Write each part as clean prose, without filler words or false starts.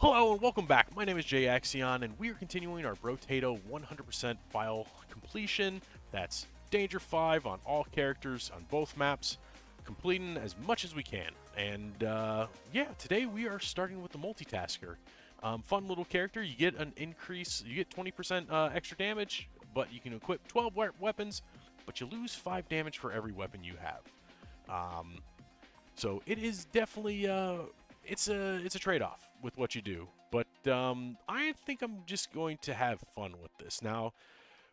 Hello and welcome back. My name is Jay Axion, and we are continuing our Brotato 100% file completion. That's Danger 5 on all characters on both maps, completing as much as we can. And yeah, today we are starting with the Multitasker. Fun little character. You get an increase, you get 20% extra damage, but you can equip 12 weapons, but you lose 5 damage for every weapon you have. So it is definitely it's a trade-off with what you do, but I think I'm just going to have fun with this. Now,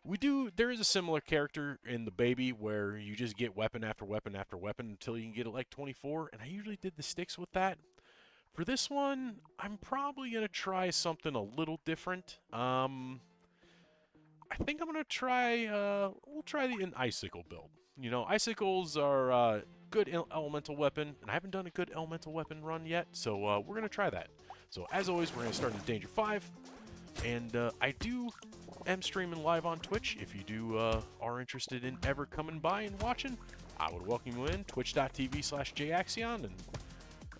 there is a similar character in the baby where you just get weapon after weapon after weapon until you can get it like 24, and I usually did the sticks with that. For this one, I'm probably gonna try something a little different. I think I'm gonna try we'll try an icicle build. You know, icicles are good elemental weapon, and I haven't done a good elemental weapon run yet, so we're going to try that. So as always, we're going to start in Danger 5, and I am streaming live on Twitch. If you are interested in ever coming by and watching, I would welcome you in, twitch.tv/jaxion,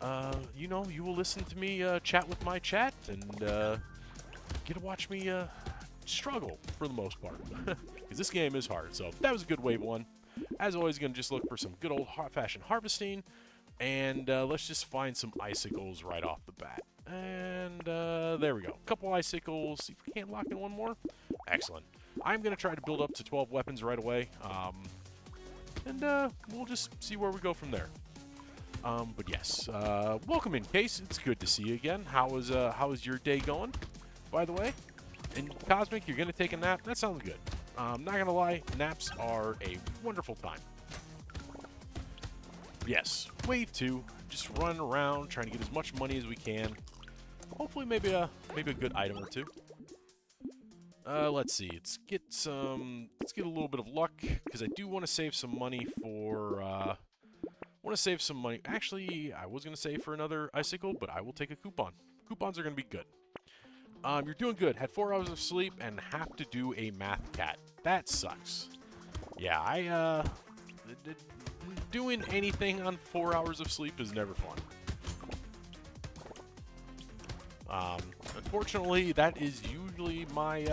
and you know, you will listen to me chat with my chat, and get to watch me struggle for the most part, because this game is hard. So that was a good wave one. As always, going to just look for some good old-fashioned harvesting, and let's just find some icicles right off the bat. And there we go. A couple icicles. See if we can't lock in one more. Excellent. I'm going to try to build up to 12 weapons right away, and we'll just see where we go from there. But yes, welcome in, Case. It's good to see you again. How is your day going, by the way? And Cosmic, you're going to take a nap? That sounds good. Not gonna lie, naps are a wonderful time. Yes, wave 2, just run around trying to get as much money as we can. Hopefully, maybe a good item or two. Let's see. Let's get a little bit of luck, because I do want to save some money for. Actually, I was gonna save for another icicle, but I will take a coupon. Coupons are gonna be good. You're doing good. Had 4 hours of sleep and have to do a math cat. That sucks. Yeah, doing anything on 4 hours of sleep is never fun. Unfortunately, that is usually my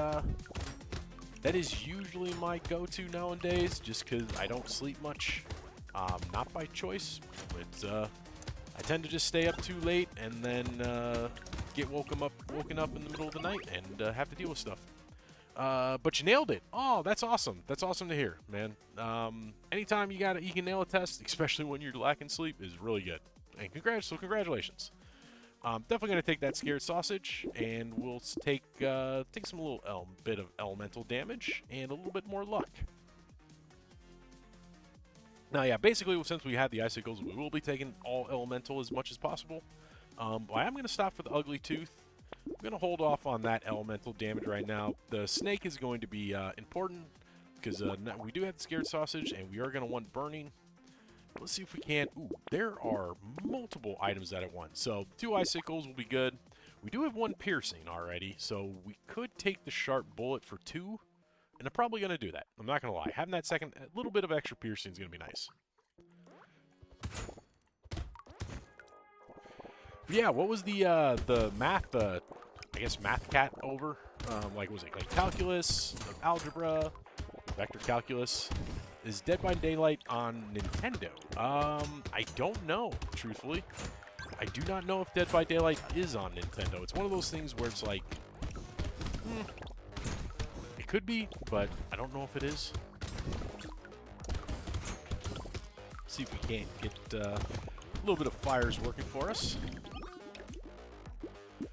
go-to nowadays, just because I don't sleep much. Not by choice. It's I tend to just stay up too late and then get woken up in the middle of the night and have to deal with stuff. But you nailed it. Oh, that's awesome. That's awesome to hear, man. Anytime you can nail a test, especially when you're lacking sleep, is really good. And congratulations. Definitely gonna take that scared sausage, and we'll take some little bit of elemental damage and a little bit more luck. Now, yeah, basically, since we have the icicles, we will be taking all elemental as much as possible. But I am going to stop for the ugly tooth. I'm going to hold off on that elemental damage right now. The snake is going to be important, because we do have the scared sausage, and we are going to want burning. Let's see if we can. Ooh, there are multiple items that I want. So 2 icicles will be good. We do have 1 piercing already, so we could take the sharp bullet for 2. And I'm probably going to do that. I'm not going to lie. Having that a little bit of extra piercing is going to be nice. But yeah, what was the math, I guess math cat over? Like, was it like calculus, algebra, vector calculus? Is Dead by Daylight on Nintendo? I don't know, truthfully. I do not know if Dead by Daylight is on Nintendo. It's one of those things where it's like, it could be, but I don't know if it is. See if we can't get a little bit of fires working for us.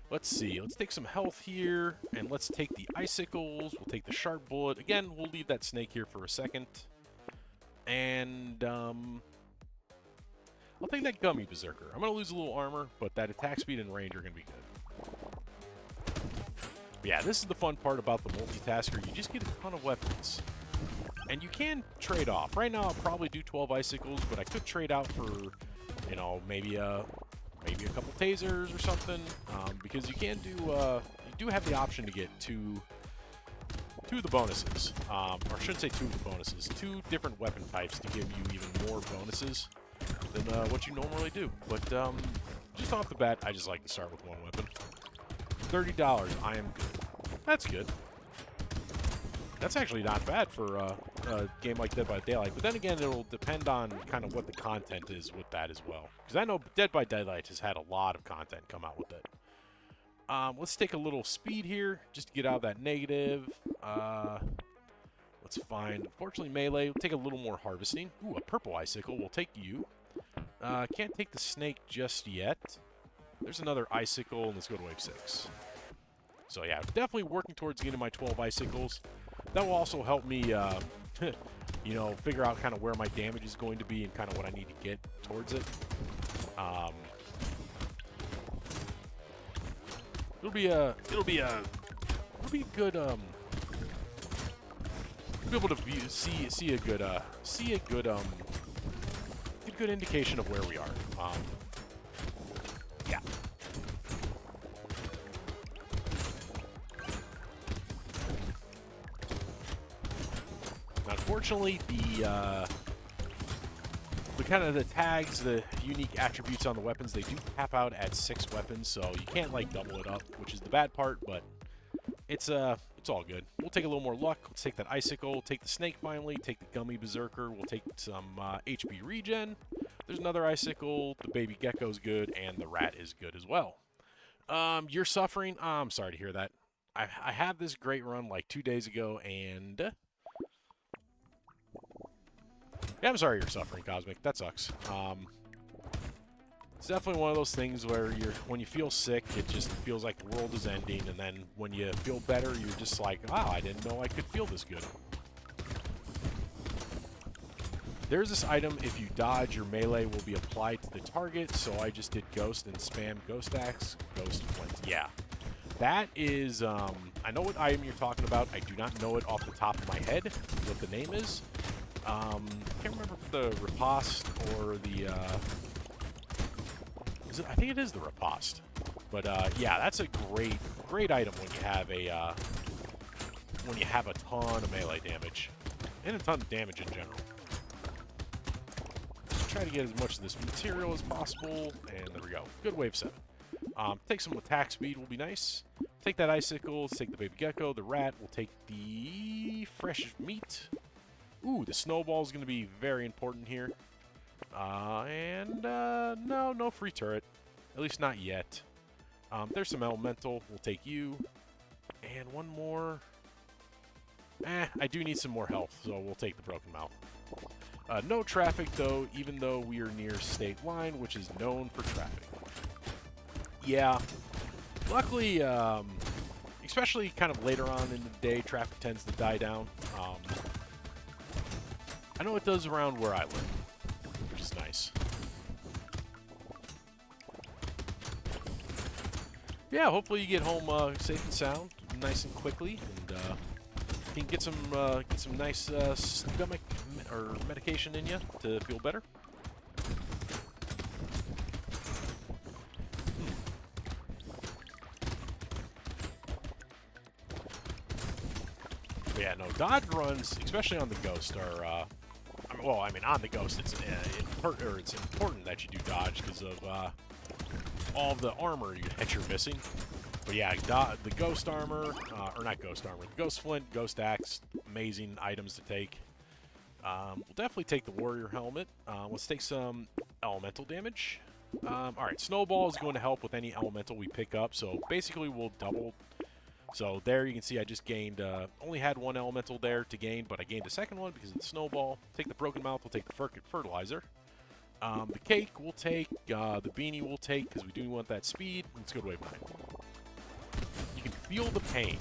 Let's see. Let's take some health here, and let's take the icicles. We'll take the sharp bullet. Again, we'll leave that snake here for a second. And I'll take that gummy berserker. I'm going to lose a little armor, but that attack speed and range are going to be good. But yeah, this is the fun part about the multitasker. You just get a ton of weapons. And you can trade off. Right now, I'll probably do 12 icicles, but I could trade out for, you know, maybe a couple tasers or something. Because you can do, you do have the option to get two of the bonuses. Or I shouldn't say 2 of the bonuses. 2 different weapon types to give you even more bonuses than what you normally do. But just off the bat, I just like to start with 1 weapon. $30. I am good. That's good. That's actually not bad for a game like Dead by Daylight. But then again, it'll depend on kind of what the content is with that as well. Because I know Dead by Daylight has had a lot of content come out with it. Let's take a little speed here, just to get out of that negative. Let's find, unfortunately, melee. We'll take a little more harvesting. Ooh, a purple icicle. We'll take you. Can't take the snake just yet. There's another icicle, and let's go to wave 6. So yeah, definitely working towards getting my 12 icicles. That will also help me, you know, figure out kind of where my damage is going to be and kind of what I need to get towards it. It'll be a good, be able to view, see a good indication of where we are. Yeah. Unfortunately, the kind of the tags, the unique attributes on the weapons, they do cap out at 6 weapons, so you can't like double it up, which is the bad part, but it's all good. We'll take a little more luck. Let's take that icicle, take the snake finally, take the gummy berserker, we'll take some HP regen. There's another icicle, the baby gecko's good, and the rat is good as well. You're suffering? I'm sorry to hear that. I had this great run like 2 days ago, and yeah, I'm sorry you're suffering, Cosmic. That sucks. It's definitely one of those things where when you feel sick, it just feels like the world is ending, and then when you feel better, you're just like, wow, I didn't know I could feel this good. There's this item, if you dodge, your melee will be applied to the target, so I just did Ghost and spam Ghost Axe, Ghost Flint. Yeah. That is, I know what item you're talking about. I do not know it off the top of my head, what the name is. Can't remember if the riposte or the, I think it is the riposte. But, yeah, that's a great item when you have a ton of melee damage. And a ton of damage in general. Just try to get as much of this material as possible, and there we go. Good wave 7. Take some attack speed will be nice. Take that icicle, let's take the baby gecko, the rat, we'll take the fresh meat. Ooh, the snowball is going to be very important here. No free turret. At least not yet. There's some elemental. We'll take you. And one more. I do need some more health, so we'll take the broken mouth. No traffic, though, even though we are near state line, which is known for traffic. Yeah. Luckily, especially kind of later on in the day, traffic tends to die down. I know it does around where I live, which is nice. Yeah, hopefully you get home safe and sound, nice and quickly, and you can get some nice stomach or medication in you to feel better. But yeah, no, dodge runs, especially on the Ghost, are well, I mean, on the Ghost, it's important that you do dodge because of all the armor that you're missing. But yeah, the Ghost armor, or not Ghost armor, the Ghost Flint, Ghost Axe, amazing items to take. We'll definitely take the Warrior Helmet. Let's take some elemental damage. Alright, Snowball is going to help with any elemental we pick up, so basically we'll double. So there you can see I just gained, only had one elemental there to gain, but I gained a second one because of the Snowball. Take the Broken Mouth, we'll take the Fertilizer. The Cake we'll take, the Beanie we'll take because we do want that speed. Let's go to wave 9. You can feel the pain.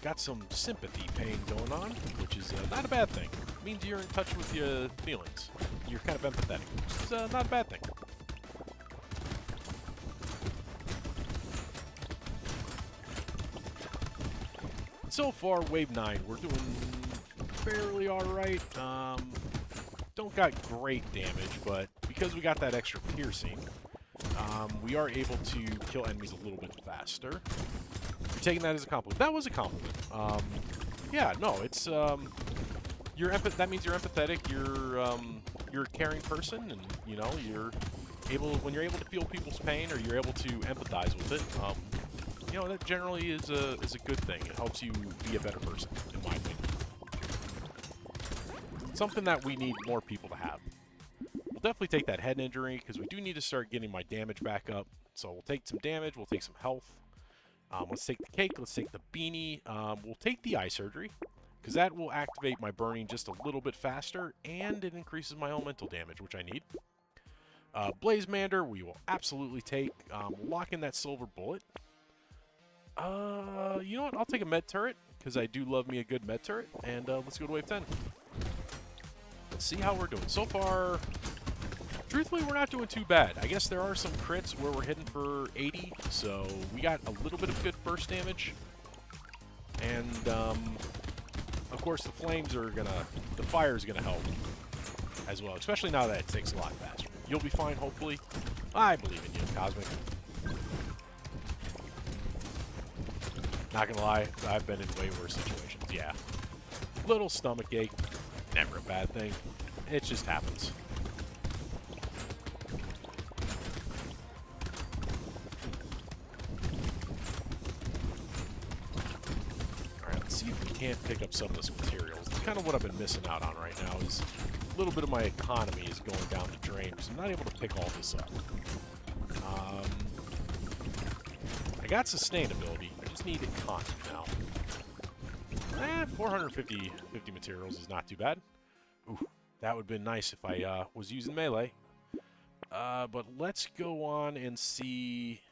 Got some sympathy pain going on, which is not a bad thing. It means you're in touch with your feelings. You're kind of empathetic. It's not a bad thing. So far, wave 9, we're doing fairly alright. Don't got great damage, but because we got that extra piercing, we are able to kill enemies a little bit faster. You're taking that as a compliment. That was a compliment. Yeah, no, it's, that means you're empathetic. You're a caring person, and you know when you're able to feel people's pain, or you're able to empathize with it. You know, that generally is a good thing. It helps you be a better person, in my opinion. Something that we need more people to have. We'll definitely take that head injury, because we do need to start getting my damage back up. So we'll take some damage, we'll take some health. Let's take the cake, let's take the beanie. We'll take the eye surgery, because that will activate my burning just a little bit faster, and it increases my elemental damage, which I need. Blazemander, we will absolutely take. Lock in that silver bullet. You know what? I'll take a med turret, because I do love me a good med turret. And let's go to wave 10. Let's see how we're doing. So far, truthfully, we're not doing too bad. I guess there are some crits where we're hitting for 80, so we got a little bit of good burst damage. And, of course, the flames are the fire is gonna help as well, especially now that it takes a lot faster. You'll be fine, hopefully. I believe in you, Cosmic. Not gonna lie, I've been in way worse situations, yeah. Little stomach ache, never a bad thing. It just happens. Alright, let's see if we can't pick up some of this materials. That's kind of what I've been missing out on right now, is a little bit of my economy is going down the drain, because I'm not able to pick all this up. I got sustainability. I just need economy now. 450 materials is not too bad. Ooh, that would have been nice if I was using melee. But let's go on and see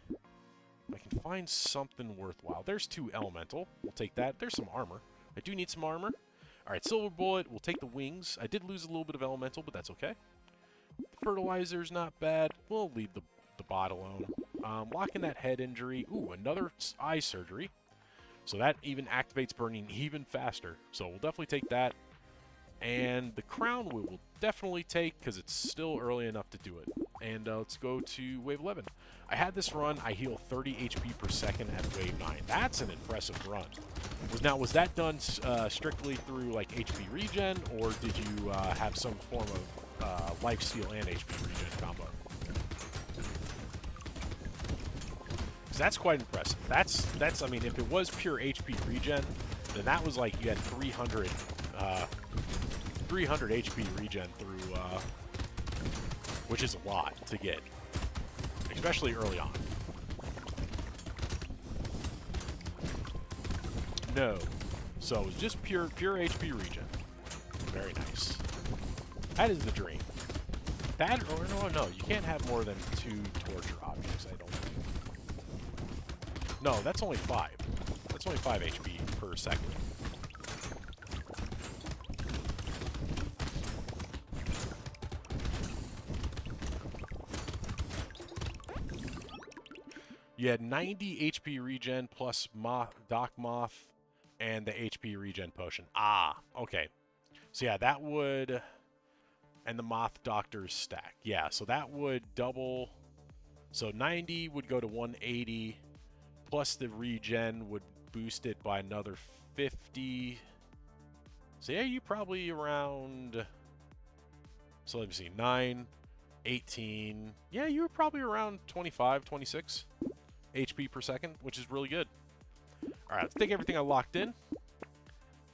if I can find something worthwhile. There's 2 elemental. We'll take that. There's some armor. I do need some armor. Alright, silver bullet. We'll take the wings. I did lose a little bit of elemental, but that's okay. Fertilizer's not bad. We'll leave the bot alone. Locking that head injury. Ooh, another eye surgery. So that even activates burning even faster. So we'll definitely take that. And the crown we will definitely take, because it's still early enough to do it. And let's go to wave 11. I had this run. I heal 30 HP per second at wave 9. That's an impressive run. Was that done strictly through like HP regen, or did you have some form of life steal and HP regen combo? That's quite impressive. That's I mean, if it was pure HP regen, then that was like you had 300 HP regen through, which is a lot to get, especially early on. No, so it was just pure HP regen. Very nice. That is the dream. That or no, you can't have more than 2 torture objects. I don't think. No, that's only 5. That's only 5 HP per second. You had 90 HP regen plus Doc Moth and the HP regen potion. Ah, okay. So yeah, that would... And the Moth Doctor's stack. Yeah, so that would double... So 90 would go to 180... Plus the regen would boost it by another 50. So yeah, you probably around... So let me see, 9, 18... Yeah, you were probably around 25, 26 HP per second, which is really good. Alright, let's take everything I locked in.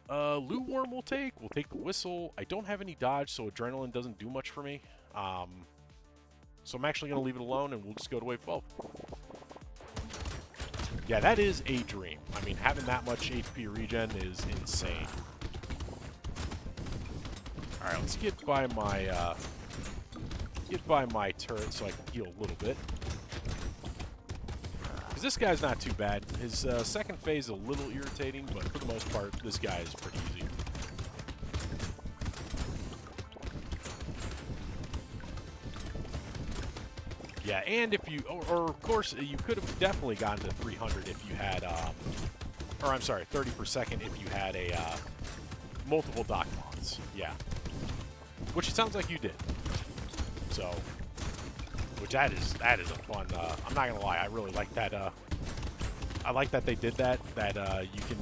Loot Worm we'll take the whistle. I don't have any dodge, so adrenaline doesn't do much for me. So I'm actually going to leave it alone, and we'll just go to wave 12. Yeah, that is a dream. I mean, having that much HP regen is insane. Alright, let's get by my turret so I can heal a little bit. Because this guy's not too bad. His second phase is a little irritating, but for the most part, this guy is pretty easy. Yeah, and if you, or of course, you could have definitely gotten to 300 if you had, or I'm sorry, 30 per second if you had a, multiple Doc Moths. Yeah. Which it sounds like you did. So, which that is a fun, I'm not gonna lie, I really like that, I like that they did that, you can,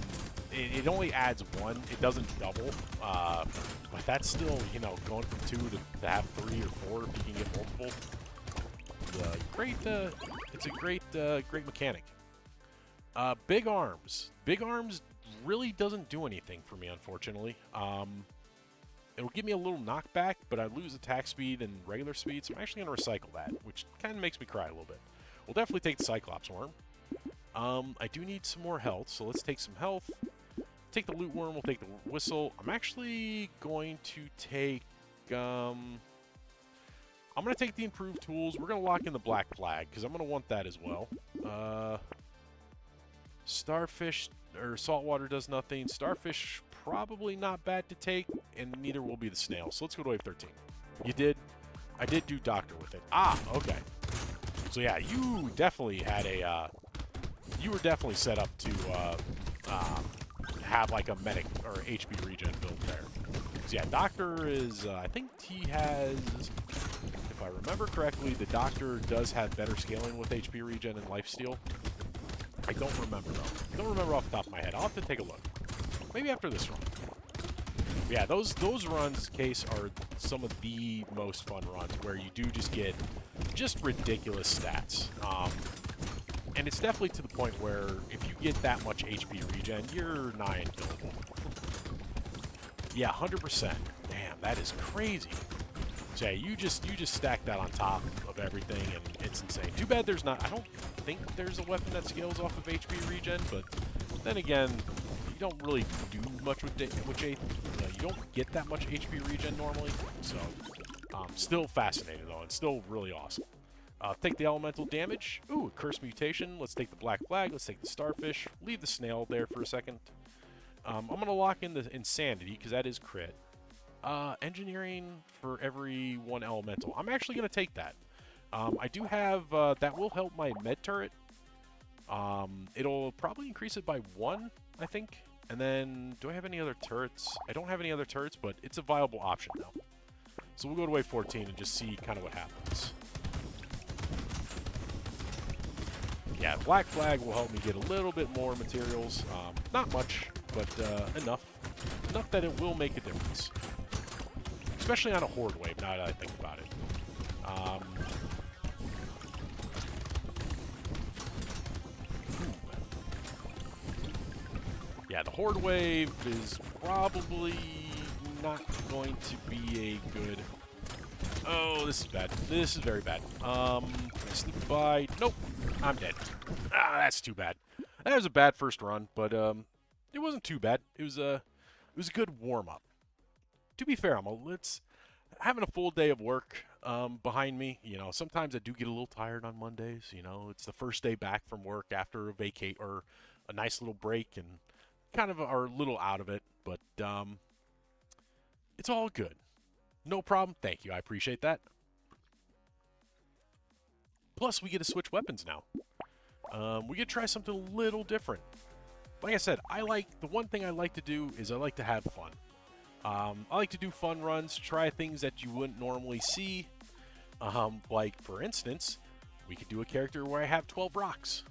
it only adds 1, it doesn't double, But that's still, you know, going from 2 to have 3 or 4 if you can get multiple. It's a great mechanic. Big arms. Big arms really doesn't do anything for me, unfortunately. It'll give me a little knockback, but I lose attack speed and regular speed, so I'm actually going to recycle that, which kind of makes me cry a little bit. We'll definitely take the Cyclops Worm. I do need some more health, so let's take some health. Take the Loot Worm, we'll take the Whistle. I'm actually going to take... I'm going to take the Improved Tools. We're going to lock in the Black Flag, because I'm going to want that as well. Starfish, or Saltwater does nothing. Starfish, probably not bad to take, and neither will be the Snail. So let's go to wave 13. You did? I did do Doctor with it. Ah, okay. So yeah, you definitely had a... you were definitely set up to have like a medic or HP regen build there. So yeah, Doctor is, I think he has, if I remember correctly, the Doctor does have better scaling with HP regen and lifesteal. I don't remember though. I don't remember off the top of my head. I'll have to take a look. Maybe after this run. Yeah, those runs, Case, are some of the most fun runs where you do just get just ridiculous stats. And it's definitely to the point where if you get that much HP regen, you're nigh unkillable. Yeah, 100%. Damn, that is crazy. So yeah, you just stack that on top of everything, and it's insane. Too bad there's not... I don't think there's a weapon that scales off of HP regen, but then again, you don't really do much with you don't get that much HP regen normally. So, still fascinating though, and still really awesome. Take the elemental damage. Ooh, curse mutation. Let's take the Black Flag. Let's take the Starfish. Leave the Snail there for a second. I'm going to lock in the Insanity, because that is crit. Engineering for every 1 elemental. I'm actually going to take that. I do have... that will help my med turret. It'll probably increase it by 1, I think. And then, do I have any other turrets? I don't have any other turrets, but it's a viable option now. So we'll go to wave 14 and just see kind of what happens. Yeah, Black Flag will help me get a little bit more materials. Not much, but enough. Enough that it will make a difference. Especially on a Horde wave, now that I think about it. Yeah, the Horde wave is probably not going to be a good... Oh, this is bad. This is very bad. Sneak by. Nope. I'm dead. Ah, that's too bad. That was a bad first run, but it wasn't too bad. It was a good warm-up. To be fair, it's having a full day of work behind me. You know, sometimes I do get a little tired on Mondays. You know, it's the first day back from work after a vacate or a nice little break, and kind of are a little out of it, but it's all good. No problem. Thank you. I appreciate that. Plus, we get to switch weapons now. We get to try something a little different. Like I said, the one thing I like to do is I like to have fun. I like to do fun runs, try things that you wouldn't normally see. Like, for instance, we could do a character where I have 12 rocks.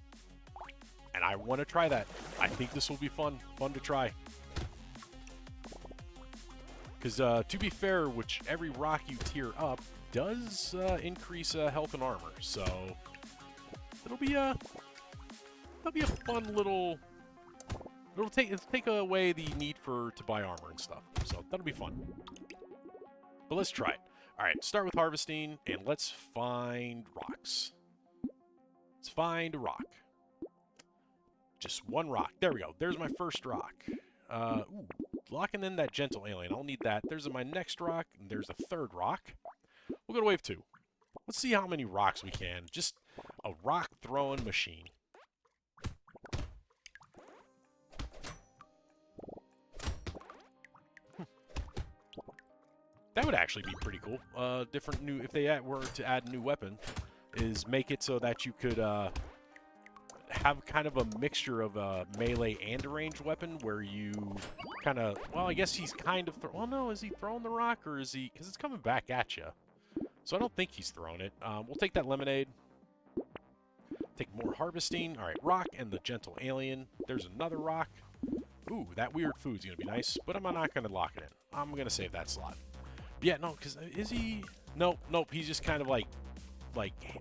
And I want to try that. I think this will be fun to try. Because, to be fair, every rock you tier up does increase health and armor. So, it'll be a fun little... It'll take away the need to buy armor and stuff. So, that'll be fun. But let's try it. Alright, start with harvesting, and let's find rocks. Let's find a rock. Just one rock. There we go. There's my first rock. Ooh. Locking in that gentle alien. I'll need that. There's my next rock, and there's a third rock. We'll go to wave 2. Let's see how many rocks we can. Just a rock-throwing machine. That would actually be pretty cool. If they were to add a new weapon, is make it so that you could have kind of a mixture of a melee and a ranged weapon where you kind of... Well, I guess he's kind of... Well, no, is he throwing the rock, or is he... Because it's coming back at you. So I don't think he's throwing it. We'll take that lemonade. Take more harvesting. All right, rock and the gentle alien. There's another rock. Ooh, that weird food's going to be nice, but I'm not going to lock it in. I'm going to save that slot. Yeah, no, because is he... Nope, he's just kind of like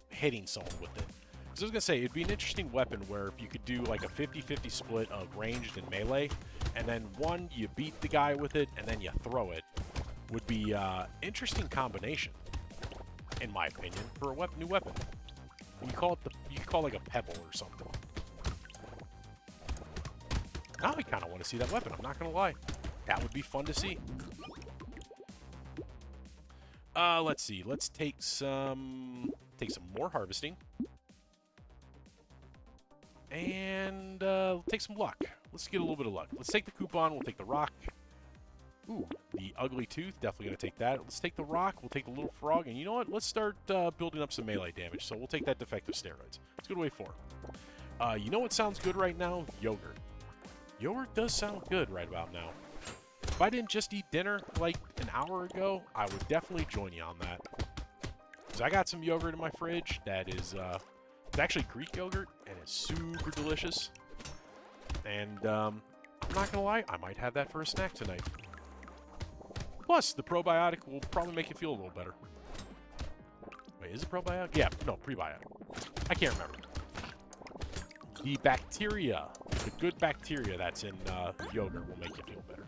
hitting someone with it. Because I was going to say, it'd be an interesting weapon where if you could do like a 50-50 split of ranged and melee, and then one, you beat the guy with it, and then you throw it, would be interesting combination, in my opinion, for a new weapon. You call it you could call it like a pebble or something. Now I kind of want to see that weapon, I'm not going to lie. That would be fun to see. Let's see. Let's take some more harvesting. And take some luck. Let's get a little bit of luck. Let's take the coupon. We'll take the rock. Ooh, the ugly tooth. Definitely going to take that. Let's take the rock. We'll take the little frog. And you know what? Let's start building up some melee damage. So we'll take that defective steroids. Let's go to wave 4. You know what sounds good right now? Yogurt. Yogurt does sound good right about now. If I didn't just eat dinner like an hour ago, I would definitely join you on that. So I got some yogurt in my fridge that is, it's actually Greek yogurt, and it's super delicious. And I'm not gonna lie, I might have that for a snack tonight. Plus, the probiotic will probably make you feel a little better. Wait, is it probiotic? Yeah, no, prebiotic. I can't remember. The bacteria, the good bacteria that's in yogurt will make you feel better.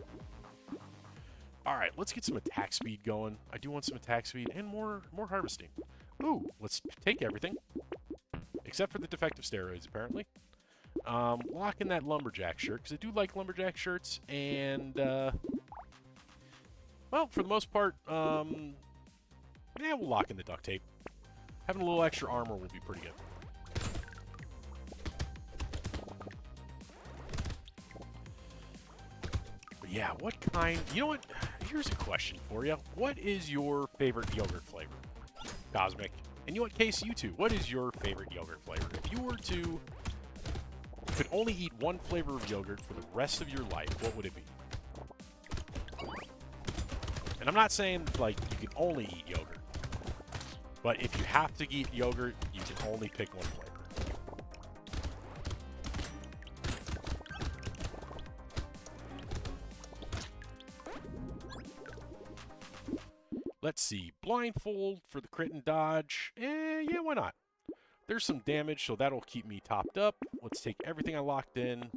Alright, let's get some attack speed going. I do want some attack speed and more harvesting. Ooh, let's take everything. Except for the defective steroids, apparently. Lock in that lumberjack shirt, because I do like lumberjack shirts, and, well, for the most part, yeah, we'll lock in the duct tape. Having a little extra armor will be pretty good. But yeah, what kind... You know what? Here's a question for you. What is your favorite yogurt flavor? Cosmic. And you know what, Case, you too. What is your favorite yogurt flavor? If you were to... could only eat one flavor of yogurt for the rest of your life, what would it be? And I'm not saying, like, you can only eat yogurt. But if you have to eat yogurt, you can only pick one flavor. Let's see. Blindfold for the crit and dodge. Yeah, why not? There's some damage, so that'll keep me topped up. Let's take everything I locked in.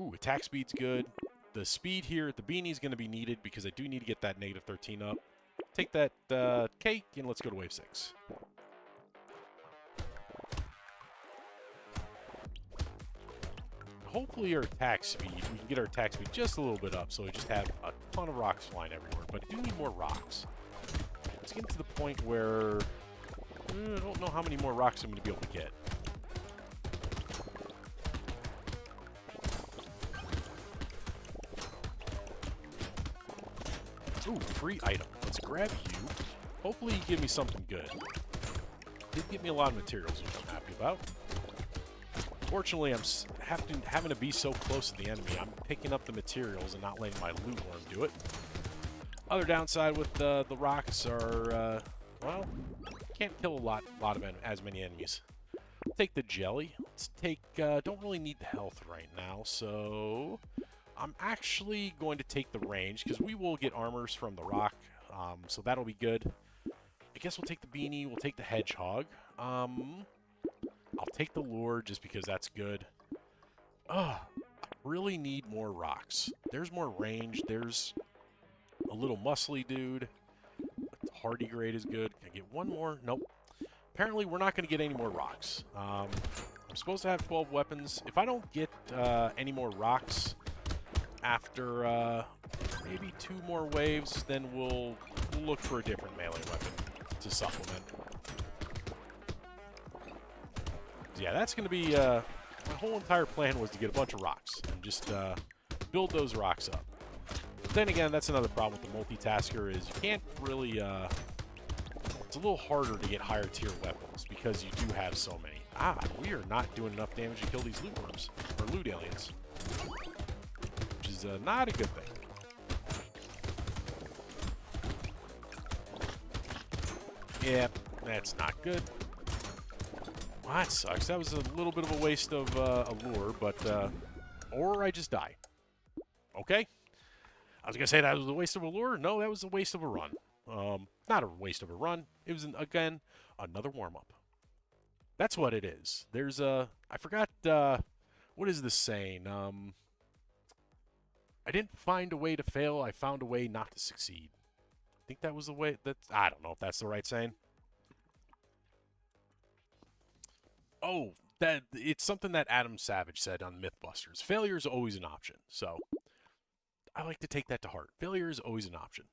Ooh, attack speed's good. The speed here at the beanie is going to be needed because I do need to get that negative 13 up. Take that cake, and let's go to wave 6. Hopefully our attack speed, we can get our attack speed just a little bit up so we just have a ton of rocks flying everywhere. But I do need more rocks. Let's get to the point where I don't know how many more rocks I'm going to be able to get. Ooh, free item. Let's grab you. Hopefully you give me something good. Did give me a lot of materials, which I'm happy about. Fortunately, I'm having to be so close to the enemy. I'm picking up the materials and not letting my loot worm do it. Other downside with the rocks are, well, can't kill a lot of as many enemies. Take the jelly. Let's take. Don't really need the health right now, so I'm actually going to take the range because we will get armors from the rock, so that'll be good. I guess we'll take the beanie. We'll take the hedgehog. I'll take the lure just because that's good. I really need more rocks. There's more range. There's a little muscly dude. Hardigrade is good. Can I get one more? Nope. Apparently, we're not going to get any more rocks. I'm supposed to have 12 weapons. If I don't get any more rocks after maybe 2 more waves, then we'll look for a different melee weapon to supplement. Yeah, that's going to be... my whole entire plan was to get a bunch of rocks and just build those rocks up. But then again, that's another problem with the multitasker is you can't really... it's a little harder to get higher tier weapons because you do have so many. We are not doing enough damage to kill these loot worms, or loot aliens. Which is not a good thing. Yep, that's not good. Well, that sucks. That was a little bit of a waste of a lure, but... or I just die. Okay? was going to say that was a waste of a lure. No, that was a waste of a run. Not a waste of a run. It was, again, another warm-up. That's what it is. There's a... I forgot... what is this saying? I didn't find a way to fail. I found a way not to succeed. I think that was the way... I don't know if that's the right saying. Oh, it's something that Adam Savage said on Mythbusters. Failure is always an option. So, I like to take that to heart. Failure is always an option.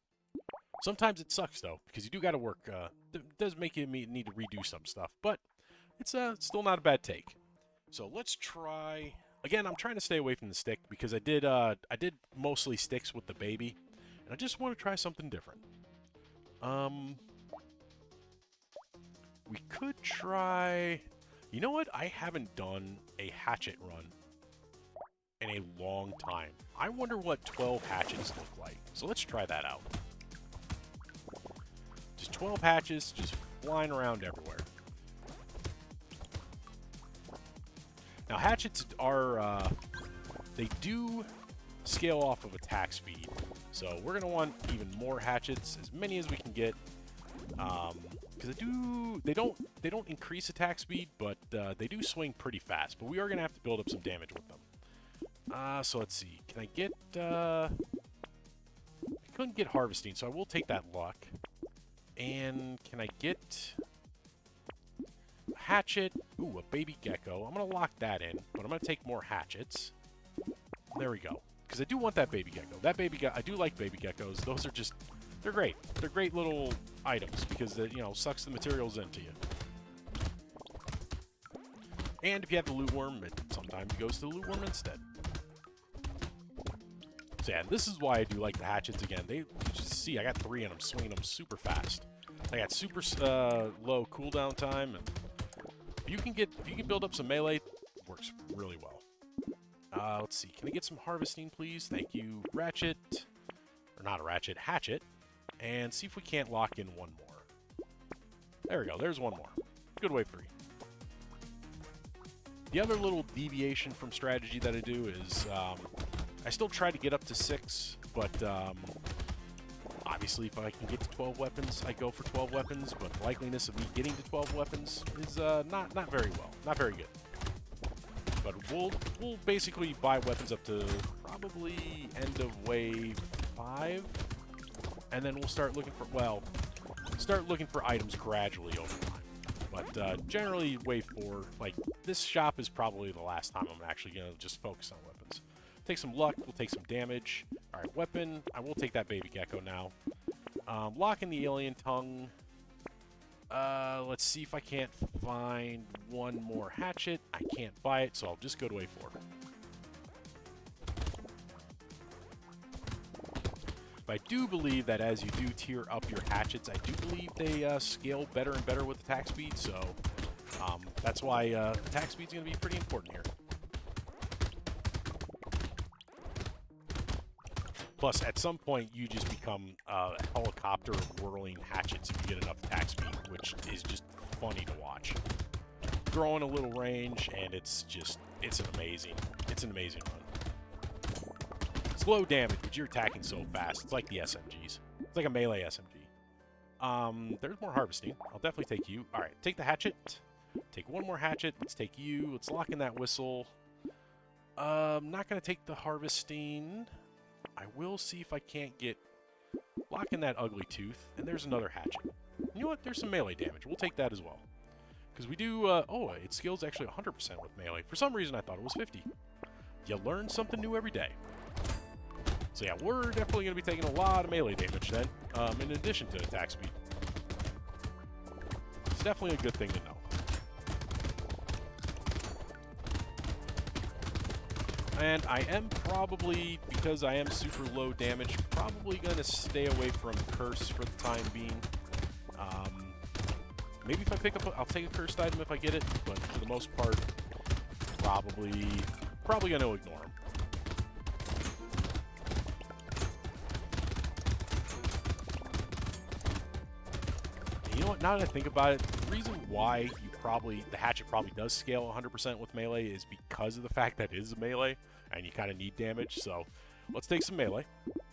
Sometimes it sucks, though, because you do got to work. It does make you need to redo some stuff, but it's still not a bad take. So let's try... Again, I'm trying to stay away from the stick, because I did mostly sticks with the baby, and I just want to try something different. We could try... You know what? I haven't done a hatchet run in a long time. I wonder what 12 hatchets look like. So let's try that out. Just 12 hatches just flying around everywhere. Now, hatchets are, they do scale off of attack speed. So we're going to want even more hatchets, as many as we can get. Because they don't increase attack speed, but they do swing pretty fast. But we are going to have to build up some damage with them. So let's see. Can I get... I couldn't get harvesting, so I will take that luck. And can I get... a hatchet? Ooh, a baby gecko. I'm going to lock that in, but I'm going to take more hatchets. There we go. Because I do want that baby gecko. That baby gecko... I do like baby geckos. Those are just... They're great. They're great little items because it, sucks the materials into you. And if you have the loot worm, it sometimes goes to the loot worm instead. So yeah, this is why I do like the hatchets again. You just see, I got 3 and I'm swinging them super fast. I got super low cooldown time, and if you can build up some melee, it works really well. Let's see, can I get some harvesting, please? Thank you, ratchet, or not a ratchet, hatchet. And see if we can't lock in one more. There we go. There's one more. Good wave 3. The other little deviation from strategy that I do is I still try to get up to 6, but obviously if I can get to 12 weapons, I go for 12 weapons, but the likeliness of me getting to 12 weapons is not very well. Not very good. But we'll basically buy weapons up to probably end of wave 5. And then we'll start looking for items gradually over time. But generally, wave 4, like, this shop is probably the last time I'm actually going to just focus on weapons. Take some luck, we'll take some damage. Alright, weapon, I will take that baby gecko now. Lock in the alien tongue. Let's see if I can't find one more hatchet. I can't buy it, so I'll just go to wave 4. But I do believe that as you do tier up your hatchets, I do believe they scale better and better with attack speed, so that's why attack speed is going to be pretty important here. Plus, at some point, you just become a helicopter of whirling hatchets if you get enough attack speed, which is just funny to watch. Throw in a little range, and it's an amazing run. Slow damage, but you're attacking so fast. It's like the SMGs. It's like a melee SMG. There's more harvesting. I'll definitely take you. Alright, take the hatchet. Take one more hatchet. Let's take you. Let's lock in that whistle. I'm not going to take the harvesting. I will see if I can't lock in that ugly tooth. And there's another hatchet. You know what? There's some melee damage. We'll take that as well. Because we do... it scales actually 100% with melee. For some reason, I thought it was 50. You learn something new every day. So yeah, we're definitely going to be taking a lot of melee damage then, in addition to attack speed. It's definitely a good thing to know. And I am probably, because I am super low damage, probably going to stay away from Curse for the time being. Maybe if I pick up, I'll take a cursed item if I get it, but for the most part, probably going to ignore them. You know what, now that I think about it, the reason why the hatchet probably does scale 100% with melee is because of the fact that it is a melee, and you kind of need damage, so Let's take some melee.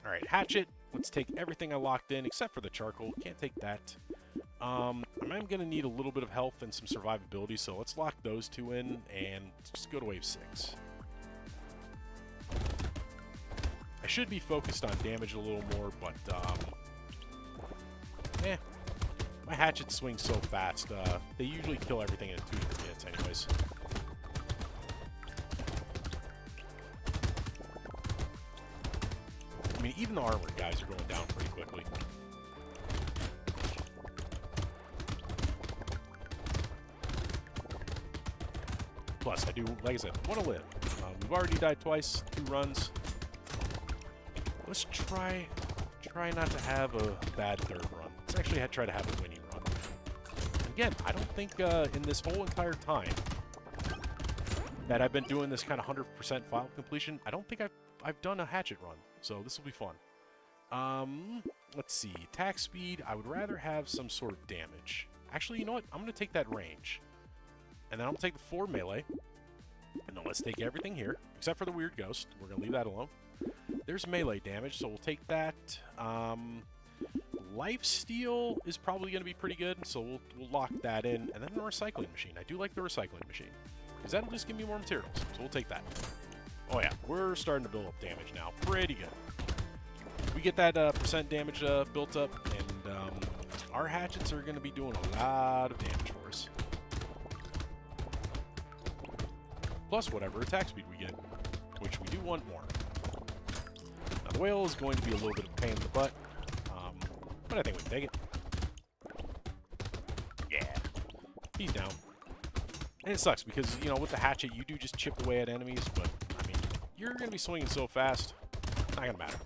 All right, hatchet. Let's take everything I locked in except for the charcoal. Can't take that. I'm going to need a little bit of health and some survivability, so let's lock those two in and just go to wave 6. I should be focused on damage a little more, but my hatchets swing so fast. They usually kill everything in 2 to 3 minutes anyways. I mean, even the armored guys are going down pretty quickly. Plus, I do, like I said, want to live. We've already died twice, 2 runs. Let's try not to have a bad 3rd run. Let's actually try to have a winning run. Again, I don't think in this whole entire time that I've been doing this kind of 100% file completion, I don't think I've done a hatchet run. So this will be fun. Let's see. Attack speed, I would rather have some sort of damage. Actually, you know what? I'm going to take that range. And then I'm going to take the 4 melee. And then let's take everything here, except for the weird ghost. We're going to leave that alone. There's melee damage, so we'll take that. Lifesteal is probably going to be pretty good, so we'll lock that in. And then the recycling machine. I do like the recycling machine, because that'll just give me more materials, so we'll take that. Oh yeah, we're starting to build up damage now. Pretty good. We get that percent damage built up, and our hatchets are going to be doing a lot of damage for us. Plus whatever attack speed we get, which we do want more. Now, the whale is going to be a little bit of a pain in the butt, but I think we can take it. Yeah. He's down. And it sucks because, you know, with the hatchet, you do just chip away at enemies, but, I mean, you're going to be swinging so fast, it's not going to matter.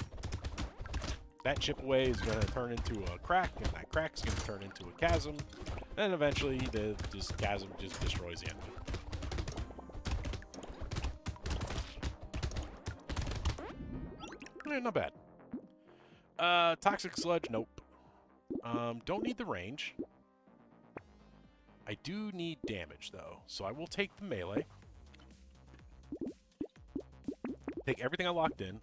That chip away is going to turn into a crack, and that crack is going to turn into a chasm, and eventually this chasm just destroys the enemy. Not bad. Toxic sludge, nope. Don't need the range. I do need damage, though, so I will take the melee. Take everything I locked in.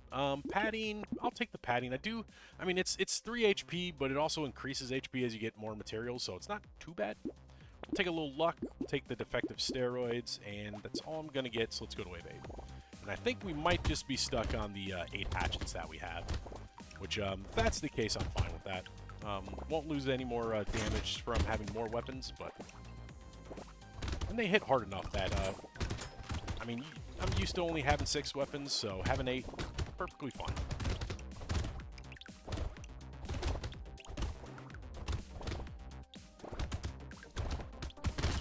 Padding, I'll take the padding. I mean, it's 3 HP, but it also increases HP as you get more materials, so it's not too bad. We'll take a little luck, we'll take the defective steroids, and that's all I'm going to get, so let's go to wave 8. And I think we might just be stuck on the 8 hatchets that we have, which, if that's the case, I'm fine with that. Won't lose any more damage from having more weapons, but... And they hit hard enough that, I mean, I'm used to only having 6 weapons, so having 8, perfectly fine.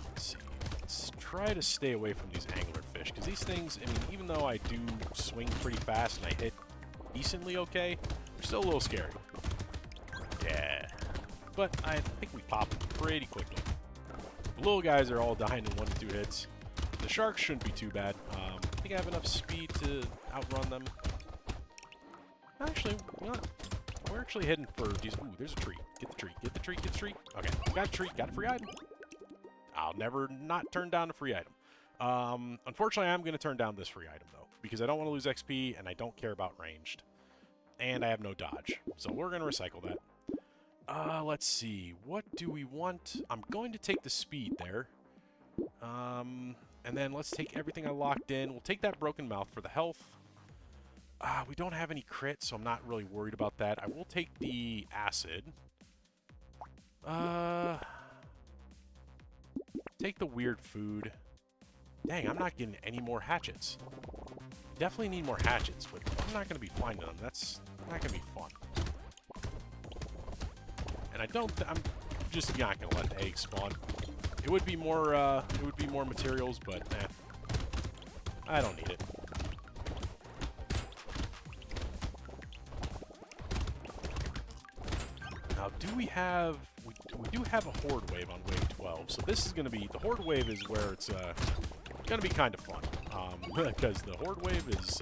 Let's see. Let's try to stay away from these anglerfish, because these things, I mean, even though I do swing pretty fast and I hit decently okay, they're still a little scary. Yeah. But I think we pop them pretty quickly. The little guys are all dying in 1 to 2 hits. The sharks shouldn't be too bad. I think I have enough speed to outrun them. Actually, you know, we're actually heading for these. Ooh, there's a tree. Get the tree. Get the tree. Get the tree. Okay, got a tree. Got a free item. I'll never not turn down a free item. Unfortunately, I'm going to turn down this free item, though, because I don't want to lose XP, and I don't care about ranged. And I have no dodge. So we're going to recycle that. Let's see. What do we want? I'm going to take the speed there. And then let's take everything I locked in. We'll take that broken mouth for the health. We don't have any crit, so I'm not really worried about that. I will take the acid. Take the weird food. Dang, I'm not getting any more hatchets. Definitely need more hatchets, but I'm not going to be finding them. That's not going to be fun. And I'm just not going to let the eggs spawn. It would be more materials, but I don't need it. Now, do we have... We do have a horde wave on wave 12, so this is going to be... The horde wave is where it's going to be kind of fun. Because the horde wave is...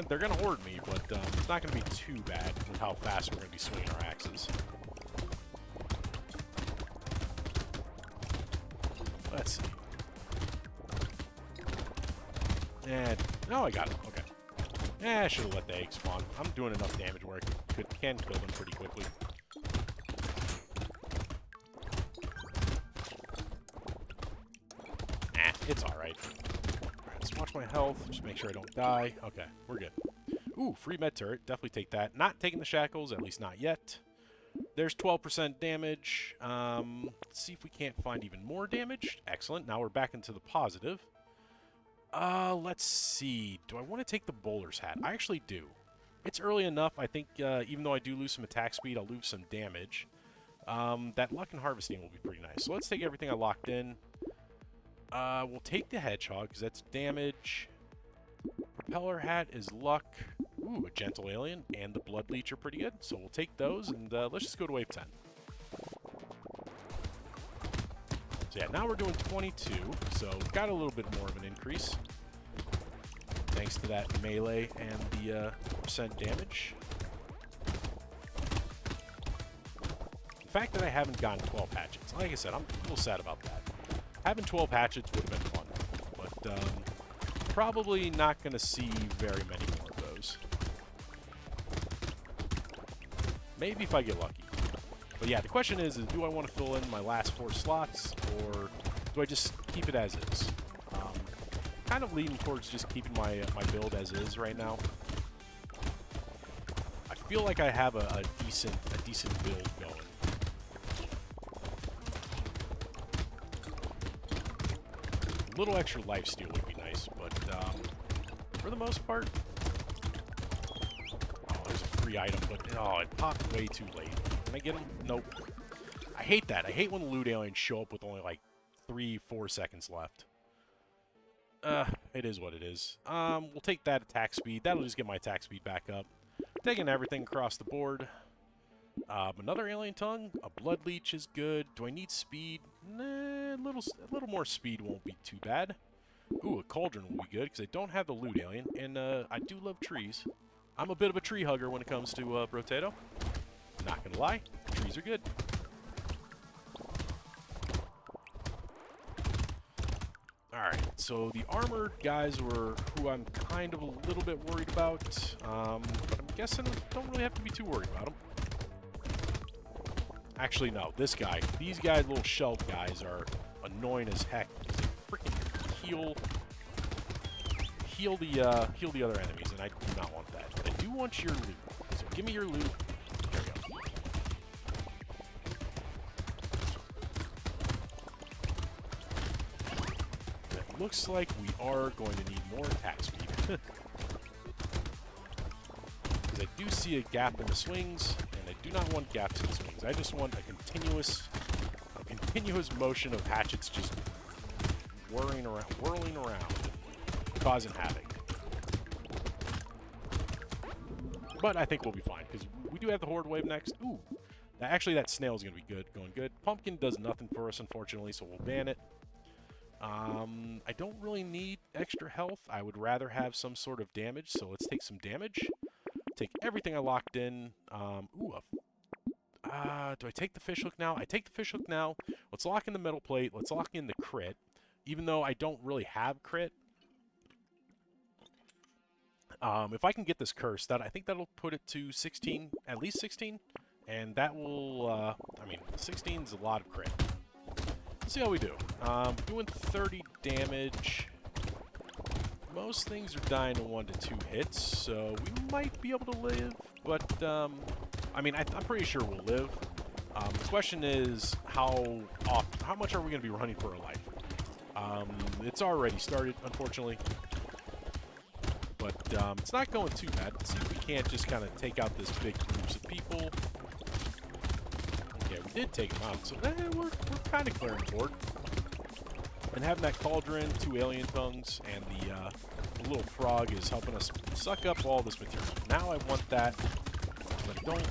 they're going to horde me, but it's not going to be too bad with how fast we're going to be swinging our axes. Let's see. And... Oh, I got it. Okay. I should have let the egg spawn. I'm doing enough damage where I can kill them pretty quickly. It's alright. Alright, let's watch my health. Just make sure I don't die. Okay, we're good. Ooh, free med turret. Definitely take that. Not taking the shackles, at least not yet. There's 12% damage. Let's see if we can't find even more damage. Excellent. Now we're back into the positive. Let's see. Do I want to take the bowler's hat? I actually do. It's early enough. I think even though I do lose some attack speed, I'll lose some damage. That luck and harvesting will be pretty nice. So let's take everything I locked in. We'll take the hedgehog, because that's damage. Propeller hat is luck. Ooh, a gentle alien. And the blood leech are pretty good. So we'll take those, and let's just go to wave 10. So yeah, now we're doing 22. So we've got a little bit more of an increase. Thanks to that melee and the percent damage. The fact that I haven't gotten 12 hatchets, like I said, I'm a little sad about that. Having 12 hatchets would have been fun, but probably not going to see very many more of those. Maybe if I get lucky. But yeah, the question is do I want to fill in my last 4 slots, or do I just keep it as is? Kind of leaning towards just keeping my build as is right now. I feel like I have a decent build going. A little extra lifesteal would be nice, but for the most part, oh, there's a free item, but oh, it popped way too late. Can I get him? Nope. I hate that. I hate when the loot aliens show up with only like 3-4 seconds left. It is what it is. We'll take that attack speed. That'll just get my attack speed back up. Taking everything across the board. Another alien tongue. A blood leech is good. Do I need speed? Nah, a little more speed won't be too bad. Ooh, a cauldron will be good because I don't have the loot alien, and I do love trees. I'm a bit of a tree hugger when it comes to Brotato. Not gonna lie, trees are good. Alright, so the armored guys were who I'm kind of a little bit worried about, but I'm guessing I don't really have to be too worried about them. Actually, no, these guys, little shelf guys, are annoying as heck. They freaking heal the other enemies, and I do not want that. But I do want your loot, so give me your loot. There we go. It looks like we are going to need more attack speed. Because I do see a gap in the swings, and I do not want gaps in the swings. I just want a continuous motion of hatchets just whirling around, causing havoc. But I think we'll be fine, because we do have the Horde wave next. Ooh, actually that snail's going to be good, going good. Pumpkin does nothing for us, unfortunately, so we'll ban it. I don't really need extra health. I would rather have some sort of damage, so let's take some damage. Take everything I locked in. Do I take the fishhook now? I take the fishhook now. Let's lock in the metal plate. Let's lock in the crit. Even though I don't really have crit. If I can get this curse, I think that'll put it to 16, at least 16. And that will, I mean, 16 is a lot of crit. Let's see how we do. Doing 30 damage. Most things are dying to 1 to 2 hits, so we might be able to live. But, I mean, I'm pretty sure we'll live. The question is, how much are we going to be running for our life? It's already started, unfortunately. But it's not going too bad. Let's see if we can't just kind of take out this big groups of people. Okay, we did take them out, so we're kind of clearing the board. And having that cauldron, 2 alien tongues, and the little frog is helping us suck up all this material. Now I want that, but I don't.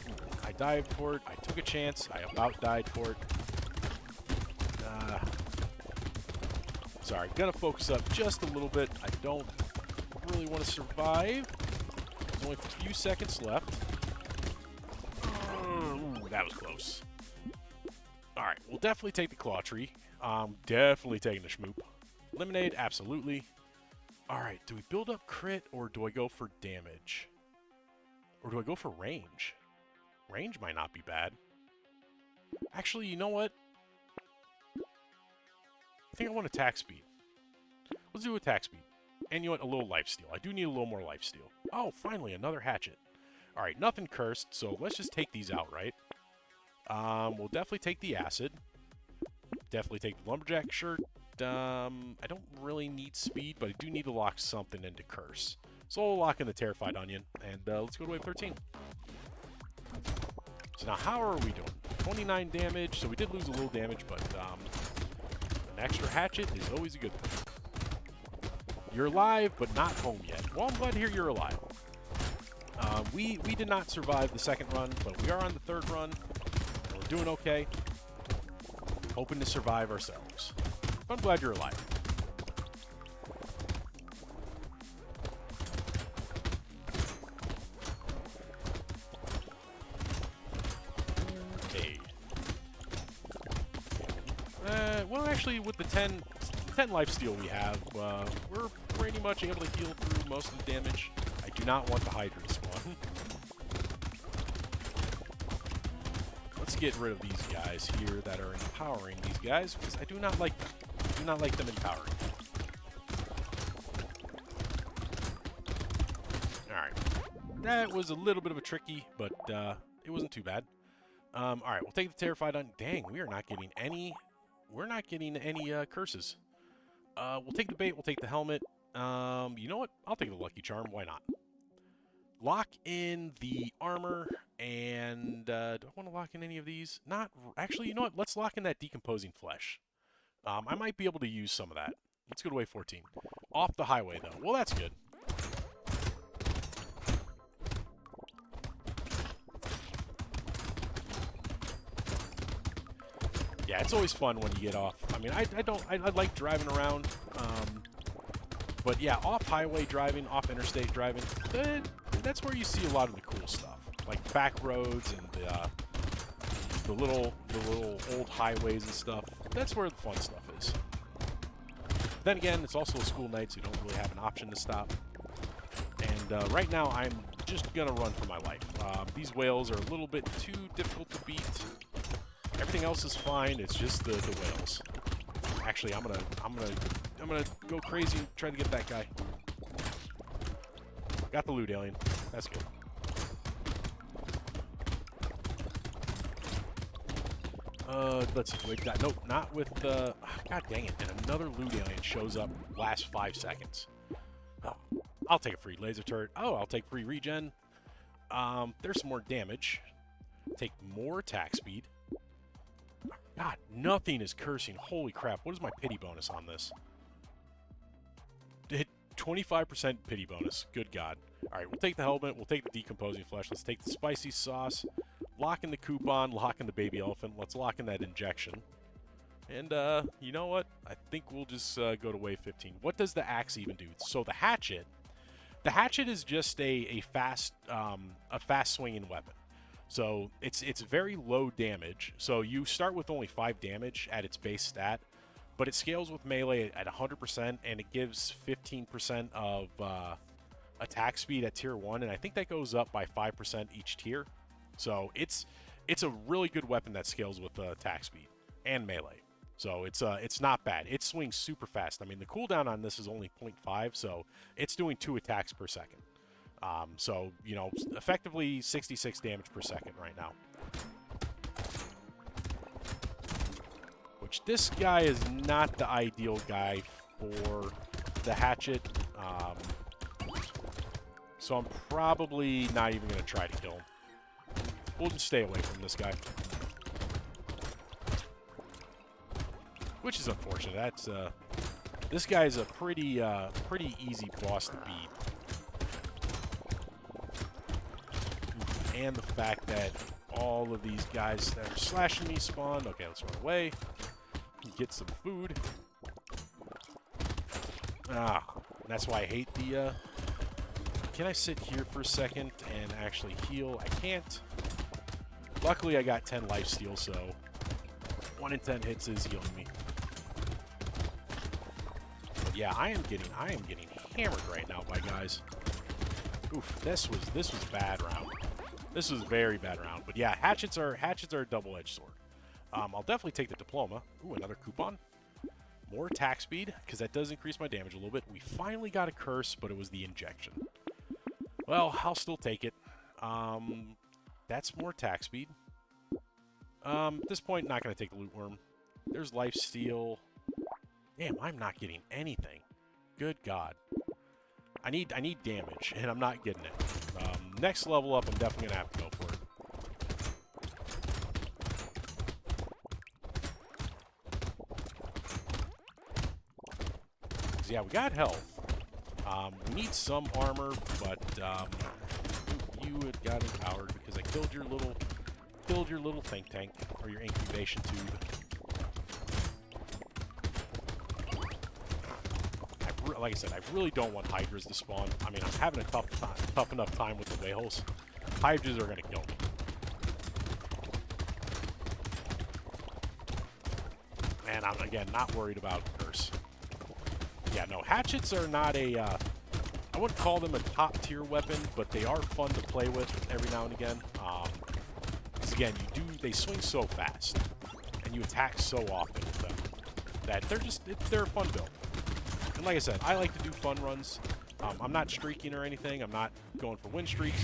I died for it. I took a chance. I about died for it. Sorry, gotta focus up just a little bit. I don't really want to survive. There's only a few seconds left. Ooh, that was close. Alright, we'll definitely take the claw tree. Definitely taking the schmoop. Lemonade, absolutely. Alright, do we build up crit, or do I go for damage? Or do I go for range? Range might not be bad. Actually, you know what? I think I want attack speed. Let's do attack speed. And you know what? A little lifesteal. I do need a little more lifesteal. Oh, finally, another hatchet. Alright, nothing cursed, so let's just take these outright. We'll definitely take the acid. Definitely take the lumberjack shirt. I don't really need speed, but I do need to lock something into curse. So we'll lock in the terrified onion, and let's go to wave 13. So now how are we doing? 29 damage, so we did lose a little damage, but an extra hatchet is always a good thing. You're alive, but not home yet. Well, I'm glad to hear you're alive. We did not survive the second run, but we are on the third run. And we're doing okay. Hoping to survive ourselves. But I'm glad you're alive. Okay. Well, actually, with the 10 lifesteal we have, we're pretty much able to heal through most of the damage. I do not want the Hydra to spawn. Let's get rid of these guys here that are empowering these guys, because I do not like them. I do not like them empowering. Alright. That was a little bit of a tricky, but it wasn't too bad. Alright, we'll take the Terrified on. Dang, we are not getting any... We're not getting any curses. We'll take the bait, we'll take the helmet. You know what? I'll take the Lucky Charm. Why not? Lock in the armor, and do I want to lock in any of these? Not actually. You know what? Let's lock in that decomposing flesh. I might be able to use some of that. Let's go to wave 14. Off the highway, though. Well, that's good. Yeah, it's always fun when you get off. I mean, I like driving around, but yeah, off highway driving, off interstate driving, that's where you see a lot of the cool stuff, like back roads and the little old highways and stuff. That's where the fun stuff is. Then again, it's also a school night, so you don't really have an option to stop. And right now, I'm just gonna run for my life. These whales are a little bit too difficult to beat. Everything else is fine. It's just the whales. Actually, I'm gonna go crazy and try to get that guy. Got the loot alien. That's good. Let's see. Wait, nope, not with the. God dang it! And another loot alien shows up last 5 seconds. Oh, I'll take a free laser turret. Oh, I'll take free regen. There's some more damage. Take more attack speed. God, nothing is cursing. Holy crap. What is my pity bonus on this? Hit 25% pity bonus. Good God. Alright, we'll take the helmet. We'll take the decomposing flesh. Let's take the spicy sauce. Lock in the coupon. Lock in the baby elephant. Let's lock in that injection. And, you know what? I think we'll just go to wave 15. What does the axe even do? So the hatchet. The hatchet is just a fast swinging weapon. So it's very low damage. So you start with only 5 damage at its base stat, but it scales with melee at 100%, and it gives 15% of attack speed at tier 1, and I think that goes up by 5% each tier. So it's a really good weapon that scales with attack speed and melee. So it's not bad. It swings super fast. I mean, the cooldown on this is only 0.5, so it's doing 2 attacks per second. So, you know, effectively 66 damage per second right now. Which this guy is not the ideal guy for the hatchet. So I'm probably not even going to try to kill him. We'll just stay away from this guy. Which is unfortunate. That's this guy's a pretty easy boss to beat. And the fact that all of these guys that are slashing me spawn. Okay, let's run away. Get some food. That's why I hate the... Can I sit here for a second and actually heal? I can't. Luckily, I got 10 lifesteal, so 1 in 10 hits is healing me. But yeah, I am getting hammered right now by guys. Oof, this was a bad round. This was a very bad round. But yeah, hatchets are a double-edged sword. I'll definitely take the diploma. Ooh, another coupon. More attack speed, because that does increase my damage a little bit. We finally got a curse, but it was the injection. Well, I'll still take it. That's more attack speed. At this point, not going to take the loot worm. There's life steal. Damn, I'm not getting anything. Good God. I need damage, and I'm not getting it. Next level up, I'm definitely going to have to go for it. Yeah, we got health. We need some armor, but you had got empowered because I killed your little think tank or your incubation tube. Like I said, I really don't want hydras to spawn. I mean, I'm having a tough enough time with the whales. Hydras are gonna kill me. And I'm again not worried about curse. Yeah, no, hatchets are not a, I wouldn't call them a top-tier weapon, but they are fun to play with every now and again. Because again, they swing so fast, and you attack so often with them, that they're a fun build. And like I said, I like to do fun runs. I'm not streaking or anything. I'm not going for win streaks.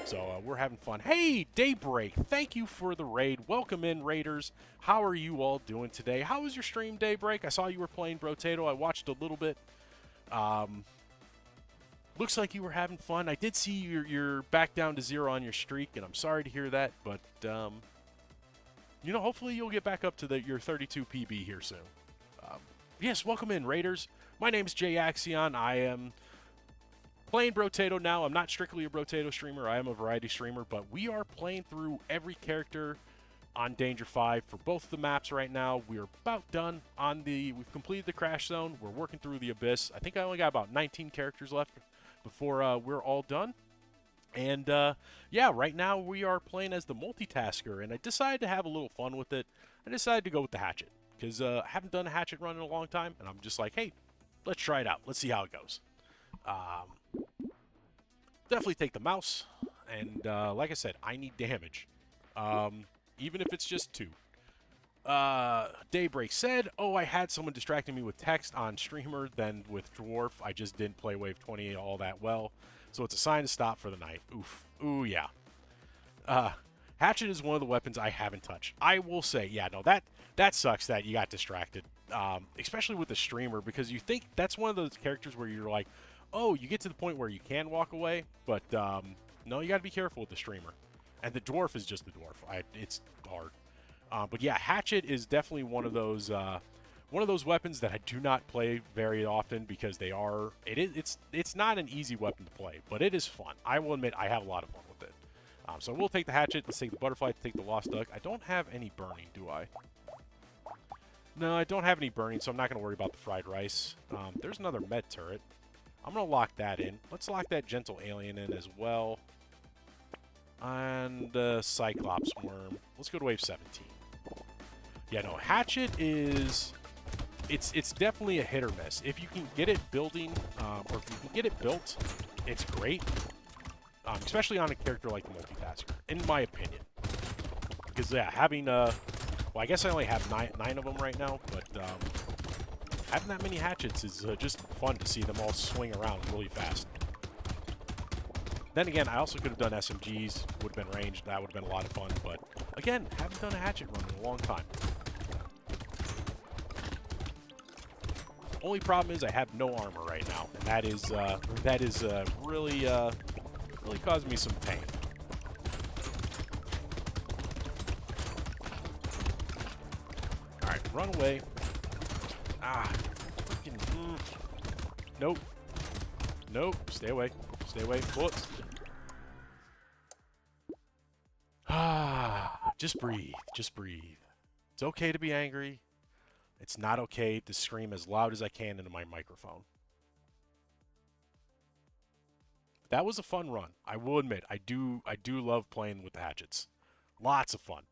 So we're having fun. Hey, Daybreak, thank you for the raid. Welcome in, Raiders. How are you all doing today? How was your stream, Daybreak? I saw you were playing Brotato. I watched a little bit. Looks like you were having fun. I did see you're back down to 0 on your streak, and I'm sorry to hear that. But, you know, hopefully you'll get back up to your 32 PB here soon. Yes, welcome in, Raiders. My name is Jay Axion. I am playing Brotato now. I'm not strictly a Brotato streamer. I am a variety streamer, but we are playing through every character on Danger 5 for both of the maps right now. We're about done on we've completed the Crash Zone. We're working through the Abyss. I think I only got about 19 characters left before we're all done. And, yeah, right now we are playing as the Multitasker, and I decided to have a little fun with it. I decided to go with the Hatchet, because I haven't done a Hatchet run in a long time, and I'm just like, hey, let's try it out. Let's see how it goes. Definitely take the mouse, and like I said, I need damage, even if it's just 2. Daybreak said, oh, I had someone distracting me with text on streamer, then with Dwarf. I just didn't play Wave 20 all that well, so it's a sign to stop for the night. Oof. Ooh, yeah. Hatchet is one of the weapons I haven't touched. I will say, yeah, no, that sucks that you got distracted, especially with the streamer, because you think that's one of those characters where you're like, oh, you get to the point where you can walk away, but no, you got to be careful with the streamer. And the Dwarf is just the Dwarf. It's hard. But yeah, Hatchet is definitely one of those weapons that I do not play very often because it's not an easy weapon to play, but it is fun. I will admit I have a lot of fun with it. So we'll take the Hatchet. Let's take the Butterfly. Take the Lost Duck. I don't have any burning, do I? No, I don't have any burning, so I'm not going to worry about the fried rice. There's another med turret. I'm going to lock that in. Let's lock that Gentle Alien in as well. And Cyclops Worm. Let's go to wave 17. Yeah, no, Hatchet is... It's definitely a hit or miss. If you can get it building, or if you can get it built, it's great. Especially on a character like the Multitasker, in my opinion. Because, yeah, having... well, I guess I only have nine of them right now, but having that many hatchets is just fun to see them all swing around really fast. Then again, I also could have done SMGs, would have been ranged, that would have been a lot of fun, but again, haven't done a hatchet run in a long time. Only problem is I have no armor right now, and that is really causing me some pain. Alright, run away. Ah, freaking, Nope. Nope, stay away. Stay away. Bullets. Ah, just breathe. Just breathe. It's okay to be angry. It's not okay to scream as loud as I can into my microphone. That was a fun run. I will admit, I do love playing with the hatchets. Lots of fun.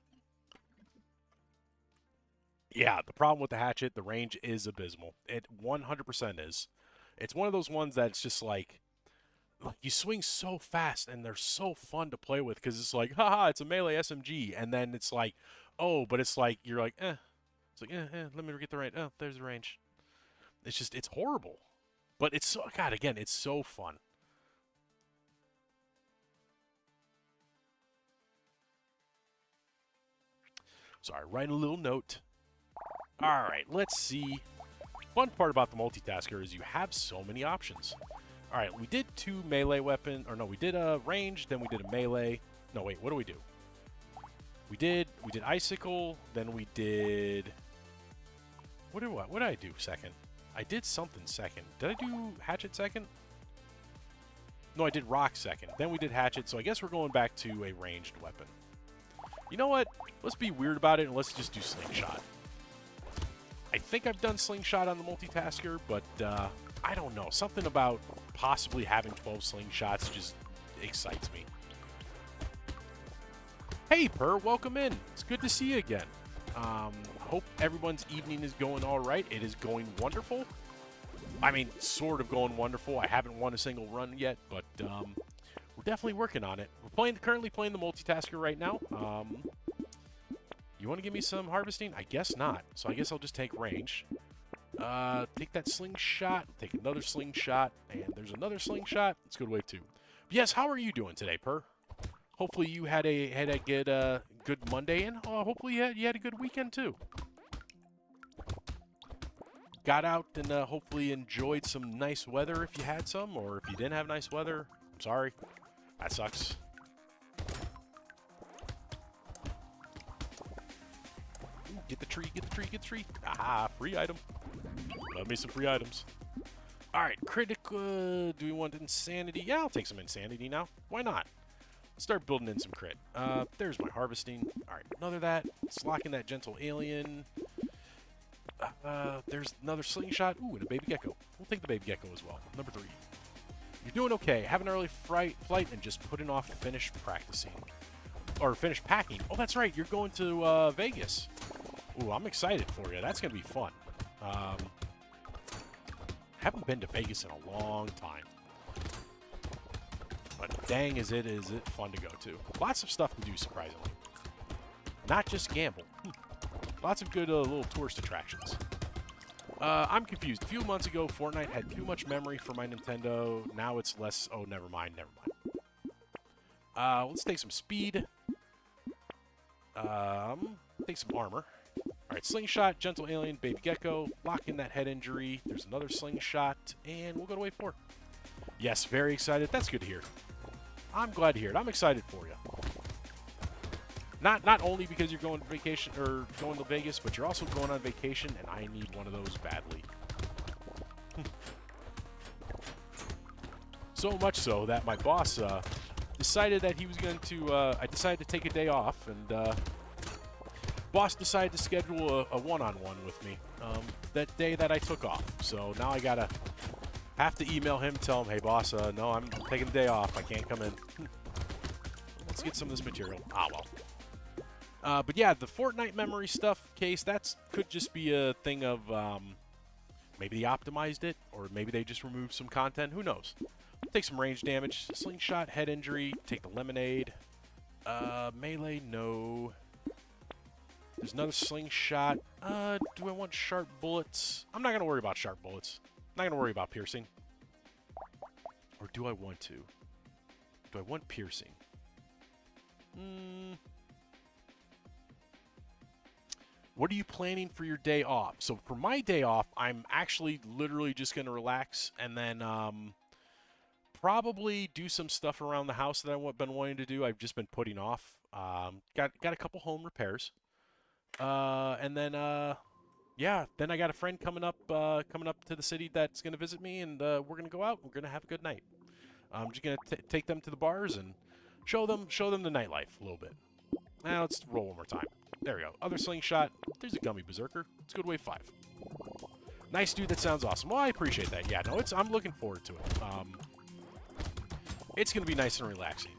Yeah, the problem with the hatchet, the range is abysmal. It 100% is. It's one of those ones that's just like you swing so fast and they're so fun to play with because it's like, haha, it's a melee SMG. And then it's like, oh, but it's like, you're like, eh. It's like, let me get the range. Oh, there's the range. It's just, it's horrible. But it's so, God, again, it's so fun. Sorry, writing a little note. All right, let's see. Fun part about the multitasker is you have so many options. All right, we did 2 melee weapon, or no, we did a range, then we did a melee. No, wait, what do we do? We did icicle, then we did. What did I do second? I did something second. Did I do hatchet second? No, I did rock second. Then we did hatchet, so I guess we're going back to a ranged weapon. You know what? Let's be weird about it and let's just do slingshot. I think I've done slingshot on the multitasker, but I don't know. Something about possibly having 12 slingshots just excites me. Hey, Per, welcome in. It's good to see you again. Hope everyone's evening is going all right. It is going wonderful. I mean, sort of going wonderful. I haven't won a single run yet, but we're definitely working on it. We're currently playing the multitasker right now. You want to give me some harvesting? I guess not. So I guess I'll just take range. Take that slingshot. Take another slingshot. And there's another slingshot. Let's go to wave 2. But yes, how are you doing today, Per? Hopefully you had a good Monday, and hopefully you had a good weekend too. Got out and hopefully enjoyed some nice weather if you had some, or if you didn't have nice weather, I'm sorry. That sucks. Ooh, get the tree, get the tree, get the tree. Ah, free item. Love me some free items. All right, critical. Do we want insanity? Yeah, I'll take some insanity now. Why not? Start building in some crit. There's my harvesting. All right, another that. Let's lock in that gentle alien. There's another slingshot. Ooh, and a baby gecko. We'll take the baby gecko as well. Number 3. You're doing okay. Have an early flight and just putting off finish practicing. Or finish packing. Oh, that's right. You're going to Vegas. Ooh, I'm excited for you. That's going to be fun. Haven't been to Vegas in a long time. But dang, is it fun to go to. Lots of stuff to do, surprisingly. Not just gamble. Lots of good little tourist attractions. I'm confused. A few months ago, Fortnite had too much memory for my Nintendo. Now it's less. Oh, never mind. Never mind. Let's take some speed. Take some armor. All right, slingshot, gentle alien, baby gecko. Lock in that head injury. There's another slingshot, and we'll go to wave 4. Yes, very excited. That's good to hear. I'm glad to hear it. I'm excited for you. Not only because you're going to vacation or going to Vegas, but you're also going on vacation, and I need one of those badly. So much so that my boss decided that he was going to. I decided to take a day off, and boss decided to schedule a one-on-one with me that day that I took off. So now I gotta have to email him, tell him, hey boss, no, I'm taking the day off. I can't come in. Let's get some of this material. Ah, well. But yeah, the Fortnite memory stuff case, that could just be a thing of maybe they optimized it, or maybe they just removed some content. Who knows? Take some range damage. Slingshot, head injury. Take the lemonade. Melee, no. There's another slingshot. Do I want sharp bullets? I'm not going to worry about sharp bullets. I'm not going to worry about piercing. Or do I want to? Do I want piercing? What are you planning for your day off? So for my day off, I'm actually literally just going to relax and then probably do some stuff around the house that I've been wanting to do. I've just been putting off. Got a couple home repairs. And then yeah, then I got a friend coming up to the city that's going to visit me, and we're going to go out. We're going to have a good night. I'm just going to take them to the bars and show them the nightlife a little bit. Now let's roll one more time. There we go. Other slingshot. There's a gummy berserker. Let's go to wave 5. Nice, dude. That sounds awesome. Well, I appreciate that. Yeah, no, I'm looking forward to it. It's going to be nice and relaxing.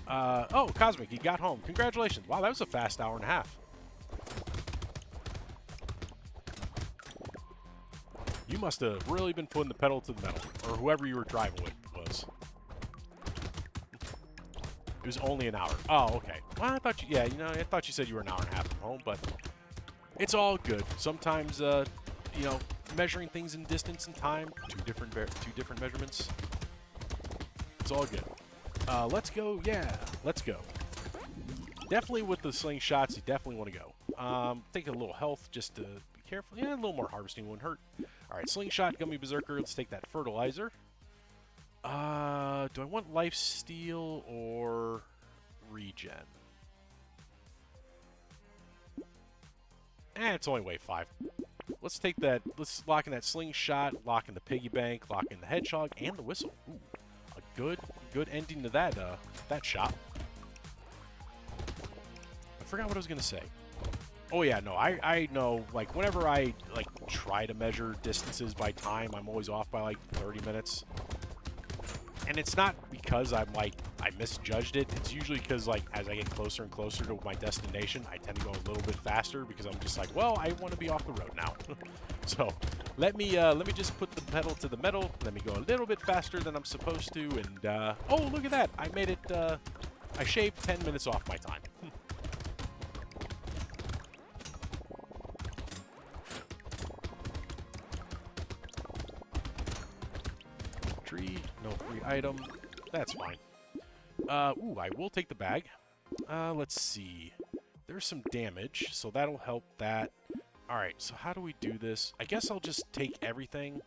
Oh, Cosmic, you got home. Congratulations. Wow, that was a fast hour and a half. You must have really been putting the pedal to the metal, or whoever you were driving with was. It was only an hour. Oh, okay. Well, I thought you, yeah, you know, I thought you said you were an hour and a half from home, but it's all good. Sometimes, you know, measuring things in distance and time, two different measurements. It's all good. Let's go. Yeah, let's go. Definitely with the slingshots, you definitely want to go. Take a little health just to be careful. Yeah, a little more harvesting wouldn't hurt. All right, slingshot, gummy berserker. Let's take that fertilizer. Do I want lifesteal or regen? It's only wave 5. Let's take that. Let's lock in that slingshot, lock in the piggy bank, lock in the hedgehog, and the whistle. Ooh, a good ending to that that shot. I forgot what I was gonna say. Oh yeah, no, I know. Like whenever I like try to measure distances by time, I'm always off by like 30 minutes. And it's not because I'm like I misjudged it. It's usually because like as I get closer and closer to my destination, I tend to go a little bit faster because I'm just like, well, I want to be off the road now. So let me just put the pedal to the metal. Let me go a little bit faster than I'm supposed to. And oh, look at that! I made it. I shaved 10 minutes off my time. Tree, no free item. That's fine. Ooh, I will take the bag. Let's see. There's some damage, so that'll help that. Alright, so how do we do this? I guess I'll just take everything.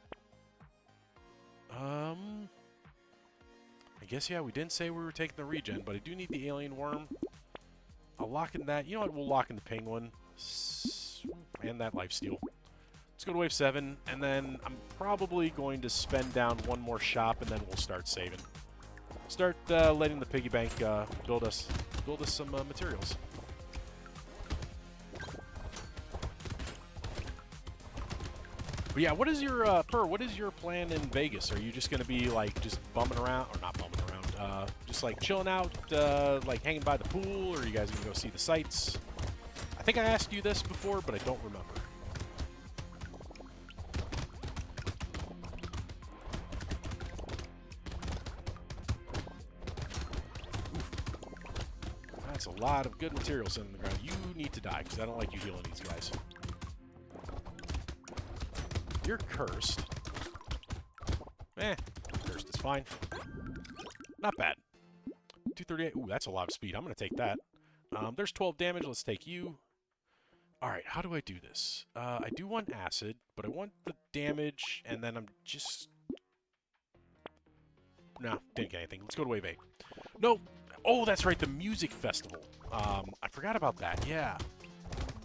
I guess, yeah, we didn't say we were taking the regen, but I do need the alien worm. I'll lock in that. You know what? We'll lock in the penguin. And that lifesteal. Let's go to wave 7, and then I'm probably going to spend down one more shop, and then we'll start saving. Start letting the piggy bank build us some materials. But yeah, what is your what is your plan in Vegas? Are you just gonna be like just bumming around, or not bumming around, just like chilling out, like hanging by the pool, or are you guys gonna go see the sights? I think I asked you this before, but I don't remember. That's a lot of good material sitting on the ground. You need to die, because I don't like you healing these guys. You're cursed. Cursed is fine. Not bad. 238. Ooh, that's a lot of speed. I'm going to take that. There's 12 damage. Let's take you. All right, how do I do this? I do want acid, but I want the damage, and then I'm just... No, didn't get anything. Let's go to wave 8. No. Oh, that's right, the music festival. I forgot about that. Yeah.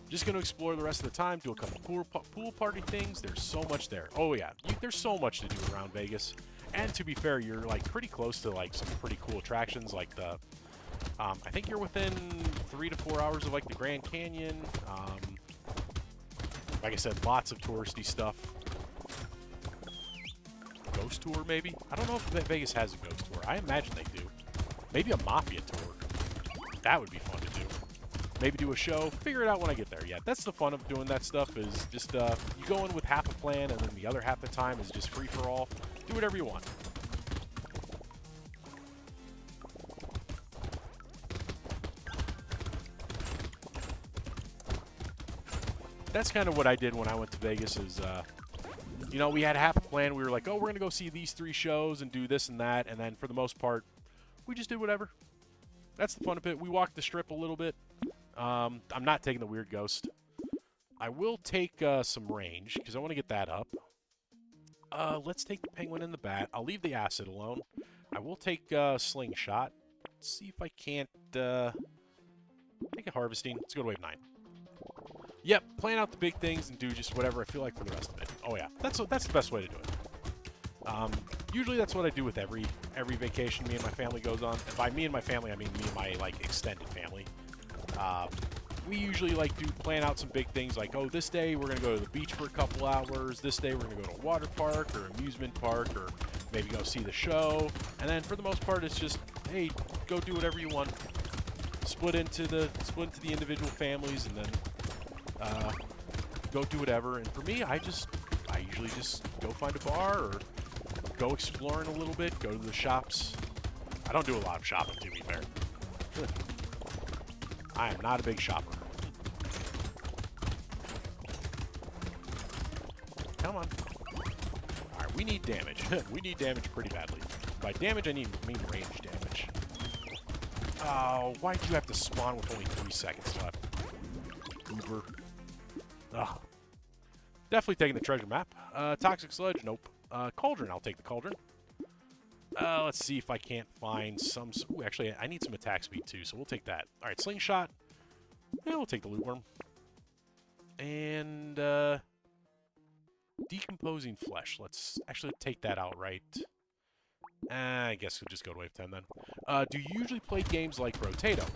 Just going to explore the rest of the time, do a couple pool party things. There's so much there. Oh, yeah. There's so much to do around Vegas. And to be fair, you're, like, pretty close to, like, some pretty cool attractions, like the... I think you're within 3 to 4 hours of, like, the Grand Canyon. Like I said, lots of touristy stuff. Ghost tour, maybe? I don't know if Vegas has a ghost tour. I imagine they do. Maybe a Mafia tour. That would be fun to do. Maybe do a show. Figure it out when I get there. Yeah, that's the fun of doing that stuff is just, you go in with half a plan and then the other half the time is just free-for-all. Do whatever you want. That's kind of what I did when I went to Vegas is, you know, we had half a plan. We were like, oh, we're going to go see these 3 shows and do this and that. And then for the most part, we just did whatever. That's the fun of it. We walked the strip a little bit. I'm not taking the weird ghost. I will take some range because I want to get that up. Let's take the penguin and the bat. I'll leave the acid alone. I will take slingshot. Let's see if I can't take a harvesting. Let's go to wave 9. Yep, plan out the big things and do just whatever I feel like for the rest of it. Oh yeah, that's the best way to do it. Usually that's what I do with every vacation me and my family goes on. And by me and my family, I mean me and my like extended family. We usually like do plan out some big things like, oh, this day we're gonna go to the beach for a couple hours. This day we're gonna go to a water park or amusement park or maybe go see the show. And then for the most part, it's just, hey, go do whatever you want. Split into the individual families and then go do whatever. And for me, I usually usually just go find a bar or go exploring a little bit, go to the shops. I don't do a lot of shopping, to be fair. I am not a big shopper. Come on. Alright, we need damage. We need damage pretty badly. By damage, I mean range damage. Oh, why do you have to spawn with only 3 seconds left? Uber. Ugh. Definitely taking the treasure map. Toxic sludge, nope. Cauldron, I'll take the cauldron. Let's see if I can't find some... Ooh, actually, I need some attack speed too, so we'll take that. Alright, slingshot. Yeah, we'll take the loot worm. And, decomposing flesh. Let's actually take that outright. I guess we'll just go to wave 10 then. Do you usually play games like Brotato?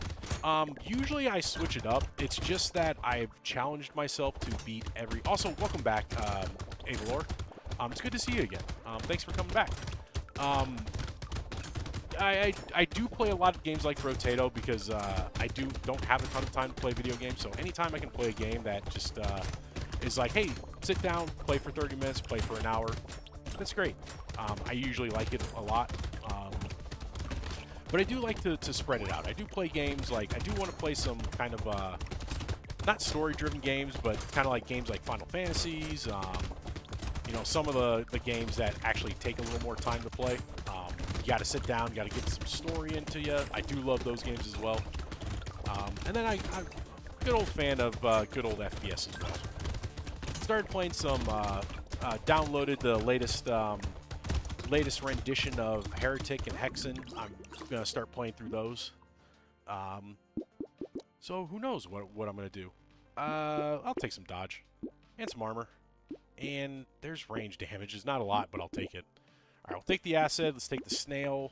Usually I switch it up. It's just that I've challenged myself to beat every... Also, welcome back, Avalor. It's good to see you again. Thanks for coming back. I do play a lot of games like Brotato because I don't have a ton of time to play video games, so anytime I can play a game that just is like, hey, sit down, play for 30 minutes, play for an hour, that's great. I usually like it a lot. But I do like to spread it out. I do play games like, I do want to play some kind of, not story-driven games, but kind of like games like Final Fantasies, you know, some of the games that actually take a little more time to play. You got to sit down, you got to get some story into you. I do love those games as well. And then I'm a good old fan of good old FPS as well. Started playing some, downloaded the latest rendition of Heretic and Hexen. I'm going to start playing through those. So who knows what I'm going to do. I'll take some dodge and some armor. And there's range damage. It's not a lot, but I'll take it. All right, we'll take the acid. Let's take the snail.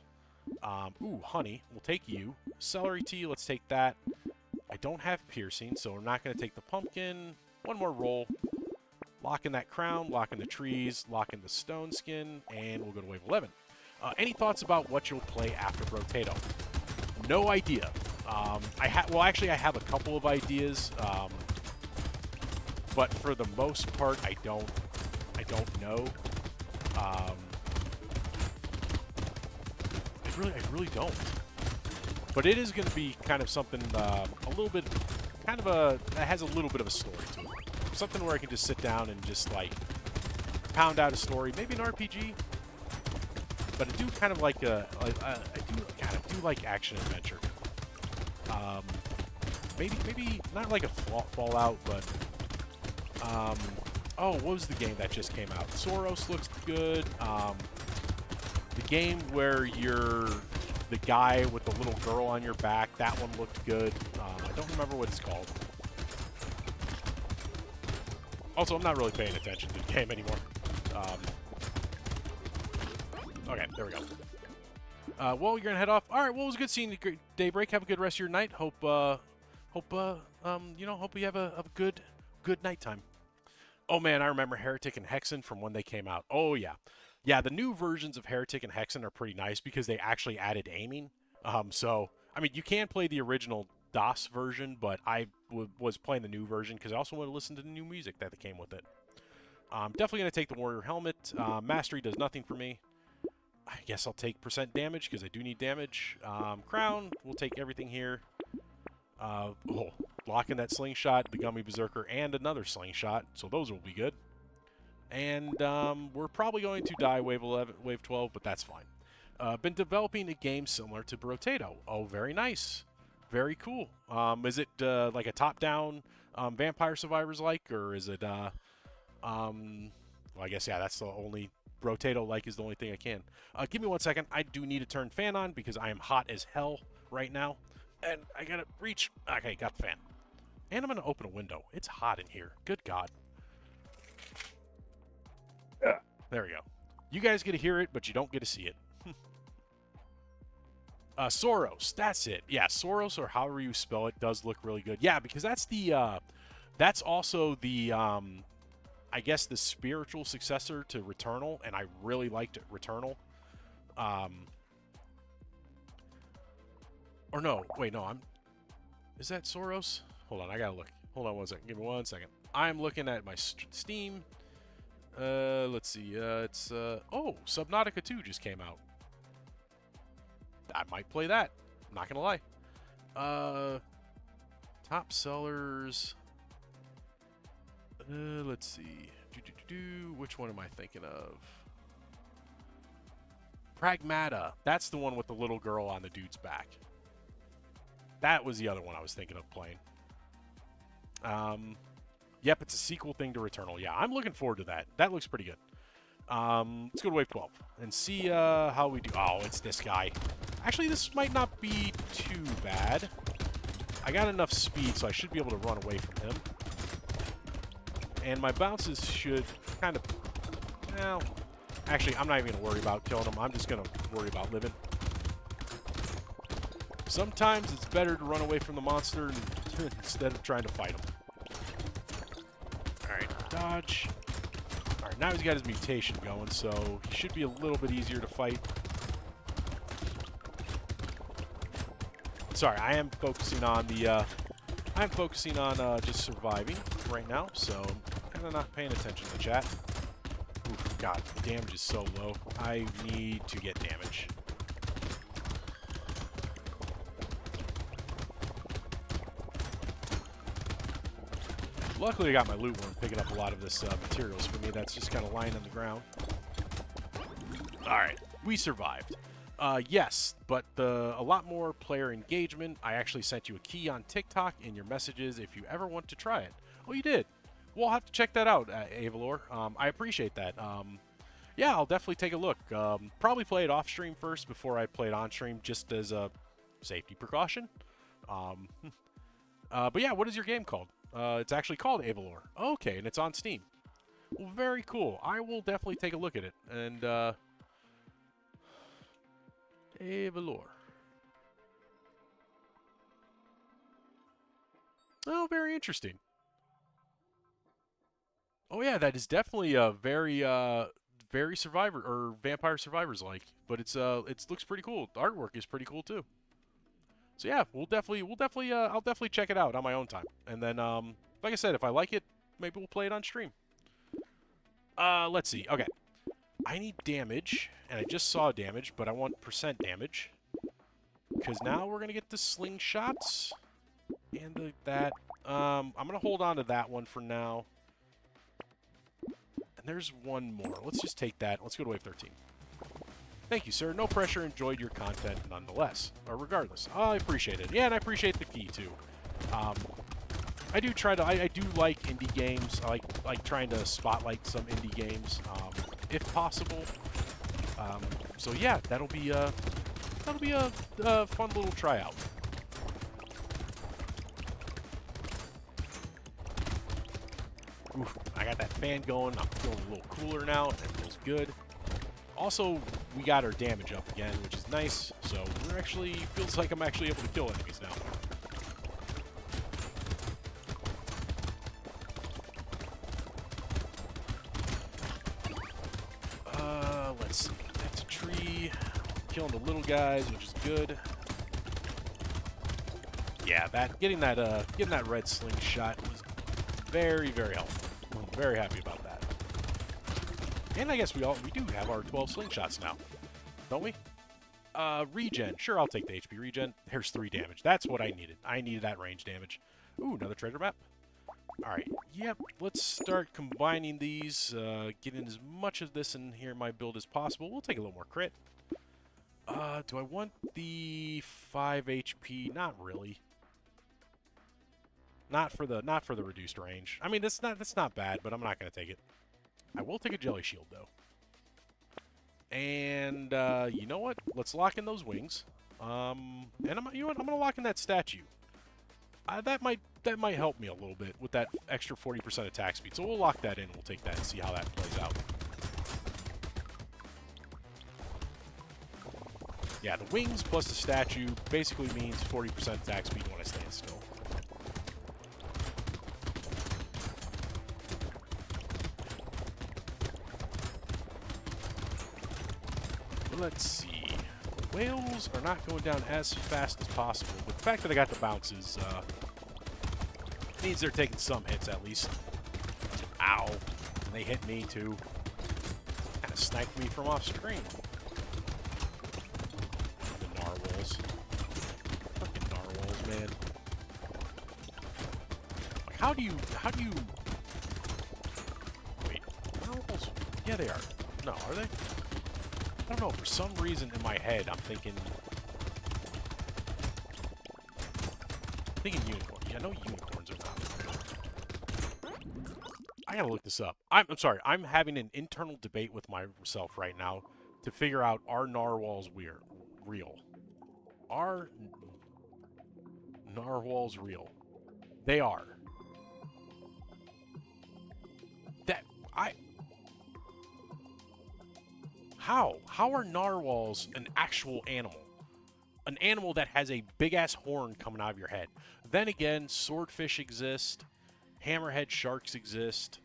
Ooh, honey. We'll take you. Celery tea. Let's take that. I don't have piercing, so we're not going to take the pumpkin. One more roll. Lock in that crown. Lock in the trees. Lock in the stone skin. And we'll go to wave 11. Any thoughts about what you'll play after Brotato? No idea. Well, actually, I have a couple of ideas. But for the most part, I don't know. I really don't. But it is going to be kind of something a little bit, that has a little bit of a story to it. Something where I can just sit down and just like pound out a story, maybe an RPG. But I do kind of like I do like action adventure. Maybe not like a Fallout, but oh, what was the game that just came out? Soros looks good. The game where you're the guy with the little girl on your back, that one looked good. I don't remember what it's called. Also, I'm not really paying attention to the game anymore. Okay, there we go. Well, you're gonna head off. All right. Well, it was good seeing you, Daybreak. Have a good rest of your night. Hope you have a good nighttime. Oh man, I remember Heretic and Hexen from when they came out. Oh yeah, yeah. The new versions of Heretic and Hexen are pretty nice because they actually added aiming. So I mean, you can play the original DOS version, but I was playing the new version because I also want to listen to the new music that came with it. I'm definitely going to take the Warrior Helmet. Mastery does nothing for me. I guess I'll take % damage because I do need damage. Crown, we'll take everything here. Lock in that slingshot, the Gummy Berserker, and another slingshot, so those will be good. And we're probably going to die wave 11, wave 12, but that's fine. Been developing a game similar to Brotato. Oh, very nice. Very cool. Is it like a top-down Vampire Survivors-like, or is it, well, I guess, yeah, that's the only Brotato-like is the only thing I can. Give me 1 second. I do need to turn fan on because I am hot as hell right now. And I gotta reach. Okay, got the fan. And I'm gonna open a window. It's hot in here. Good God. There we go. You guys get to hear it, but you don't get to see it. Soros, that's it. Yeah, Soros, or however you spell it, does look really good. Yeah, because that's the, that's also the, I guess the spiritual successor to Returnal, and I really liked Returnal. Or no, wait, no, is that Soros? Hold on, I gotta look. Hold on 1 second. Give me 1 second. I'm looking at my Steam. Let's see. It's oh, Subnautica 2 just came out. I might play that. I'm not gonna lie. Top sellers. Let's see. Which one am I thinking of? Pragmata. That's the one with the little girl on the dude's back. That was the other one I was thinking of playing. Yep, it's a sequel thing to Returnal. Yeah, I'm looking forward to that. That looks pretty good. Let's go to Wave 12 and see how we do. Oh, it's this guy. Actually, this might not be too bad. I got enough speed, so I should be able to run away from him. And my bounces should kind of... Well, actually, I'm not even going to worry about killing him. I'm just going to worry about living. Sometimes it's better to run away from the monster instead of trying to fight him. Alright, dodge. Alright, now he's got his mutation going, so he should be a little bit easier to fight. Sorry, I am focusing on the, just surviving right now, so I'm kind of not paying attention to chat. Oof, God, the damage is so low. I need to get damage. Luckily, I got my loot worm picking up a lot of this materials for me. That's just kind of lying on the ground. Alright, we survived. Yes, but a lot more player engagement. I actually sent you a key on TikTok in your messages if you ever want to try it. Oh, you did? We'll have to check that out, Avalor. I appreciate that. Yeah, I'll definitely take a look. Probably play it off stream first before I play it on stream, just as a safety precaution. But yeah, what is your game called? It's actually called Avalor. Okay, and it's on Steam. Well, very cool. I will definitely take a look at it. And, Avalor. Oh, very interesting. Oh yeah, that is definitely a very Survivor or Vampire Survivors like, but it looks pretty cool. The artwork is pretty cool too. So yeah, I'll definitely check it out on my own time. And then, like I said, if I like it, maybe we'll play it on stream. Let's see. Okay, I need damage, and I just saw damage, but I want percent damage because now we're gonna get the slingshots and that. I'm gonna hold on to that one for now. And there's one more. Let's just take that. Let's go to wave 13. Thank you, sir. No pressure. Enjoyed your content nonetheless, or regardless. I appreciate it. Yeah, and I appreciate the key too. I do try to. I do like indie games. I like trying to spotlight some indie games, if possible. So yeah, that'll be a fun little tryout. Oof, I got that fan going. I'm feeling a little cooler now. That feels good. Also, we got our damage up again, which is nice. So we're actually feels like I'm actually able to kill enemies now. Let's see. That's a tree. Killing the little guys, which is good. Yeah, getting that red slingshot was very, very helpful. I'm very happy about that. And I guess we do have our 12 slingshots now, don't we? Regen. Sure, I'll take the HP regen. There's 3 damage. That's what I needed. I needed that range damage. Ooh, another treasure map. Alright, yep, let's start combining these, getting as much of this in here in my build as possible. We'll take a little more crit. Do I want the 5 HP? Not really. Not for the reduced range. I mean, that's not bad, but I'm not going to take it. I will take a jelly shield, though. And, you know what? Let's lock in those wings. And you know what? I'm going to lock in that statue. That might help me a little bit with that extra 40% attack speed. So we'll lock that in. We'll take that and see how that plays out. Yeah, the wings plus the statue basically means 40% attack speed when I stand still. Let's see. The whales are not going down as fast as possible, but the fact that I got the bounces means they're taking some hits at least. Ow. And they hit me too. Kind of sniped me from off screen. The narwhals. Fucking narwhals, man. Like, how do you... Wait, narwhals? Yeah, they are. No, are they? I don't know, for some reason in my head, I'm thinking unicorns. Yeah, I know unicorns are not. I gotta look this up. I'm sorry, I'm having an internal debate with myself right now to figure out, are narwhals real? Are narwhals real? They are. How are narwhals an actual animal? An animal that has a big-ass horn coming out of your head. Then again, swordfish exist. Hammerhead sharks exist.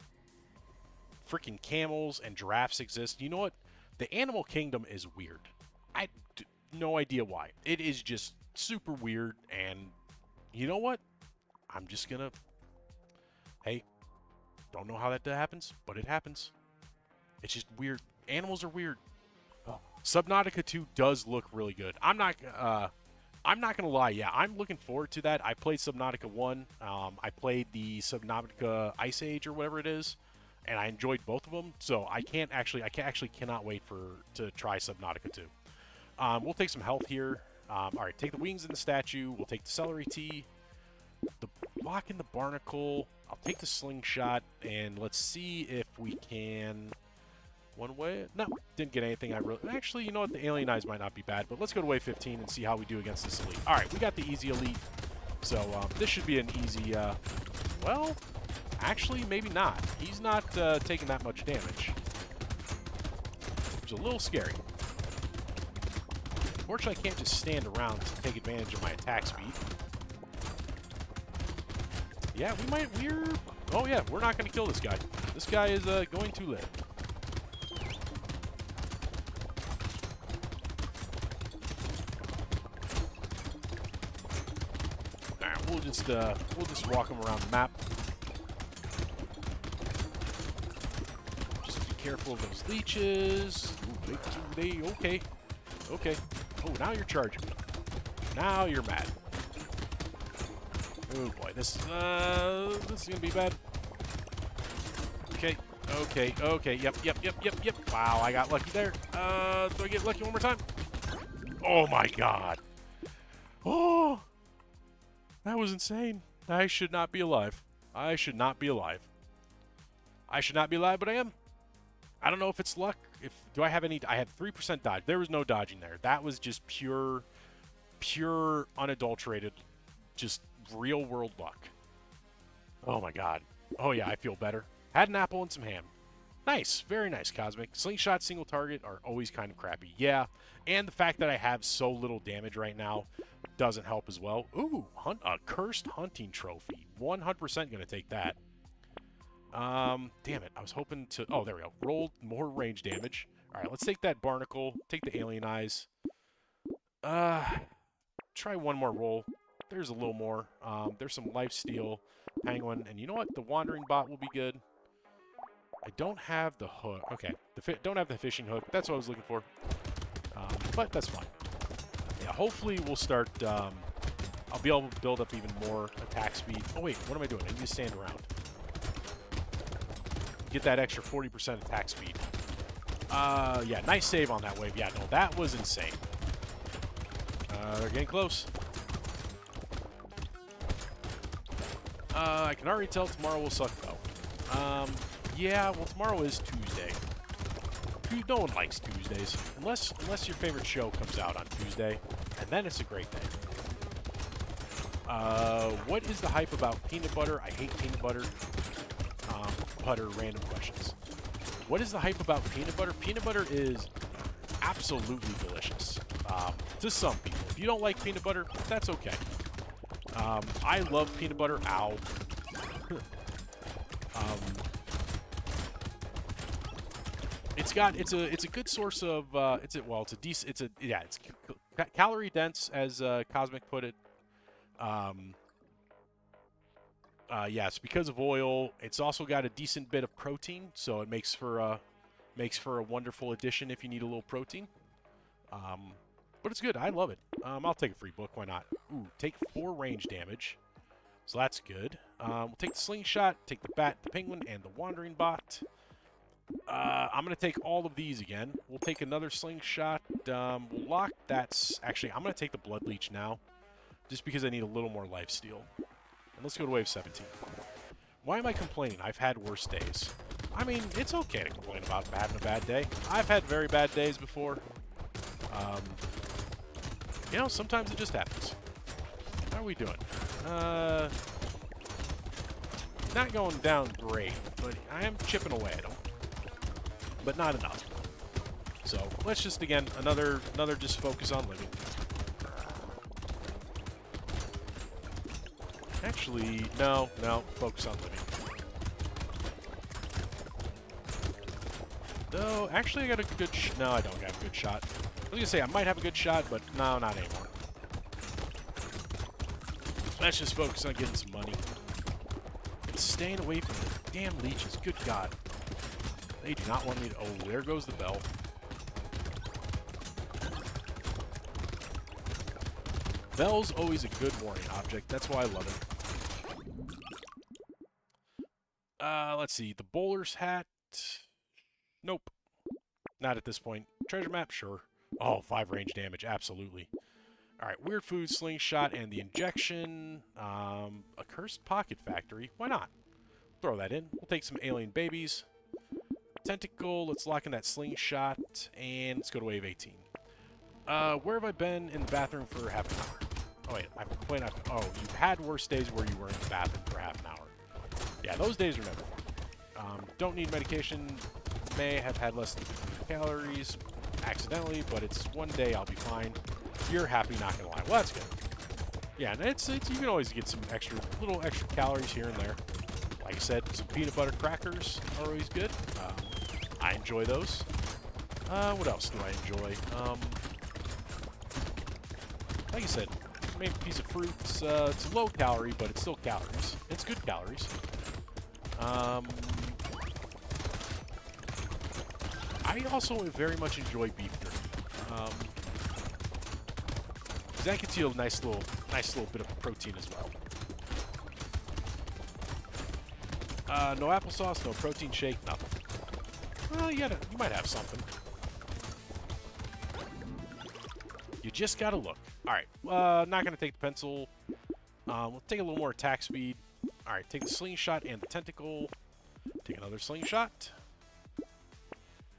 Freaking camels and giraffes exist. You know what? The animal kingdom is weird. No idea why. It is just super weird, and you know what? I'm just gonna... Hey, don't know how that happens, but it happens. It's just weird. Animals are weird. Subnautica 2 does look really good. I'm not gonna lie. Yeah, I'm looking forward to that. I played Subnautica 1. I played the Subnautica Ice Age or whatever it is, and I enjoyed both of them. So I cannot wait to try Subnautica 2. We'll take some health here. All right, take the wings and the statue. We'll take the celery tea, the block and the barnacle. I'll take the slingshot, and let's see if we can. One way? No, didn't get anything. Actually, you know what? The alien eyes might not be bad, but let's go to wave 15 and see how we do against this elite. All right, we got the easy elite, so this should be an easy. Well, actually, maybe not. He's not taking that much damage. Which is a little scary. Unfortunately, I can't just stand around to take advantage of my attack speed. Yeah, oh yeah, we're not going to kill this guy. This guy is going to live. We'll just walk him around the map. Just be careful of those leeches. Ooh, okay. Oh, now you're charging me. Now you're mad. Oh boy, this is gonna be bad. Okay. Yep. Wow, I got lucky there. Do I get lucky one more time? Oh my god. Oh. That was insane. I should not be alive. I should not be alive, but I am. I don't know if it's luck. Do I have any... I had 3% dodge. There was no dodging there. That was just pure, unadulterated, just real-world luck. Oh, my God. Oh, yeah, I feel better. Had an apple and some ham. Nice. Very nice, Cosmic. Slingshot, single target are always kind of crappy. Yeah, and the fact that I have so little damage right now doesn't help as well. Ooh, a cursed hunting trophy. 100% going to take that. Damn it. I was hoping to... Oh, there we go. Rolled more range damage. All right, let's take that barnacle. Take the alien eyes. Try one more roll. There's a little more. There's some lifesteal, penguin, and you know what? The wandering bot will be good. I don't have the hook. Okay, don't have the fishing hook. That's what I was looking for. But that's fine. Yeah, hopefully we'll start... I'll be able to build up even more attack speed. Oh, wait, what am I doing? I need to stand around. Get that extra 40% attack speed. Yeah, nice save on that wave. Yeah, no, that was insane. They're getting close. I can already tell tomorrow will suck, though. Yeah, well, tomorrow is Tuesday. No one likes Tuesdays. Unless your favorite show comes out on Tuesday, and then it's a great day. What is the hype about peanut butter? I hate peanut butter. Butter random questions. What is the hype about peanut butter? Peanut butter is absolutely delicious. To some people. If you don't like peanut butter, that's okay. I love peanut butter. Ow. It's a good source of it's calorie dense, as Cosmic put it. Yes, because of oil, it's also got a decent bit of protein, so it makes for a wonderful addition if you need a little protein. But it's good. I love it. I'll take a free book. Why not? Ooh, take 4 range damage. So that's good. We'll take the slingshot, take the bat, the penguin, and the wandering bot. I'm going to take all of these again. We'll take another slingshot. We'll lock that's... Actually, I'm going to take the blood leech now, just because I need a little more life steal. And let's go to wave 17. Why am I complaining? I've had worse days. I mean, it's okay to complain about having a bad day. I've had very bad days before. You know, sometimes it just happens. How are we doing? Not going down great, but I am chipping away at them. But not enough. So let's just, again, another just focus on living. Actually, no, focus on living. Though, actually I got a good no, I don't have a good shot. I was going to say I might have a good shot, but no, not anymore. Let's just focus on getting some money. And staying away from the damn leeches. Good God. They do not want me to... Oh, there goes the bell. Bell's always a good warning object. That's why I love it. Let's see. The bowler's hat. Nope. Not at this point. Treasure map? Sure. Oh, 5 range damage. Absolutely. Alright, weird food, slingshot, and the injection. A cursed pocket factory. Why not? Throw that in. We'll take some alien babies. Tentacle. Let's lock in that slingshot. And let's go to wave 18. Where have I been in the bathroom for half an hour? Oh, wait. I've complained. Oh, you've had worse days where you were in the bathroom for half an hour. Yeah, those days are never fun. Don't need medication. May have had less than 50 calories accidentally, but it's one day I'll be fine. You're happy, not gonna lie. Well, that's good. Yeah, and it's you can always get some little extra calories here and there. Like I said, some peanut butter crackers are always good. I enjoy those. What else do I enjoy? Like I said, maybe a piece of fruit. It's low calorie, but it's still calories. It's good calories. I also very much enjoy beef jerky. That gets you a nice little bit of protein as well. No applesauce, no protein shake, nothing. Well, you might have something. You just gotta look. All right, not gonna take the pencil. We'll take a little more attack speed. All right, take the slingshot and the tentacle. Take another slingshot.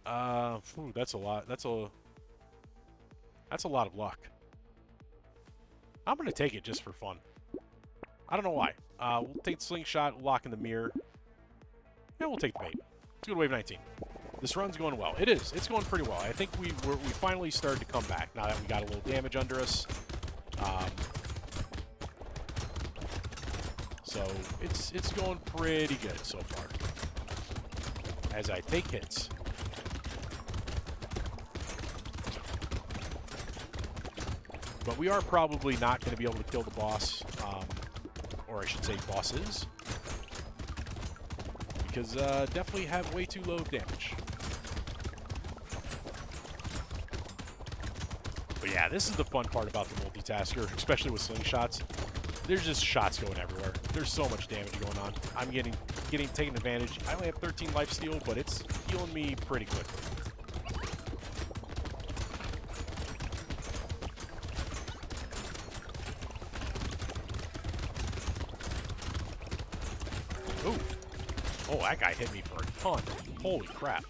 That's a lot. That's a lot of luck. I'm gonna take it just for fun. I don't know why. We'll take the slingshot, lock in the mirror. Yeah, we'll take the bait. Let's go to wave 19. This run's going well. It is. It's going pretty well. I think we finally started to come back now that we got a little damage under us. So it's going pretty good so far. As I take hits. But we are probably not going to be able to kill the boss, or I should say bosses, because definitely have way too low damage. But yeah, this is the fun part about the multitasker, especially with slingshots. There's just shots going everywhere. There's so much damage going on. I'm getting taken advantage. I only have 13 life steal, but it's healing me pretty quickly. Ooh. Oh, that guy hit me for a ton. Holy crap.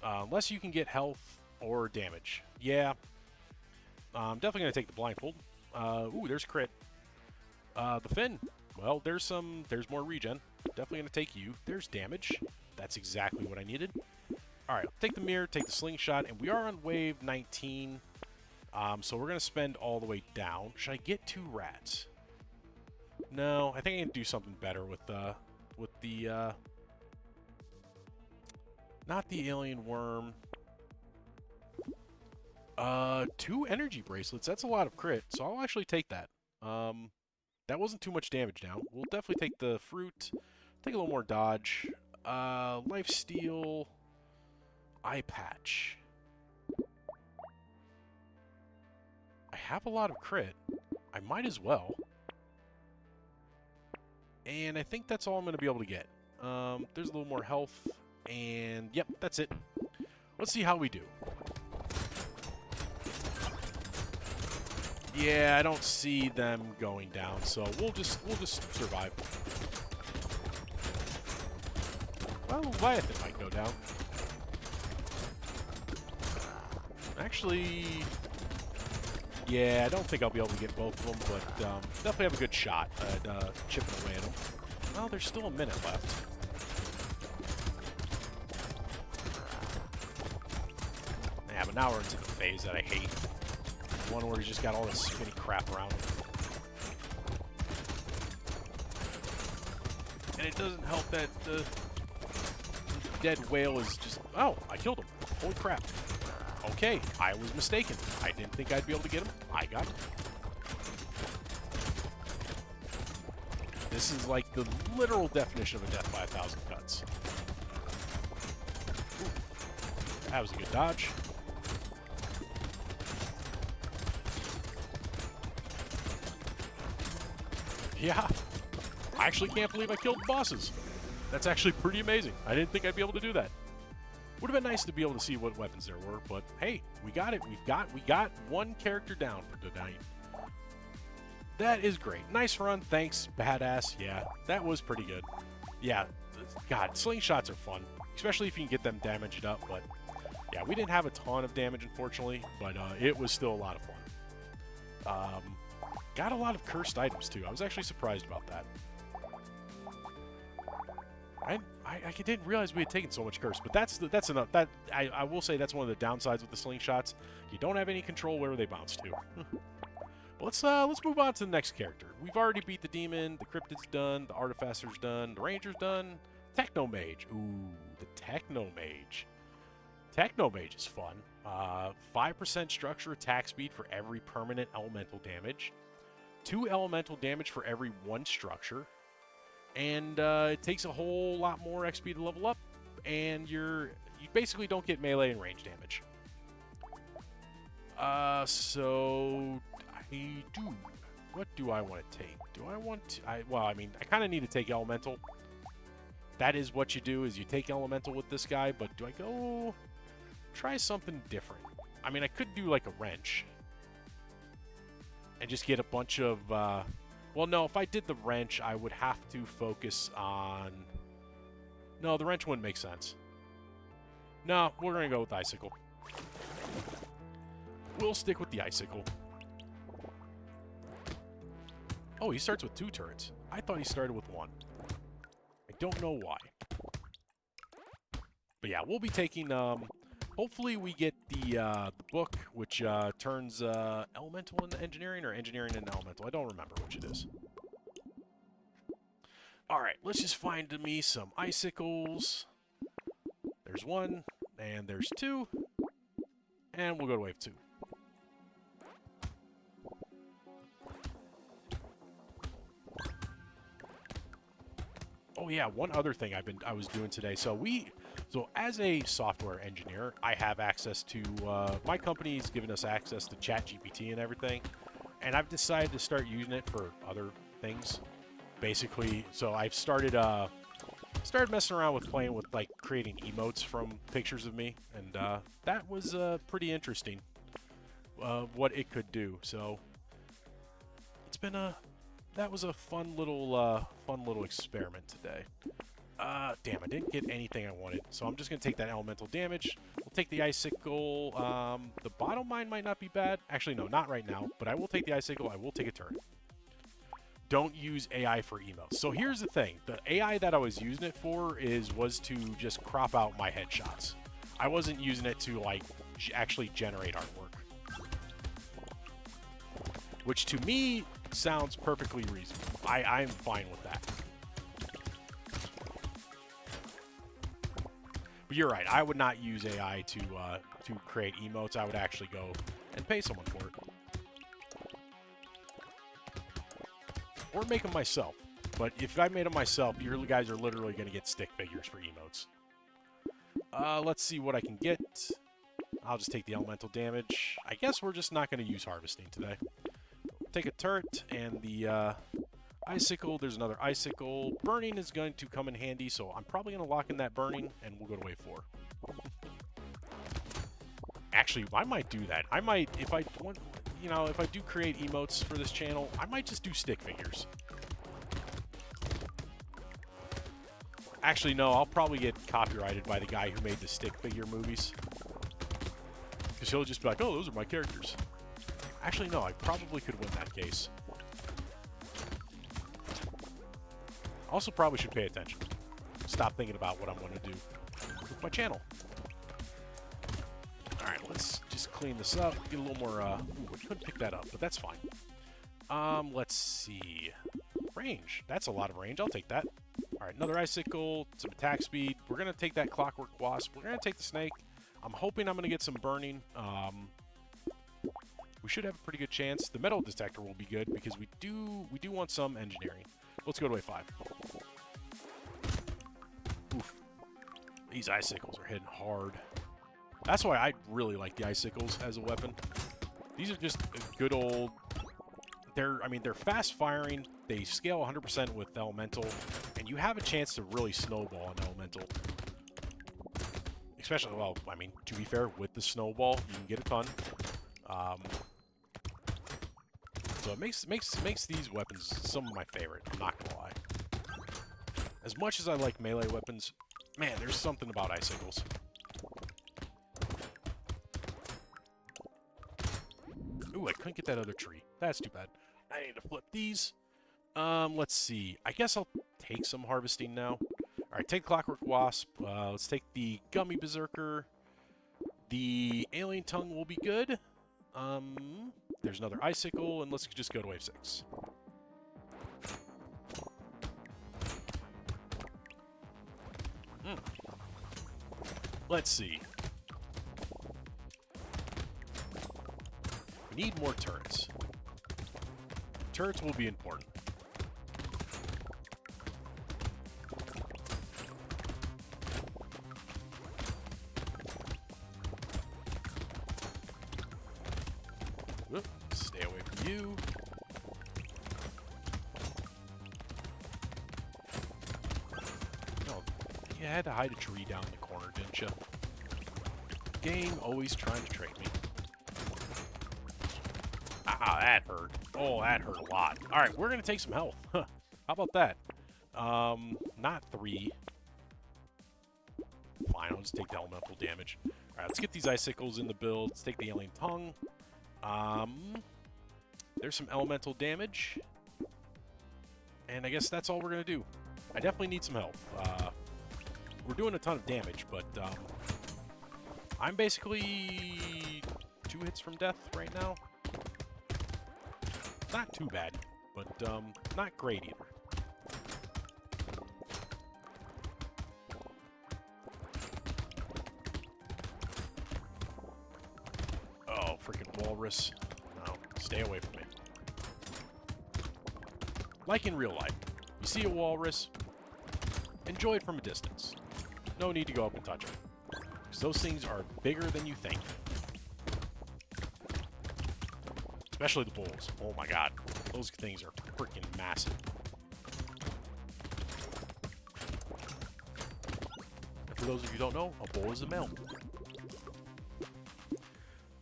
Unless you can get health or damage. Yeah. I'm definitely going to take the blindfold. Ooh, there's crit. The fin. Well, there's more regen. Definitely going to take you. There's damage. That's exactly what I needed. Alright, take the mirror, take the slingshot, and we are on wave 19. So we're going to spend all the way down. Should I get 2 rats? No, I think I can do something better with the not the alien worm. 2 energy bracelets. That's a lot of crit, so I'll actually take that. That wasn't too much damage now. We'll definitely take the fruit. Take a little more dodge. Lifesteal. Eye patch. I have a lot of crit. I might as well. And I think that's all I'm going to be able to get. There's a little more health. And, yep, that's it. Let's see how we do. Yeah, I don't see them going down, so we'll just survive. Well, Leviathan might go down. Actually, yeah, I don't think I'll be able to get both of them, but definitely have a good shot at chipping away at them. Well, there's still a minute left. Yeah, but now we're into the phase that I hate. One where he's just got all this spinny crap around him. And it doesn't help that the dead whale is just... Oh, I killed him. Holy crap. Okay, I was mistaken. I didn't think I'd be able to get him. I got him. This is like the literal definition of a death by 1,000 cuts. Ooh, that was a good dodge. Yeah, I actually can't believe I killed bosses. That's actually pretty amazing. I didn't think I'd be able to do that. Would have been nice to be able to see what weapons there were, but hey, we got it. We got one character down for tonight. That is great. Nice run. Thanks, badass. Yeah, that was pretty good. Yeah, God, slingshots are fun, especially if you can get them damaged up. But yeah, we didn't have a ton of damage, unfortunately, but it was still a lot of fun. Got a lot of cursed items too. I was actually surprised about that. I didn't realize we had taken so much curse, but that's enough. That I will say that's one of the downsides with the slingshots. You don't have any control where they bounce to. But let's move on to the next character. We've already beat the demon, the cryptid's done, the artificer's done, the ranger's done, Technomage. Ooh, the Technomage. Technomage is fun. 5% structure attack speed for every permanent elemental damage. 2 elemental damage for every 1 structure. And it takes a whole lot more XP to level up. And you basically don't get melee and range damage. So I do. What do I want to take? Do I want to... well, I mean, I kind of need to take elemental. That is what you do, is you take elemental with this guy. But do I go... try something different? I mean, I could do like a wrench. And just get a bunch of... well, no, if I did the wrench, I would have to focus on... No, the wrench wouldn't make sense. No, we're going to go with Icicle. We'll stick with the Icicle. Oh, he starts with 2 turrets. I thought he started with 1. I don't know why. But yeah, we'll be taking... hopefully we get the book, which turns elemental into engineering, or engineering into elemental. I don't remember which it is. Alright, let's just find me some icicles. There's 1, and there's 2. And we'll go to wave 2. Oh yeah, one other thing I was doing today. So as a software engineer, I have access to my company's given us access to ChatGPT and everything, and I've decided to start using it for other things. Basically, so I've started messing around with playing with like creating emotes from pictures of me, and that was pretty interesting. What it could do. So it's been that was a fun little experiment today. Damn, I didn't get anything I wanted, so I'm just going to take that elemental damage. We'll take the icicle. The bottom mine might not be bad. Actually, no, not right now, but I will take the icicle. I will take a turret. Don't use AI for emotes. So here's the thing. The AI that I was using it for was to just crop out my headshots. I wasn't using it to, like, actually generate artwork. Which, to me, sounds perfectly reasonable. I'm fine with that. But you're right. I would not use AI to create emotes. I would actually go and pay someone for it. or make them myself. But if I made them myself, you guys are literally going to get stick figures for emotes. Let's see what I can get. I'll just take the elemental damage. I guess we're just not going to use harvesting today. Take a turret and the icicle. There's another icicle. Burning is going to come in handy, so I'm probably going to lock in that burning, and we'll go to wave 4. Actually, I might do that. I might, if I want, you know, if I do create emotes for this channel, I might just do stick figures. Actually, no, I'll probably get copyrighted by the guy who made the stick figure movies. Because he'll just be like, oh, those are my characters. Actually, no, I probably could win that case. Also, probably should pay attention. Stop thinking about what I'm going to do with my channel. Alright, let's just clean this up. Get a little more, ooh, I couldn't pick that up, but that's fine. Let's see. Range. That's a lot of range. I'll take that. Alright, another icicle, some attack speed. We're going to take that clockwork wasp. We're going to take the snake. I'm hoping I'm going to get some burning. We should have a pretty good chance. The metal detector will be good because we do want some engineering. Let's go to wave 5. Oof. These icicles are hitting hard. That's why I really like the icicles as a weapon. These are just a good old... They're fast firing. They scale 100% with elemental, and you have a chance to really snowball an elemental. Especially, well, I mean, to be fair, with the snowball, you can get a ton. So it makes these weapons some of my favorite. I'm not gonna lie. As much as I like melee weapons, man, there's something about icicles. Ooh, I couldn't get that other tree. That's too bad. I need to flip these. Let's see. I guess I'll take some harvesting now. Alright, take Clockwork Wasp. Let's take the Gummy Berserker. The Alien Tongue will be good. There's another Icicle, and let's just go to wave 6. Let's see. We need more turrets. Turrets will be important. Whoop, stay away from you. No, you had to hide a tree down in the corner, didn't you? Game always trying to trick me. Ah, that hurt. Oh, that hurt a lot. Alright, we're going to take some health. How about that? Not 3. Fine, I'll just take the elemental damage. Alright, let's get these icicles in the build. Let's take the Alien Tongue. There's some elemental damage. And I guess that's all we're going to do. I definitely need some health. We're doing a ton of damage, but I'm basically 2 hits from death right now. Not too bad, but not great either. Oh, freaking walrus. No, stay away from me. Like in real life, you see a walrus, enjoy it from a distance. No need to go up and touch it, because those things are bigger than you think. Especially the bulls. Oh my god. Those things are freaking massive. And for those of you who don't know, a bull is a male.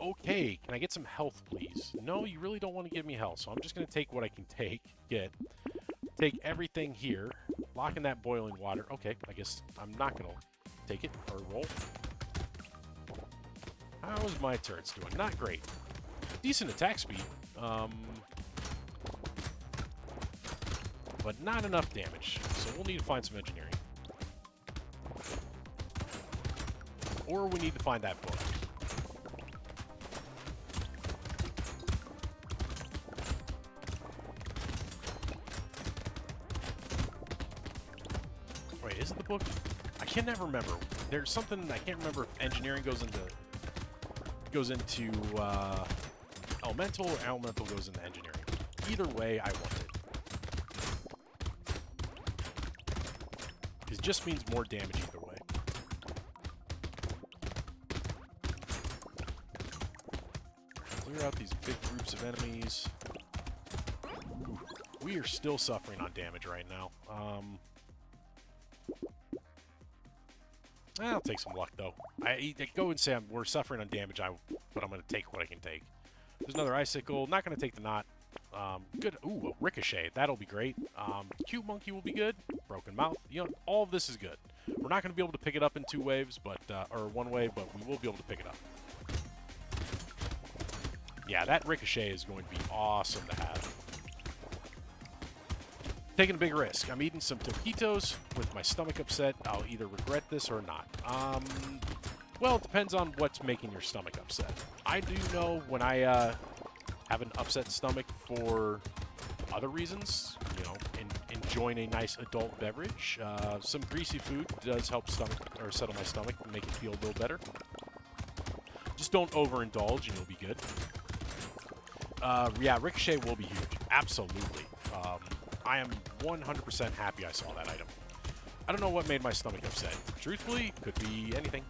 Okay, can I get some health, please? No, you really don't want to give me health, so I'm just going to take what I can get. Take everything here. Lock in that boiling water. Okay, I guess I'm not going to take it or roll. How is my turrets doing? Not great. Decent attack speed, but not enough damage, so we'll need to find some engineering. Or we need to find that book. Wait, is it the book? I can never remember. There's something, I can't remember if engineering goes into elemental, or elemental goes into engineering. Either way, I want it. just means more damage either way. Clear out these big groups of enemies. Ooh, we are still suffering on damage right now. I'll take some luck, though. I go and say we're suffering on damage, but I'm going to take what I can take. There's another icicle. Not going to take the knot. Good. Ooh, a ricochet. That'll be great. Cute monkey will be good. Broken mouth. You know, all of this is good. We're not going to be able to pick it up in 2 waves, but or 1 wave, but we will be able to pick it up. Yeah, that ricochet is going to be awesome to have. Taking a big risk. I'm eating some taquitos with my stomach upset. I'll either regret this or not. Well, it depends on what's making your stomach upset. I do know when I have an upset stomach for other reasons, you know, enjoying a nice adult beverage. Some greasy food does help settle my stomach and make it feel a little better. Just don't overindulge and you'll be good. Yeah, ricochet will be huge. Absolutely. I am 100% happy I saw that item. I don't know what made my stomach upset. Truthfully, could be anything.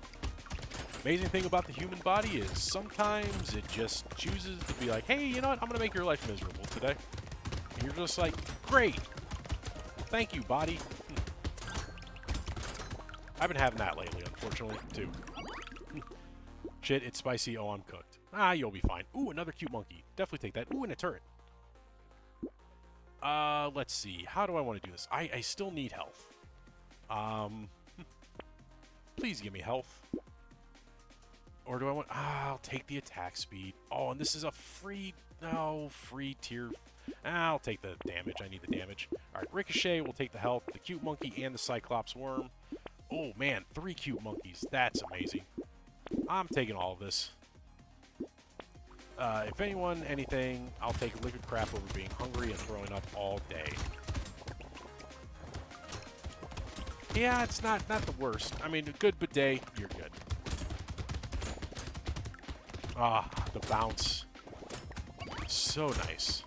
Amazing thing about the human body is sometimes it just chooses to be like, hey, you know what? I'm going to make your life miserable today. And you're just like, great. Thank you, body. I've been having that lately, unfortunately, too. Shit, it's spicy. Oh, I'm cooked. Ah, you'll be fine. Ooh, another cute monkey. Definitely take that. Ooh, and a turret. Let's see. How do I want to do this? I still need health. Please give me health. Or do I want... I'll take the attack speed. Oh, and this is a free... No, free tier... I'll take the damage. I need the damage. Alright, Ricochet will take the health, the cute monkey, and the Cyclops worm. Oh, man. 3 cute monkeys. That's amazing. I'm taking all of this. If anyone, anything, I'll take liquid crap over being hungry and throwing up all day. Yeah, it's not the worst. I mean, a good bidet, you're good. Ah, the bounce. So nice.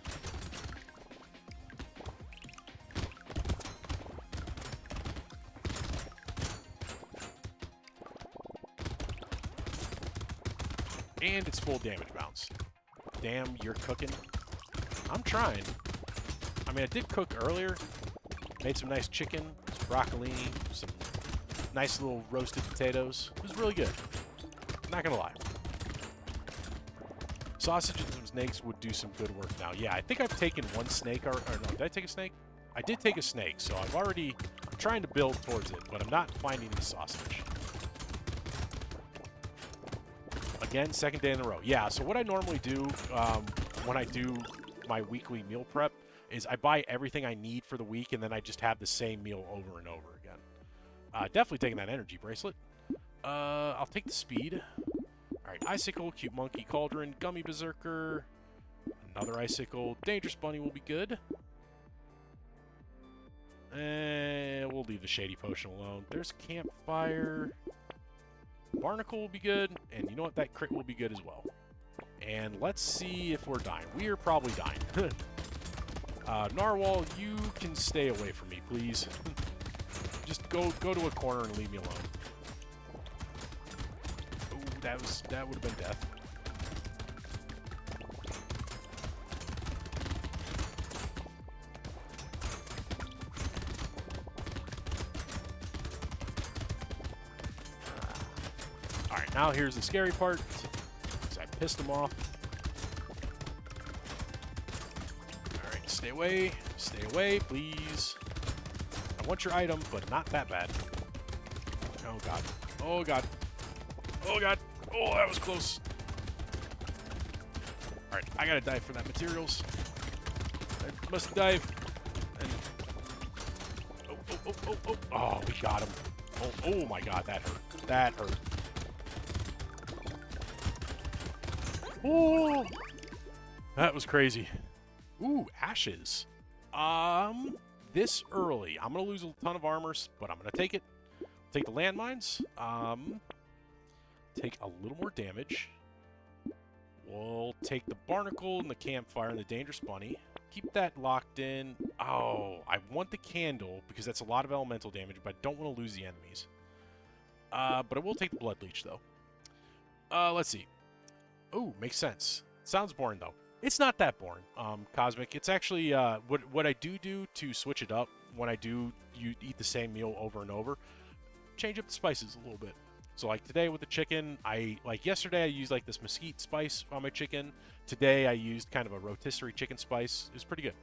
And it's full damage bounce. Damn, you're cooking. I'm trying. I mean, I did cook earlier. Made some nice chicken, some broccolini, some nice little roasted potatoes. It was really good. Not gonna lie. Sausages and snakes would do some good work now. Yeah, I think I've taken 1 snake, or no, did I take a snake? I did take a snake, so I'm trying to build towards it, but I'm not finding the sausage. Again, 2nd day in a row. Yeah, so what I normally do when I do my weekly meal prep is I buy everything I need for the week, and then I just have the same meal over and over again. Definitely taking that energy bracelet. I'll take the speed. All right, icicle, cute monkey, cauldron, gummy berserker, another icicle, dangerous bunny will be good. And we'll leave the shady potion alone. There's campfire. Barnacle will be good, and you know what? That crit will be good as well. And let's see if we're dying. We are probably dying. Narwhal, you can stay away from me, please. Just go to a corner and leave me alone. Ooh, that would have been death. Alright, now here's the scary part. Because I pissed him off. Alright, stay away, please. I want your item, but not that bad. Oh god. Oh god. Oh god. Oh, that was close. Alright, I gotta dive for that materials. I must dive. And oh, we got him. Oh my god, that hurt. That hurt. Oh, that was crazy. Ooh, ashes. This early, I'm gonna lose a ton of armors, but I'm gonna take it. Take the landmines. Take a little more damage. We'll take the barnacle and the campfire and the dangerous bunny. keep that locked in. Oh, I want the candle because that's a lot of elemental damage, but I don't want to lose the enemies. But I will take the blood leech, though. Let's see. Ooh, makes sense. Sounds boring, though. It's not that boring, Cosmic. It's actually, what I do to switch it up when I do eat the same meal over and over, change up the spices a little bit. So, like, today with the chicken, yesterday I used, like, this mesquite spice on my chicken. Today I used kind of a rotisserie chicken spice. It was pretty good.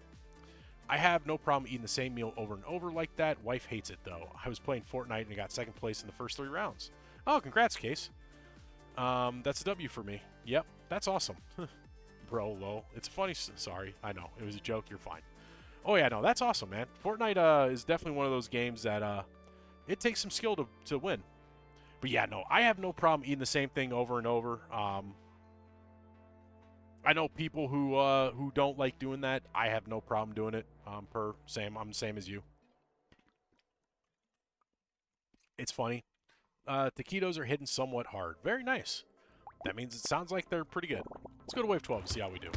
I have no problem eating the same meal over and over like that. Wife hates it, though. I was playing Fortnite and I got second place in the first 3 rounds. Oh, congrats, Case. That's a W for me. Yep, that's awesome. Bro, lol. It's funny. Sorry, I know. It was a joke. You're fine. Oh, yeah, no, that's awesome, man. Fortnite is definitely one of those games that it takes some skill to win. But, yeah, no, I have no problem eating the same thing over and over. I know people who don't like doing that. I have no problem doing it. I'm the same as you. It's funny. Taquitos are hitting somewhat hard. Very nice. That means it sounds like they're pretty good. Let's go to wave 12 and see how we do.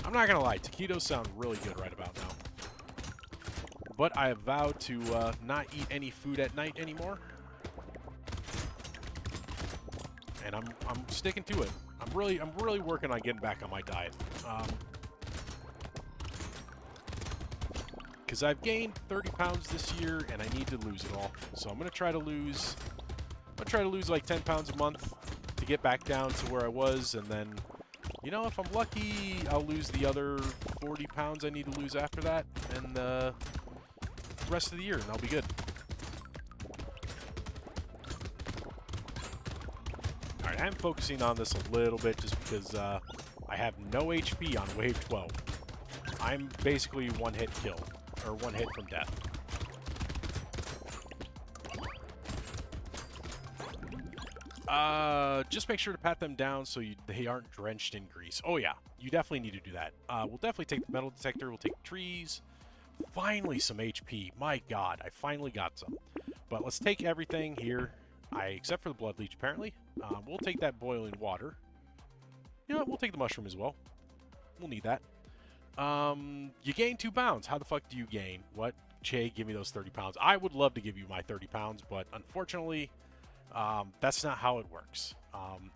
I'm not gonna lie, taquitos sound really good right about now. But I have vowed to not eat any food at night anymore. And I'm sticking to it. I'm really working on getting back on my diet. Because I've gained 30 pounds this year, and I need to lose it all. So I'm gonna try to lose like 10 pounds a month to get back down to where I was, and then, you know, if I'm lucky, I'll lose the other 40 pounds I need to lose after that, and the rest of the year, and I'll be good. Alright, I'm focusing on this a little bit just because I have no HP on wave 12. I'm basically one hit kill, or one hit from death. Just make sure to pat them down so they aren't drenched in grease. Oh yeah, you definitely need to do that. We'll definitely take the metal detector, we'll take trees. Finally some HP. My god, I finally got some. But let's take everything here, except for the blood leech apparently. We'll take that boiling water. You know what, we'll take the mushroom as well. We'll need that. You gain 2 pounds. How the fuck do you gain? What? Che, give me those 30 pounds. I would love to give you my 30 pounds, but unfortunately, that's not how it works.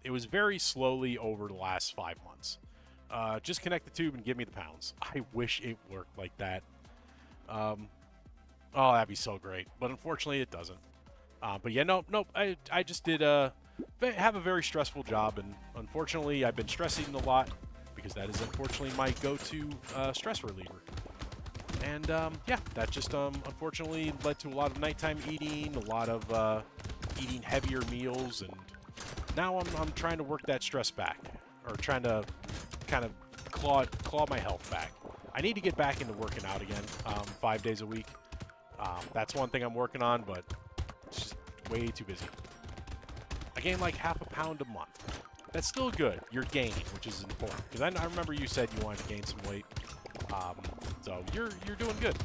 It was very slowly over the last 5 months. Just connect the tube and give me the pounds. I wish it worked like that. Oh, that'd be so great. But unfortunately, it doesn't. But yeah, nope. I just did have a very stressful job, and unfortunately, I've been stress eating a lot because that is unfortunately my go-to stress reliever. And yeah, that just unfortunately led to a lot of nighttime eating, a lot of eating heavier meals, and now I'm trying to work that stress back, or trying to kind of claw my health back. I need to get back into working out again, 5 days a week. That's one thing I'm working on, but it's just way too busy. I gain like ½ a pound a month. That's still good. You're gaining, which is important. Because I remember you said you wanted to gain some weight. So you're doing good.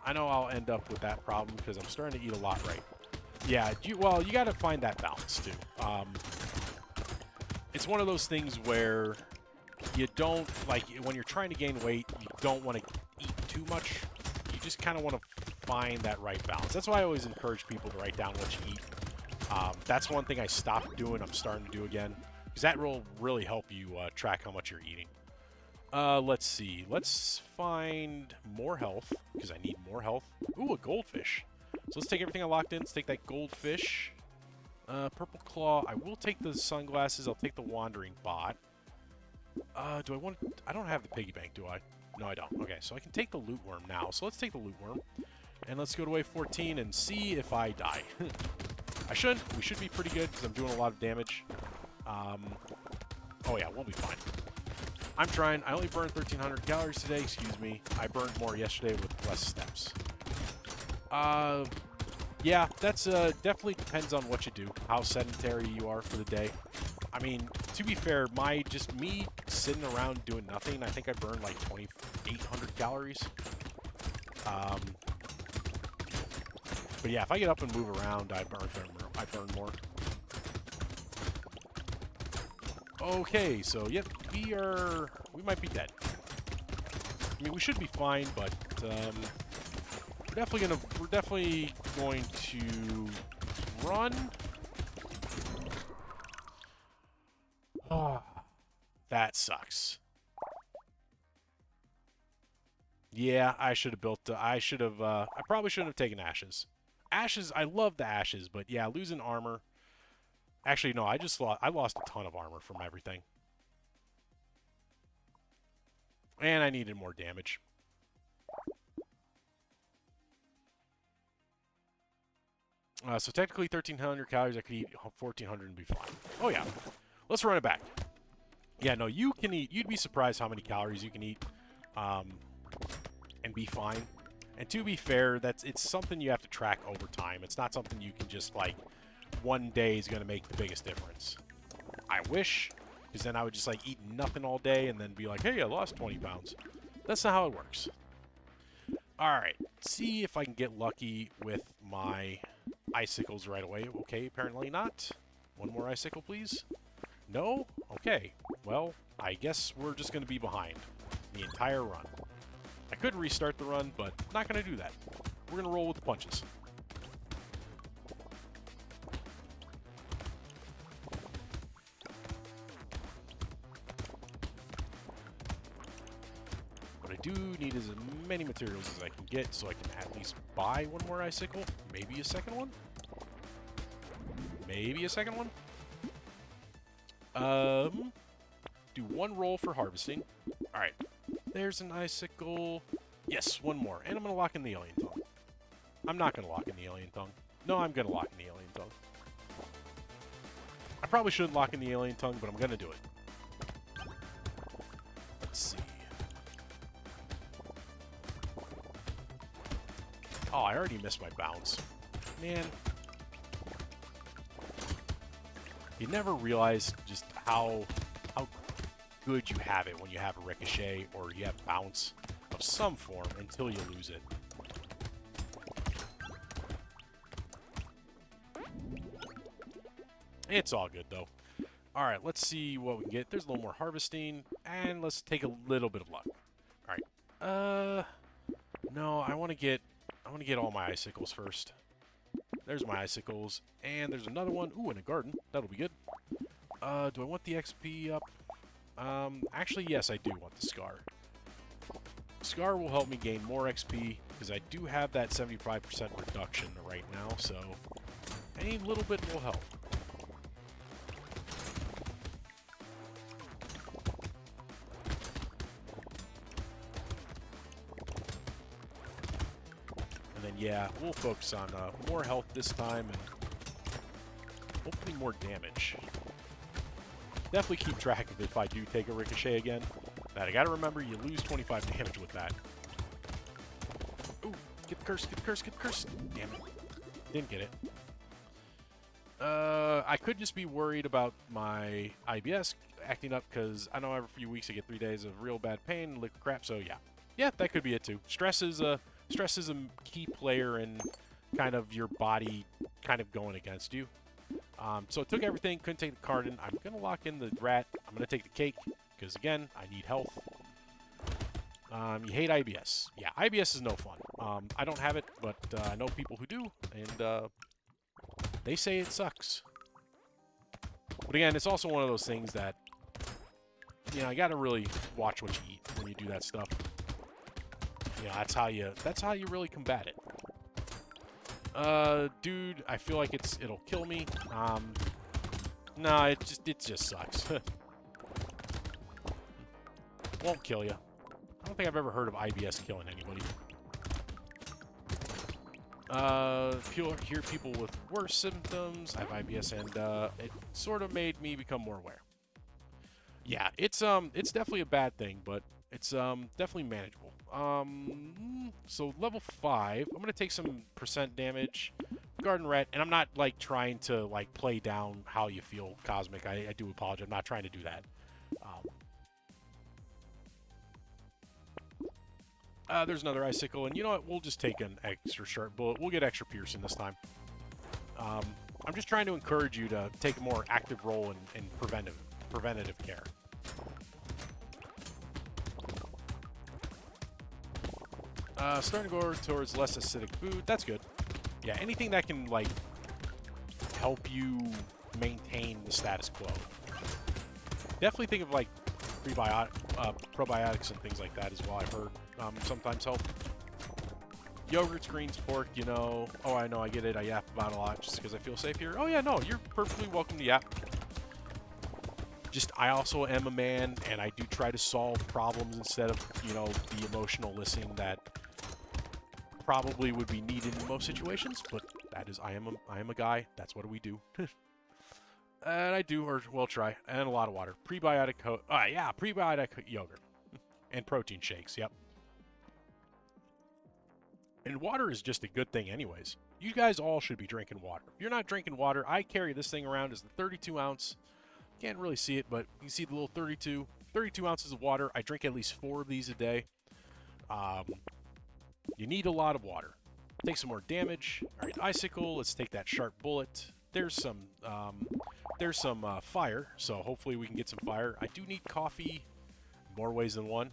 I know I'll end up with that problem because I'm starting to eat a lot right. Yeah, you got to find that balance too. It's one of those things where you don't, like, when you're trying to gain weight, you don't want to eat too much. You just kind of want to find that right balance. That's why I always encourage people to write down what you eat. That's one thing I stopped doing, I'm starting to do again, because that will really help you track how much you're eating. Let's see. Let's find more health, because I need more health. Ooh, a goldfish. So let's take everything I locked in. Let's take that goldfish. Purple claw. I will take the sunglasses. I'll take the wandering bot. Do I want... I don't have the piggy bank, do I? No, I don't. Okay, so I can take the loot worm now. So let's take the loot worm. And let's go to wave 14 and see if I die. I shouldn't. We should be pretty good because I'm doing a lot of damage. Oh yeah, we'll be fine. I'm trying. I only burned 1,300 calories today. Excuse me. I burned more yesterday with less steps. Yeah, that's definitely depends on what you do, how sedentary you are for the day. I mean, to be fair, me sitting around doing nothing, I think I burned like 2,800 calories. But yeah, if I get up and move around, I burn more. Okay, so yep, we might be dead. I mean, we should be fine, but we're definitely going to run. Ah, that sucks. Yeah, I should have built. I probably shouldn't have taken ashes. Ashes, I love the ashes, but yeah, losing armor. Actually, no, I lost a ton of armor from everything. And I needed more damage. So technically 1,300 calories, I could eat 1,400 and be fine. Oh yeah, let's run it back. Yeah, no, you can eat, you'd be surprised how many calories you can eat and be fine. And to be fair, it's something you have to track over time. It's not something you can just, like, one day is going to make the biggest difference. I wish, because then I would just, like, eat nothing all day and then be like, hey, I lost 20 pounds. That's not how it works. Alright, see if I can get lucky with my icicles right away. Okay, apparently not. One more icicle, please. No? Okay. Well, I guess we're just going to be behind the entire run. I could restart the run, but not going to do that. We're going to roll with the punches. What I do need is as many materials as I can get so I can at least buy one more icicle. Maybe a second one? Maybe a second one? Do one roll for harvesting. Alright. There's an icicle. Yes, one more. And I'm going to lock in the alien tongue. I'm not going to lock in the alien tongue. No, I'm going to lock in the alien tongue. I probably shouldn't lock in the alien tongue, but I'm going to do it. Let's see. Oh, I already missed my bounce. Man. You never realize just how good you have it when you have a ricochet or you have bounce of some form until you lose it. It's all good, though. Alright, let's see what we can get. There's a little more harvesting, and let's take a little bit of luck. Alright. No, I want to get all my icicles first. There's my icicles, and there's another one. Ooh, in a garden. That'll be good. Do I want the XP up? Actually, yes, I do want the Scar. Scar will help me gain more XP, because I do have that 75% reduction right now, so any little bit will help. And then, yeah, we'll focus on more health this time, and hopefully more damage. Definitely keep track of if I do take a ricochet again. That I gotta remember you lose 25 damage with that. Ooh, get the curse, get the curse, get the curse. Damn it. Didn't get it. I could just be worried about my IBS acting up because I know every few weeks I get 3 days of real bad pain, liquid crap, so yeah. Yeah, that could be it too. Stress is a key player in kind of your body kind of going against you. So it took everything, couldn't take the card in. I'm going to lock in the rat. I'm going to take the cake, because again, I need health. You hate IBS. Yeah, IBS is no fun. I don't have it, but I know people who do, and they say it sucks. But again, it's also one of those things that, you know, you got to really watch what you eat when you do that stuff. You know, that's how you really combat it. Dude, I feel like it'll kill me. No, it just sucks. Won't kill you. I don't think I've ever heard of IBS killing anybody. Hear people with worse symptoms. I have IBS, and it sort of made me become more aware. Yeah, it's definitely a bad thing, but it's definitely manageable. So level 5, I'm gonna take some percent damage, garden rat, and I'm not like trying to like play down how you feel, Cosmic. I do apologize. I'm not trying to do that. There's another icicle, and you know what? We'll just take an extra sharp bullet. We'll get extra piercing this time. I'm just trying to encourage you to take a more active role in preventive. preventative care. Starting to go towards less acidic food. That's good. Yeah, anything that can, like, help you maintain the status quo. Definitely think of, like, probiotics and things like that as well. I've heard sometimes help. Yogurts, greens, pork, you know. Oh, I know, I get it. I yap about a lot just because I feel safe here. Oh, yeah, no, you're perfectly welcome to yap. Just, I also am a man, and I do try to solve problems instead of, you know, the emotional listening that probably would be needed in most situations, but that is, I am a guy. That's what we do. And I do, or will try, and a lot of water. Prebiotic, yeah, prebiotic yogurt. And protein shakes, yep. And water is just a good thing anyways. You guys all should be drinking water. If you're not drinking water, I carry this thing around as the 32 ounce. Can't really see it, but you see the little 32 ounces of water. I drink at least 4 of these a day. You need a lot of water. Take some more damage. All right, icicle. Let's take that sharp bullet. There's some fire, so hopefully we can get some fire. I do need coffee, more ways than one.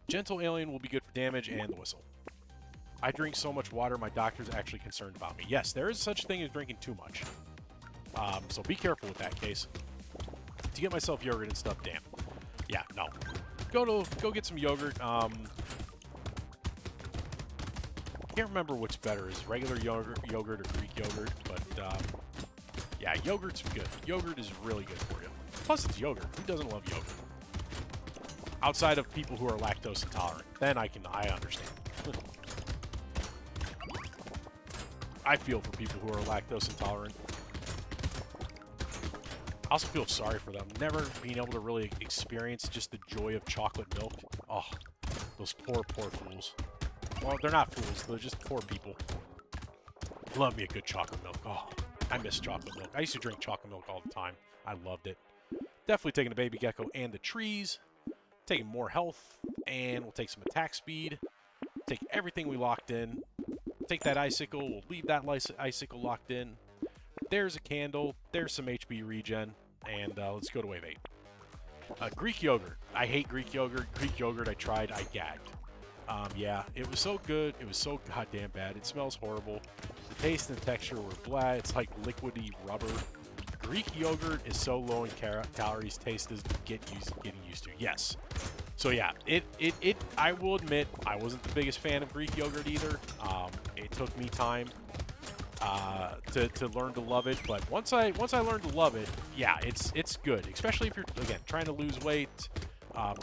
Gentle alien will be good for damage, and the whistle. I drink so much water, my doctor's actually concerned about me. Yes, there is such a thing as drinking too much. So be careful with that case. To get myself yogurt and stuff, damn. Yeah, no. Go get some yogurt. Can't remember what's better, is regular yogurt or Greek yogurt, but yeah, yogurt's good. Yogurt is really good for you. Plus, it's yogurt. Who doesn't love yogurt? Outside of people who are lactose intolerant, then I understand. I feel for people who are lactose intolerant. I also feel sorry for them. Never being able to really experience just the joy of chocolate milk. Oh, those poor fools. Well, they're not fools. They're just poor people. Love me a good chocolate milk. Oh, I miss chocolate milk. I used to drink chocolate milk all the time. I loved it. Definitely taking the baby gecko and the trees. Taking more health. And we'll take some attack speed. Take everything we locked in. Take that icicle. We'll leave that icicle locked in. There's a candle. There's some HP regen. And let's go to wave 8. Greek yogurt. I hate Greek yogurt. Greek yogurt I tried. I gagged. Yeah, it was so good. It was so goddamn bad. It smells horrible. The taste and the texture were blah. It's like liquidy rubber. Greek yogurt is so low in calories. Taste is getting used to. Yes. So yeah, I will admit I wasn't the biggest fan of Greek yogurt either. It took me time to learn to love it, but once I learned to love it, yeah, it's good. Especially if you're, again, trying to lose weight.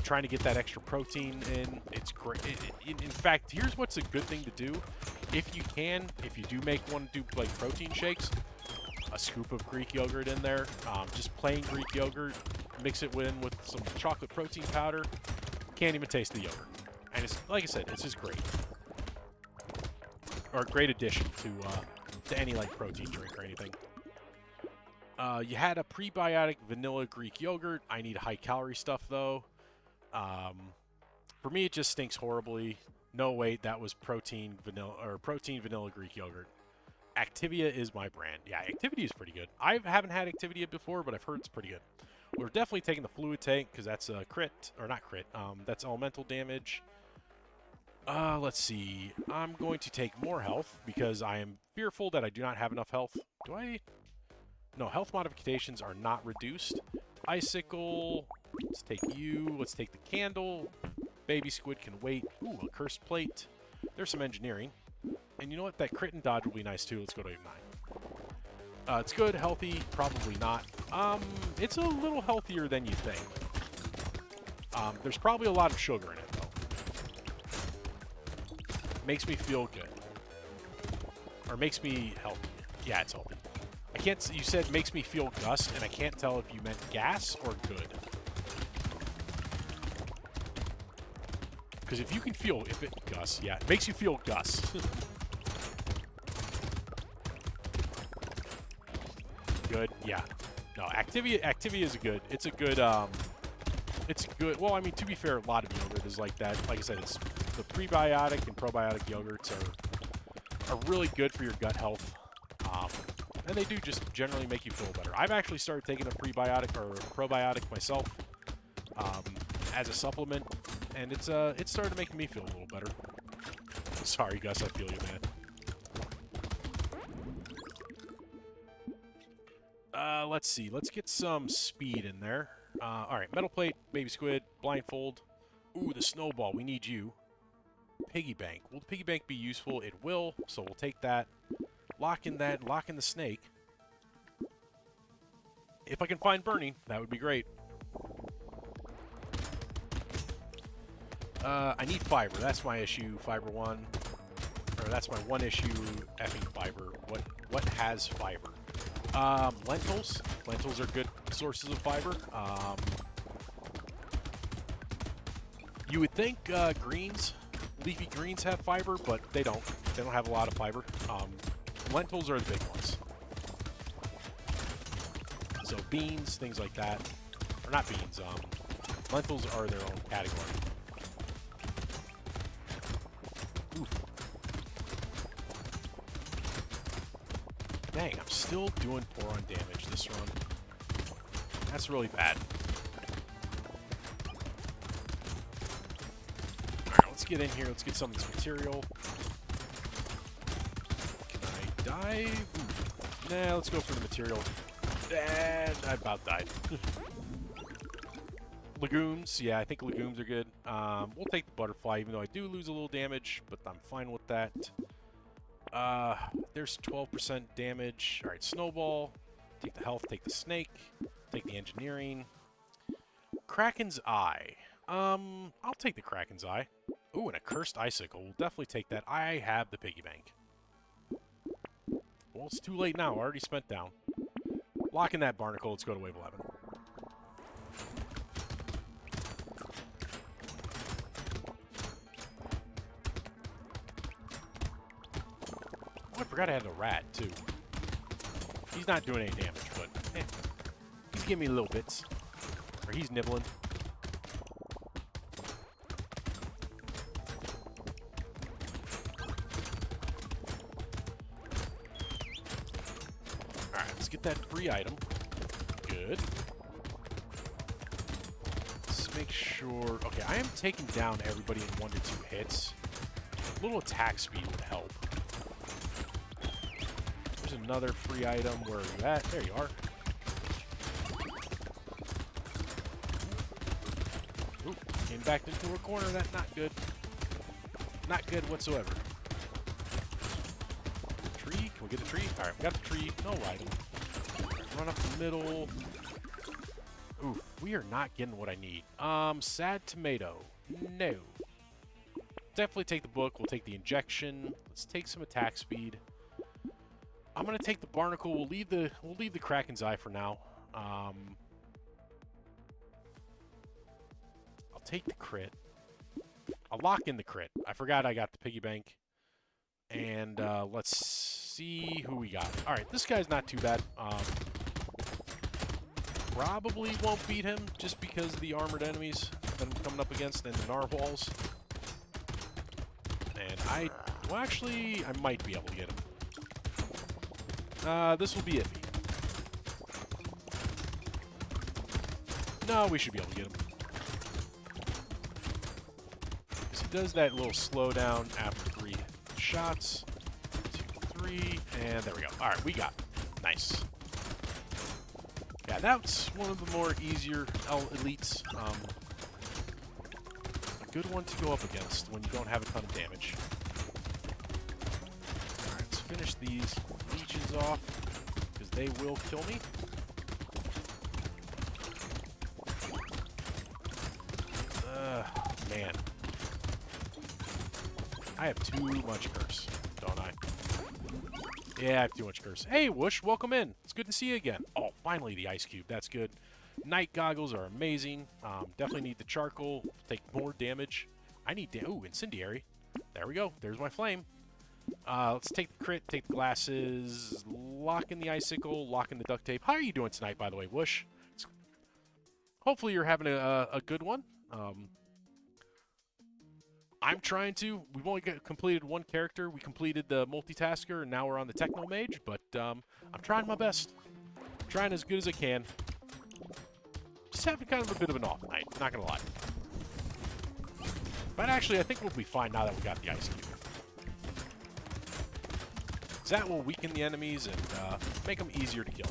Trying to get that extra protein in, it's great. In fact, here's what's a good thing to do. If you do want to do like protein shakes, a scoop of Greek yogurt in there, just plain Greek yogurt, mix it with some chocolate protein powder. Can't even taste the yogurt. And it's, like I said, it's just great. Or a great addition to any like protein drink or anything. You had a prebiotic vanilla Greek yogurt. I need high calorie stuff though. For me, it just stinks horribly. No, wait, that was protein vanilla Greek yogurt. Activia is my brand. Yeah, Activia is pretty good. I haven't had Activia before, but I've heard it's pretty good. We're definitely taking the fluid tank because that's a crit, or not crit. That's elemental damage. Let's see. I'm going to take more health because I am fearful that I do not have enough health. Do I? No, health modifications are not reduced. Icicle. Let's take you. Let's take the candle. Baby squid can wait. Ooh, a cursed plate. There's some engineering. And you know what? That crit and dodge will be nice too. Let's go to 9. It's good, healthy, probably not. It's a little healthier than you think. There's probably a lot of sugar in it though. Makes me feel good. Or makes me healthy. Yeah, it's healthy. I can't. You said makes me feel Gus, and I can't tell if you meant gas or good. Because if you can feel Gus, yeah, it makes you feel Gus. Good, yeah. No, Activia is a good. It's a good. It's good. Well, I mean, to be fair, a lot of yogurt is like that. Like I said, it's the prebiotic and probiotic yogurts are really good for your gut health. And they do just generally make you feel better. I've actually started taking a prebiotic or probiotic myself as a supplement, and it's started making me feel a little better. Sorry, Gus, I feel you, man. Let's see. Let's get some speed in there. Alright, metal plate, baby squid, blindfold. Ooh, the snowball. We need you. Piggy bank. Will the piggy bank be useful? It will, so we'll take that. Lock in that. Lock in the snake. If I can find burning, that would be great. I need fiber. That's my issue, fiber one. Or that's my one issue, effing fiber. What has fiber? Lentils. Lentils are good sources of fiber. You would think greens, leafy greens have fiber, but they don't. They don't have a lot of fiber. Lentils are the big ones. So beans, things like that. Or not beans, lentils are their own category. Ooh. Dang, I'm still doing poor on damage this run. That's really bad. Alright, let's get in here. Let's get some of this material. Can I dive? Ooh. Nah, let's go for the material. And I about died. Legumes. Yeah, I think legumes are good. We'll take the butterfly, even though I do lose a little damage, but I'm fine with that. There's 12% damage. Alright, snowball. Take the health, take the snake. Take the engineering. Kraken's eye. I'll take the Kraken's eye. Ooh, and a cursed icicle. We'll definitely take that. I have the piggy bank. Well, it's too late now. I already spent down. Lock in that barnacle. Let's go to wave 11. Oh, I forgot I had a rat, too. He's not doing any damage, but he's giving me little bits. Or he's nibbling. Alright, let's get that free item. Good. Let's make sure... Okay, I am taking down everybody in 1 to 2 hits. A little attack speed would help. There's another free item. Where are you at? There you are. Ooh, getting backed into a corner. That's not good. Not good whatsoever. Tree? Can we get a tree? Alright, we got the tree. No item. Run up the middle. Ooh, we are not getting what I need. Sad tomato. No. Definitely take the book. We'll take the injection. Let's take some attack speed. I'm gonna take the barnacle. We'll leave the Kraken's eye for now. I'll take the crit. I'll lock in the crit. I forgot I got the piggy bank. And let's see who we got. All right, this guy's not too bad. Probably won't beat him just because of the armored enemies that I'm coming up against and the narwhals. And well, actually, I might be able to get him. This will be iffy. No, we should be able to get him. So he does that little slowdown after 3 shots. 2, 3, and there we go. Alright, we got it. Nice. Yeah, that's one of the more easier elites. A good one to go up against when you don't have a ton of damage. Alright, let's finish these leeches off, because they will kill me. Man. I have too much curse, don't I? Yeah, I have too much curse. Hey, Whoosh, welcome in. It's good to see you again. Oh, finally the ice cube. That's good. Night goggles are amazing. Definitely need the charcoal. Take more damage. I need... Ooh, incendiary. There we go. There's my flame. Let's take the crit, take the glasses, lock in the icicle, lock in the duct tape. How are you doing tonight, by the way, Whoosh? Hopefully you're having a good one. I'm trying to. We've only completed one character. We completed the Multitasker, and now we're on the Technomage, but I'm trying my best. I'm trying as good as I can. Just having kind of a bit of an off night, not gonna lie. But actually, I think we'll be fine now that we got the Ice Cube. That will weaken the enemies and make them easier to kill.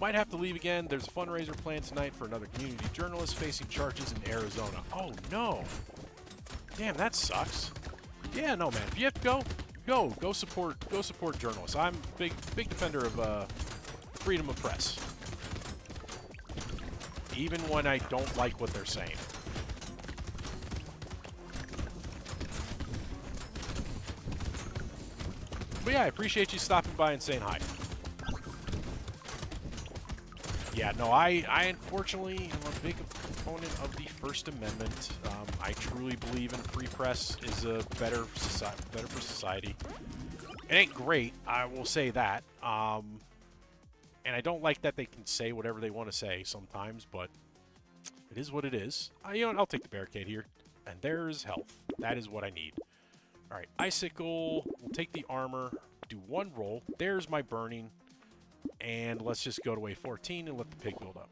Might have to leave again. There's a fundraiser planned tonight for another community journalist facing charges in Arizona. Oh, no. Damn, that sucks. Yeah, no, man. If you have to go support journalists. I'm a big defender of freedom of press. Even when I don't like what they're saying. But yeah, I appreciate you stopping by and saying hi. Yeah, no, I unfortunately am a big proponent of the First Amendment. I truly believe in free press is better for society. It ain't great, I will say that. And I don't like that they can say whatever they want to say sometimes, but it is what it is. You know what, I'll take the barricade here. And there's health. That is what I need. Alright, Icicle, we'll take the armor, do one roll. There's my burning. And let's just go to wave 14 and let the pig build up.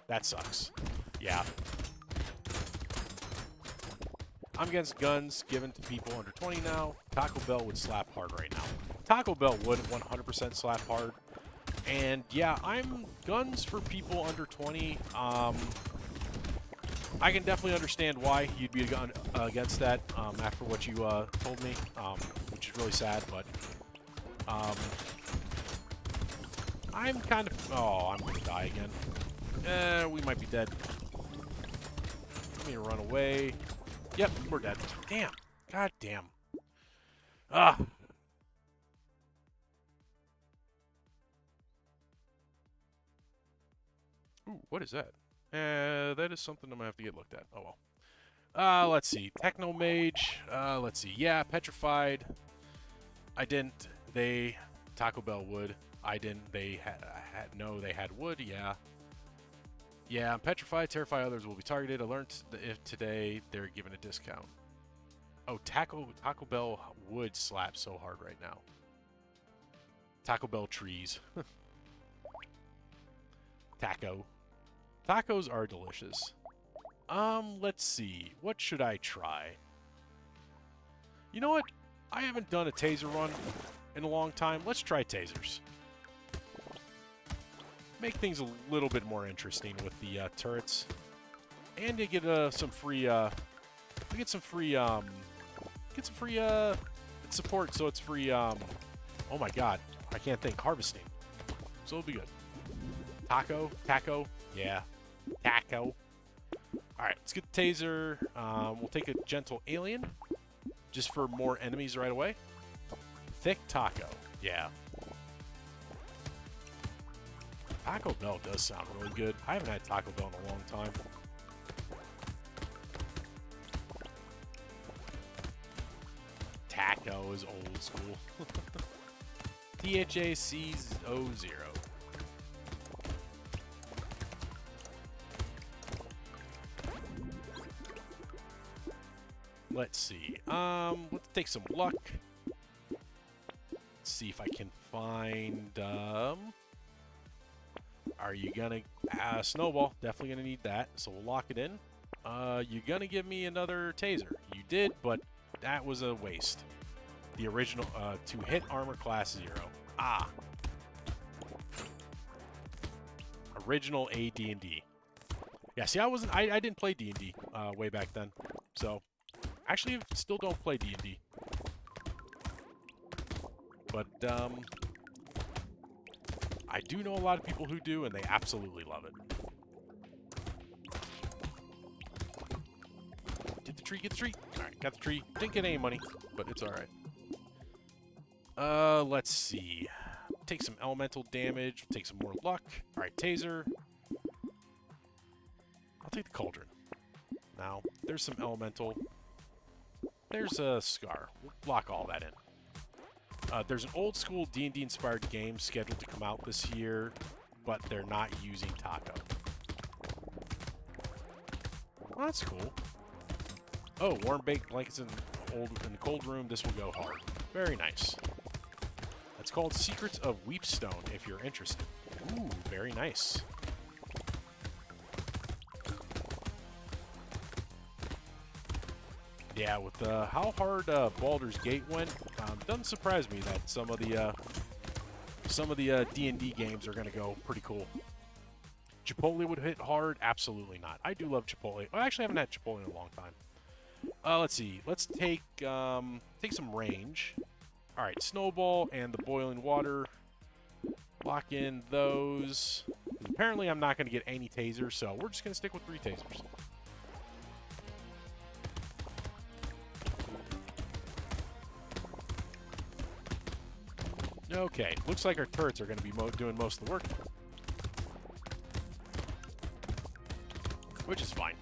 That sucks. Yeah. I'm against guns given to people under 20 now. Taco Bell would slap hard right now. Taco Bell would 100% slap hard. And yeah, I'm guns for people under 20. I can definitely understand why you'd be against that after what you told me, which is really sad, but I'm kind of... Oh, I'm going to die again. We might be dead. Let me run away. Yep, we're dead. Damn. God damn. Ah. Ooh, what is that? That is something I'm going to have to get looked at. Oh, well. Let's see. Technomage. Let's see. Yeah, Petrified. I didn't. They... Taco Bell would. I didn't. They had... No, they had wood. Yeah. Yeah, I'm petrified. Terrify others will be targeted. I learned if today they're given a discount. Oh, Taco Bell would slap so hard right now. Taco Bell trees. Taco. Tacos are delicious. Let's see. What should I try? You know what? I haven't done a taser run in a long time. Let's try tasers. Make things a little bit more interesting with the turrets. And you get some free support, so it's free oh my god. I can't think. Harvesting. So it'll be good. Taco. Yeah. Taco. Alright, let's get the taser. We'll take a gentle alien. Just for more enemies right away. Thick taco. Yeah. Taco Bell does sound really good. I haven't had Taco Bell in a long time. Taco is old school. THAC00. Let's see. Let's take some luck. Let's see if I can find, are you gonna... Snowball. Definitely gonna need that, so we'll lock it in. You're gonna give me another taser. You did, but that was a waste. The original, to hit armor class 0. Ah. Original AD&D. Yeah, see, I didn't play D&D, way back then. So, actually, still don't play D&D. But, I do know a lot of people who do, and they absolutely love it. Get the tree, get the tree. Alright, got the tree. Didn't get any money, but it's alright. Let's see. Take some elemental damage. Take some more luck. Alright, taser. I'll take the cauldron. Now, there's some elemental. There's a scar. We'll block all that in. There's an old school D&D inspired game scheduled to come out this year, but they're not using Taco. Oh, that's cool. Oh, warm baked blankets in the cold room. This will go hard. Very nice. That's called Secrets of Weepstone, if you're interested. Ooh, very nice. Yeah, with how hard Baldur's Gate went, doesn't surprise me that some of the D&D games are going to go pretty cool. Chipotle would hit hard? Absolutely not. I do love Chipotle. I actually haven't had Chipotle in a long time. Let's see. Let's take some range. All right, Snowball and the boiling water. Lock in those. Apparently, I'm not going to get any tasers, so we're just going to stick with 3 tasers. Okay, looks like our turrets are going to be doing most of the work. Which is fine.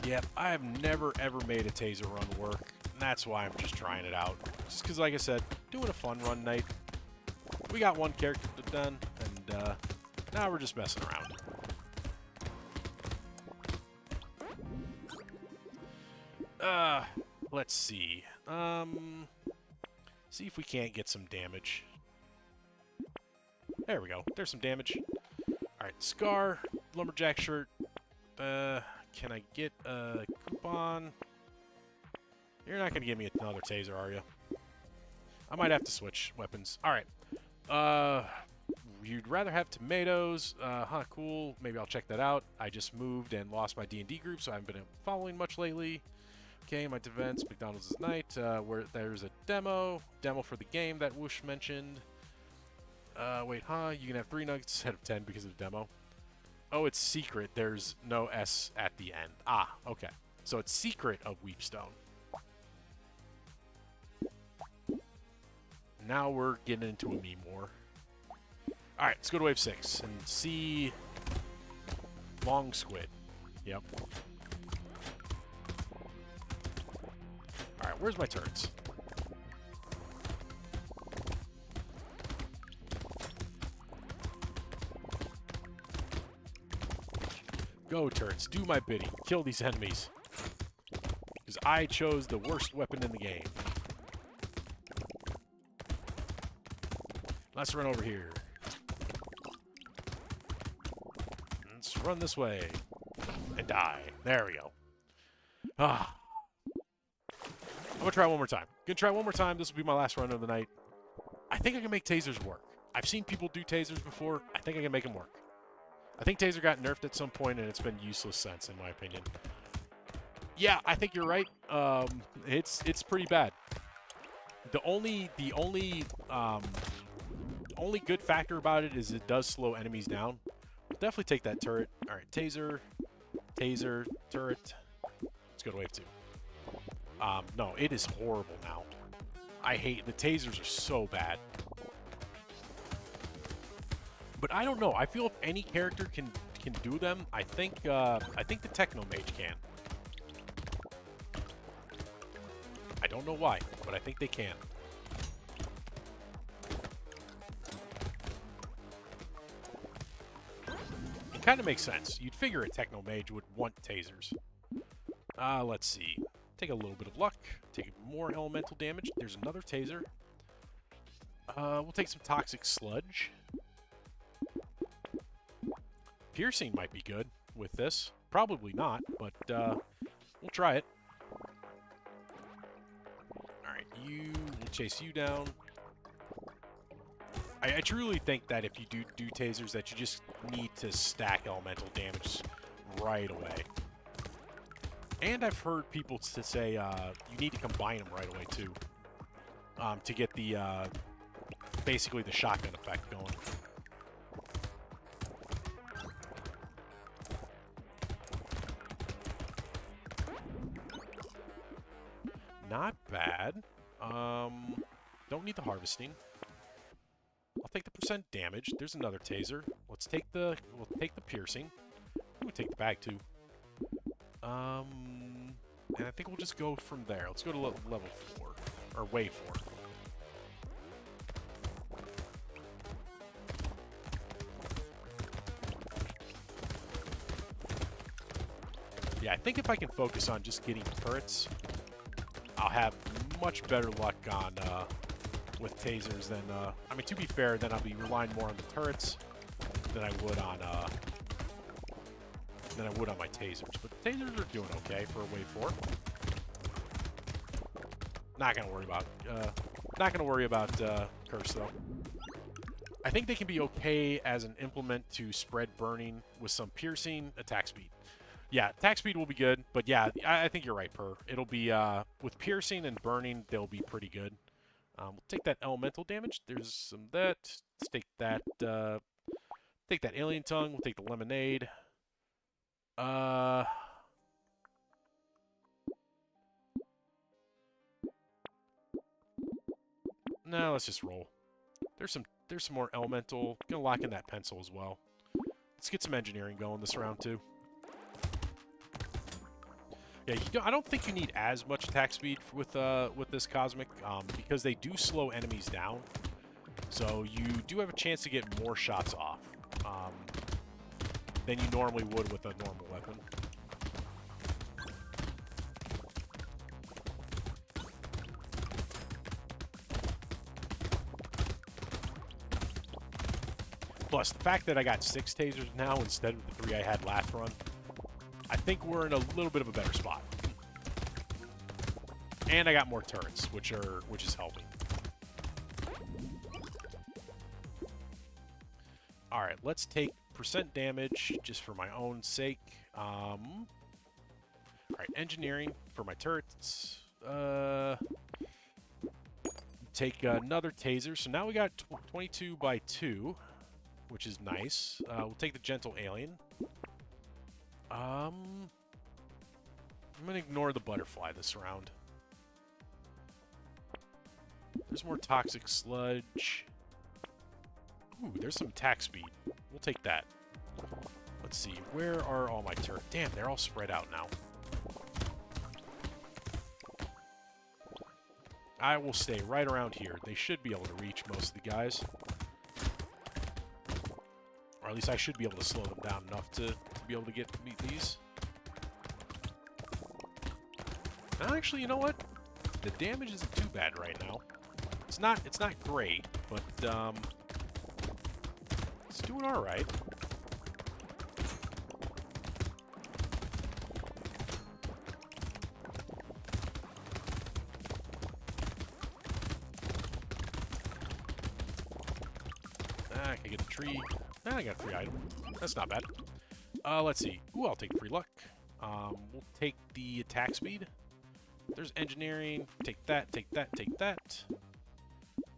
Yep, I have never ever made a taser run work, and that's why I'm just trying it out. Just because, like I said, doing a fun run night. We got one character done, and now we're just messing around. Let's see. See if we can't get some damage. There we go. There's some damage. Alright, Scar, Lumberjack shirt. Can I get a coupon? You're not going to give me another taser, are you? I might have to switch weapons. Alright. You'd rather have tomatoes. Huh, cool. Maybe I'll check that out. I just moved and lost my D&D group, so I haven't been following much lately. Okay, my defense, McDonald's is night. Where there's a demo for the game that Whoosh mentioned. Wait, huh? You can have 3 nuggets instead of 10 because of the demo. Oh, it's secret. There's no S at the end. Ah, okay. So it's Secret of Weepstone. Now we're getting into a meme war. All right, let's go to wave 6 and see Long Squid. Yep. Alright, where's my turrets? Go, turrets. Do my bidding. Kill these enemies. Because I chose the worst weapon in the game. Let's run over here. Let's run this way. And die. There we go. Ah. I'm going to try one more time. Gonna try one more time. This will be my last run of the night. I think I can make tasers work. I've seen people do tasers before. I think I can make them work. I think taser got nerfed at some point, and it's been useless since, in my opinion. Yeah, I think you're right. It's pretty bad. The only good factor about it is it does slow enemies down. I'll definitely take that turret. All right, taser, turret. Let's go to wave 2. No, it is horrible now. I hate the tasers are so bad. But I don't know. I feel if any character can do them, I think the Technomage can. I don't know why, but I think they can. It kind of makes sense. You'd figure a Technomage would want tasers. Let's see. Take a little bit of luck. Take more elemental damage. There's another taser. We'll take some toxic sludge. Piercing might be good with this. Probably not, but we'll try it. Alright, we'll chase you down. I truly think that if you do tasers that you just need to stack elemental damage right away. And I've heard people say you need to combine them right away too, to get the basically the shotgun effect going. Not bad. Don't need the harvesting. I'll take the percent damage. There's another taser. We'll take the piercing. We'll take the bag too. And I think we'll just go from there. Let's go to level 4 or wave 4. Yeah, I think if I can focus on just getting turrets, I'll have much better luck on with tasers than... I mean, to be fair, then I'll be relying more on the turrets than I would on my tasers. But the tasers are doing okay for a wave 4. Not gonna worry about curse though. I think they can be okay as an implement to spread burning with some piercing, attack speed. Yeah, attack speed will be good, but yeah, I think you're right, Per. It'll be with piercing and burning, they'll be pretty good. We'll take that elemental damage. There's some of that. Let's take that. Take that alien tongue. We'll take the lemonade. No, let's just roll. There's some more elemental. Gonna lock in that pencil as well. Let's get some engineering going this round too. Yeah, I don't think you need as much attack speed with this Cosmic because they do slow enemies down. So you do have a chance to get more shots off than you normally would with a normal weapon. Plus, the fact that I got 6 tasers now instead of the 3 I had last run, I think we're in a little bit of a better spot. And I got more turrets, which is helping. All right, let's take % damage just for my own sake. All right, engineering for my turrets. Take another taser. So now we got 22 by 2, which is nice. We'll take the gentle alien. I'm gonna ignore the butterfly this round. There's more toxic sludge. Ooh, there's some attack speed. We'll take that. Let's see, where are all my turrets? Damn, they're all spread out now. I will stay right around here. They should be able to reach most of the guys. Or at least I should be able to slow them down enough to be able to meet these. Now, actually, you know what? The damage isn't too bad right now. It's not great, but it's doing all right. I can get a tree. I got a free item. That's not bad. Let's see. Ooh, I'll take free luck. We'll take the attack speed. There's engineering. Take that, take that, take that.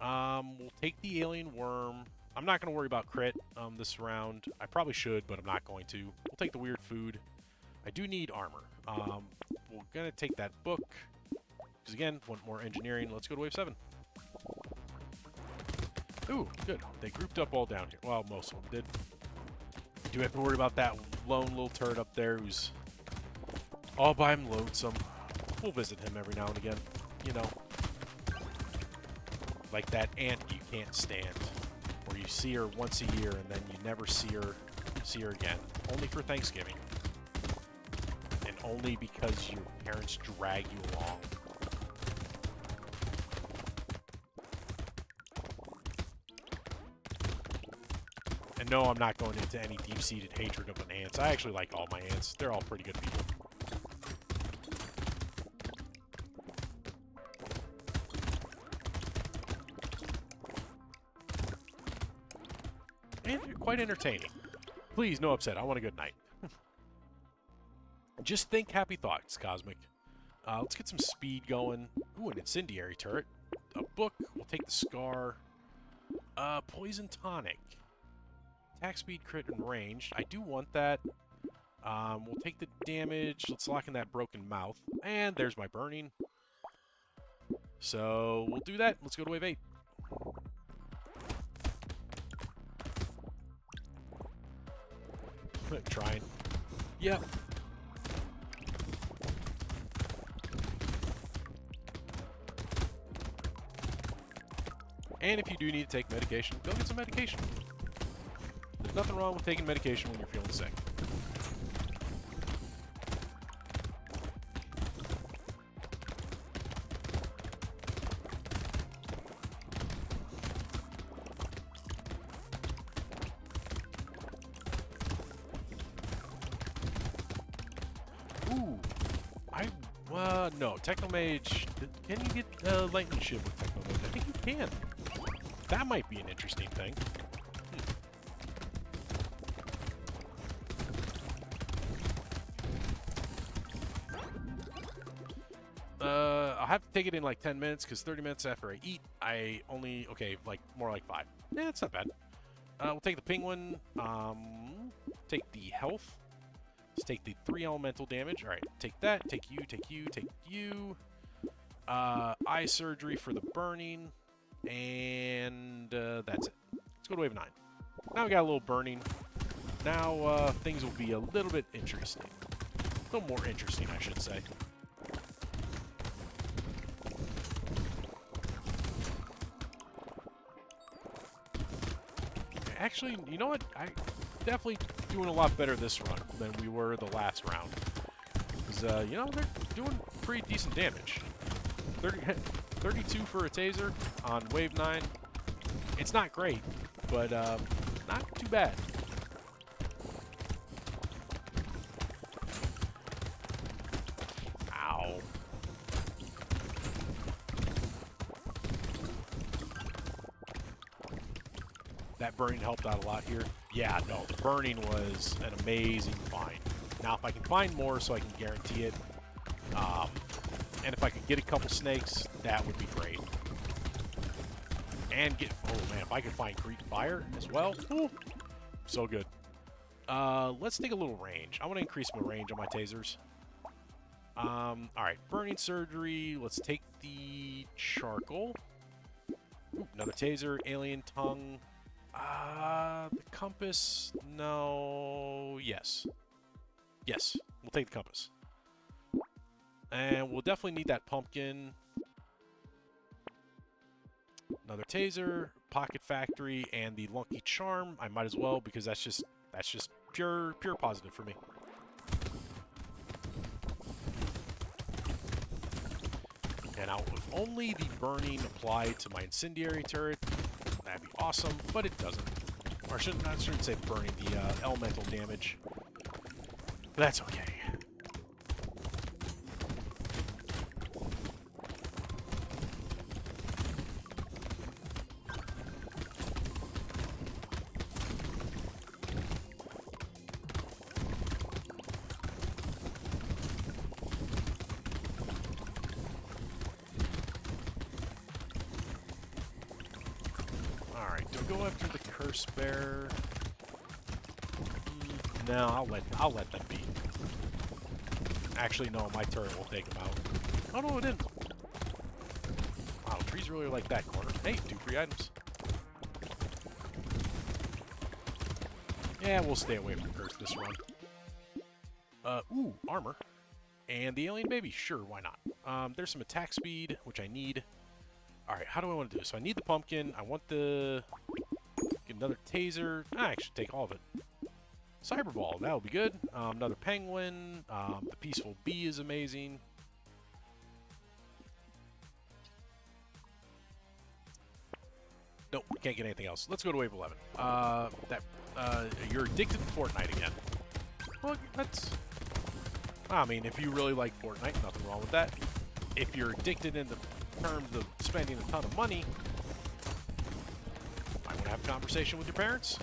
We'll take the alien worm. I'm not going to worry about crit this round. I probably should, but I'm not going to. We'll take the weird food. I do need armor. We're going to take that book. Because again, want more engineering. Let's go to wave 7. Ooh, good. They grouped up all down here. Well, most of them did. Do have to worry about that lone little turret up there who's all by him lonesome. We'll visit him every now and again. You know. Like that aunt you can't stand. Where you see her once a year and then you never see her again. Only for Thanksgiving. And only because your parents drag you along. And no, I'm not going into any deep-seated hatred of an ants. I actually like all my ants. They're all pretty good people. And you're quite entertaining. Please, no upset. I want a good night. Just think happy thoughts, Cosmic. Let's get some speed going. Ooh, an incendiary turret. A book. We'll take the scar. Poison tonic. Attack speed, crit, and ranged. I do want that. We'll take the damage. Let's lock in that broken mouth. And there's my burning. So we'll do that. Let's go to wave 8. Trying. Yep. And if you do need to take medication, go get some medication. There's nothing wrong with taking medication when you're feeling sick. No. Technomage. Can you get lightning shiv with Technomage? I think you can. That might be an interesting thing. I'll have to take it in like 10 minutes because 30 minutes after I eat, I only... Okay, like more like 5. Yeah, it's not bad. We'll take the penguin. Take the health. Let's take the 3 elemental damage. All right, take that. Take you. Take you. Take you. Eye surgery for the burning. And that's it. Let's go to wave 9. Now we got a little burning. Now things will be a little bit interesting. A little more interesting, I should say. Actually, you know what? I definitely doing a lot better this run than we were the last round. Because, you know, they're doing pretty decent damage. 32 for a taser on wave 9. It's not great, but not too bad. Ow. That burning helped out a lot here. Yeah, no, the burning was an amazing find. Now, if I can find more so I can guarantee it, and if I could get a couple snakes, that would be great. And get, oh man, if I could find Greek Fire as well, ooh, so good. Let's take a little range. I want to increase my range on my tasers. All right, burning surgery. Let's take the charcoal. Ooh, another taser, alien tongue. The compass, no, yes. Yes, we'll take the compass. And we'll definitely need that pumpkin. Another taser, pocket factory, and the lucky charm. I might as well because that's just pure positive for me. And now, if only the burning applied to my incendiary turret, that'd be awesome, but it doesn't. Or I shouldn't say the burning, the elemental damage. But that's okay. Go after the curse bear. No, I'll let them be. Actually, no, my turret will take them out. Oh no, it didn't. Wow, trees really like that corner. Hey, 2 free items. Yeah, we'll stay away from curse this run. Ooh, armor. And the alien baby, sure, why not? There's some attack speed, which I need. Alright, how do I want to do this? So I need the pumpkin, I want the... Get another taser. I actually take all of it. Cyberball, that'll be good. Another penguin. The peaceful bee is amazing. Nope, can't get anything else. Let's go to wave 11. You're addicted to Fortnite again. Well, that's... I mean, if you really like Fortnite, nothing wrong with that. If you're addicted in the terms of spending a ton of money, might want to have a conversation with your parents.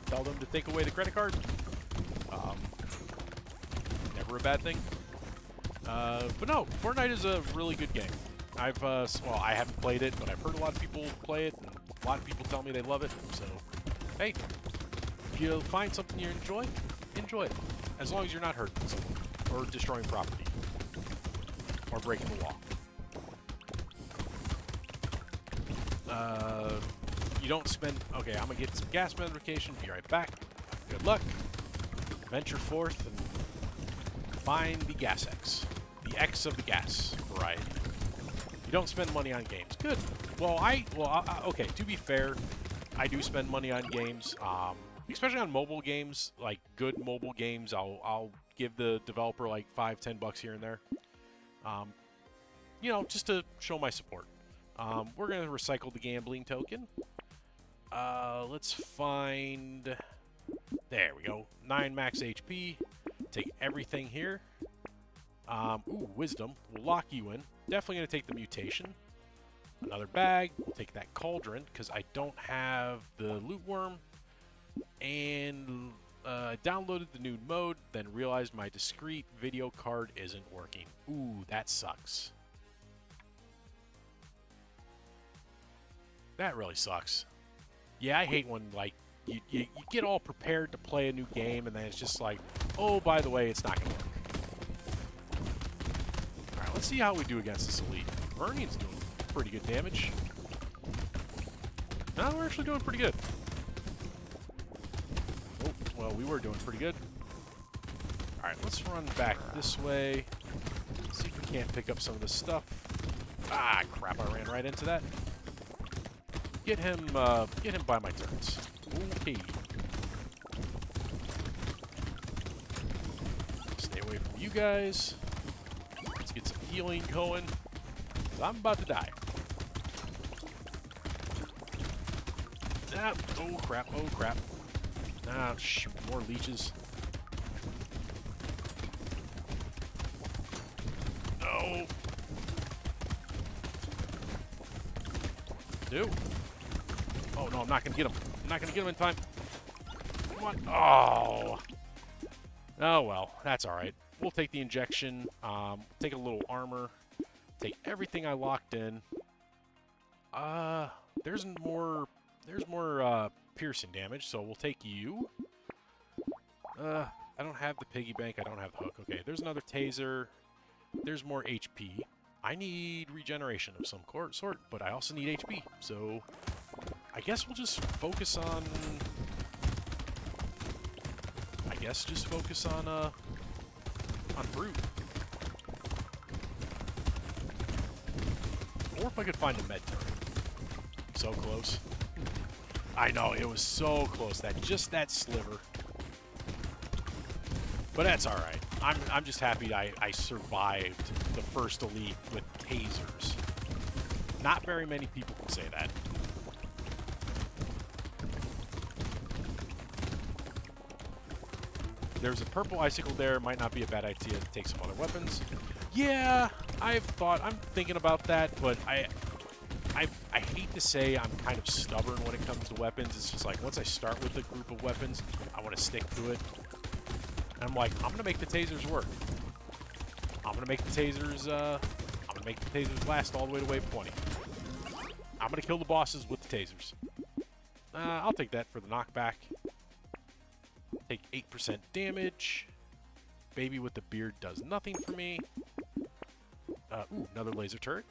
Tell them to take away the credit card. Never a bad thing. But no, Fortnite is a really good game. Well, I haven't played it, but I've heard a lot of people play it, and a lot of people tell me they love it. So, hey, if you find something you enjoy it. As long as you're not hurting someone, or destroying property, or breaking the law. You don't spend... Okay, I'm gonna get some gas medication. Be right back. Good luck. Venture forth and find the gas X. The X of the gas variety. You don't spend money on games. Good. Well, okay, to be fair, I do spend money on games. Especially on mobile games, like good mobile games, I'll give the developer like $5-10 here and there. You know, just to show my support. We're going to recycle the gambling token. Let's find... There we go. 9 max HP. Take everything here. Ooh, Wisdom. We'll lock you in. Definitely going to take the mutation. Another bag. We'll take that Cauldron, because I don't have the Loot Worm. And downloaded the nude mode, then realized my discrete video card isn't working. Ooh, that sucks. That really sucks. Yeah, I hate when, like, you get all prepared to play a new game, and then it's just like, oh, by the way, it's not going to work. Alright, let's see how we do against this elite. Burning's doing pretty good damage. No, we're actually doing pretty good. Oh, well, we were doing pretty good. Alright, let's run back this way. See if we can't pick up some of this stuff. Ah, crap, I ran right into that. Get him by my turrets. Okay. Stay away from you guys. Let's get some healing going, 'cause I'm about to die. Ah, oh crap, oh crap. Ah, shoot, more leeches. No. No. Oh, no, I'm not going to get him. I'm not going to get him in time. Come on. Oh. Oh, well. That's all right. We'll take the injection. Take a little armor. Take everything I locked in. There's more piercing damage, so we'll take you. I don't have the piggy bank. I don't have the hook. Okay, there's another taser. There's more HP. I need regeneration of some sort, but I also need HP, so I guess we'll just focus on... on brute. Or if I could find a med turret. So close. I know, it was so close. Just that sliver. But that's alright. I'm just happy I survived the first elite with tasers. Not very many people can say that. There's a purple icicle there. Might not be a bad idea to take some other weapons. Yeah, I'm thinking about that, but I hate to say I'm kind of stubborn when it comes to weapons. It's just like, once I start with a group of weapons, I want to stick to it. And I'm like, I'm gonna make the tasers work. I'm gonna make the tasers last all the way to wave 20. I'm gonna kill the bosses with the tasers. I'll take that for the knockback. Take 8% damage. Baby with the beard does nothing for me. Ooh, another laser turret.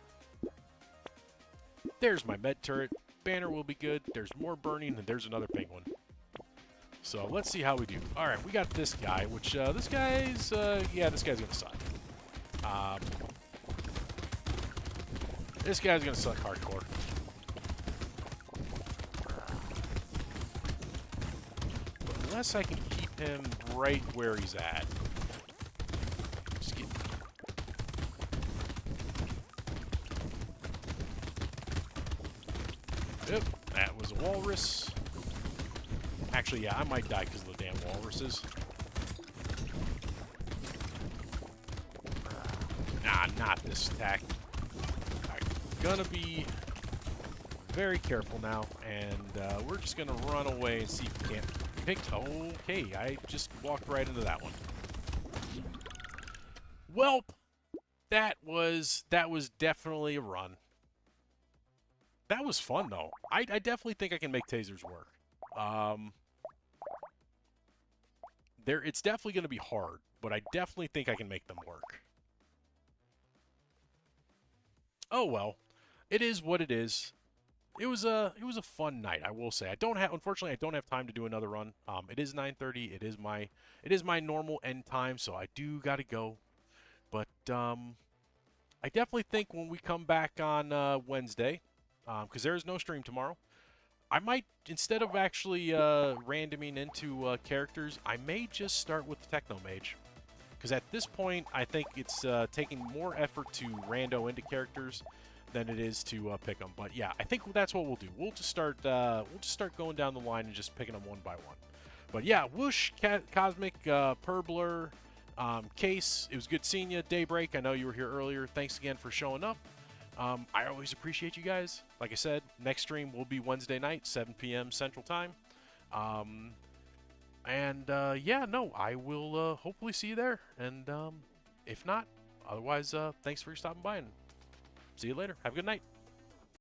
There's my med turret. Banner will be good. There's more burning, and there's another penguin. So let's see how we do. All right, we got this guy, which this guy's gonna suck. This guy's gonna suck hardcore. But unless I can keep him right where he's at. Just get... Yep, that was a walrus. Actually, yeah, I might die because of the damn walruses. Nah, not this attack. I'm gonna be very careful now, and we're just gonna run away and see if we can't pick... Okay, I just walked right into that one. Welp, that was definitely a run. That was fun, though. I definitely think I can make tasers work. It's definitely going to be hard, but I definitely think I can make them work. Oh well, it is what it is. It was a fun night, I will say. Unfortunately, I don't have time to do another run. It is 9:30. It is my normal end time, so I do got to go. But I definitely think when we come back on Wednesday, because there is no stream tomorrow, I might, instead of actually randoming into characters, I may just start with the Technomage. Because at this point, I think it's taking more effort to rando into characters than it is to pick them. But yeah, I think that's what we'll do. We'll just start going down the line and just picking them one by one. But yeah, Whoosh, Cosmic, Purbler, Case, it was good seeing you. Daybreak, I know you were here earlier. Thanks again for showing up. I always appreciate you guys. Like I said, next stream will be Wednesday night, 7 p.m. Central Time. Yeah, no, I will hopefully see you there. And if not, otherwise, thanks for stopping by and see you later. Have a good night.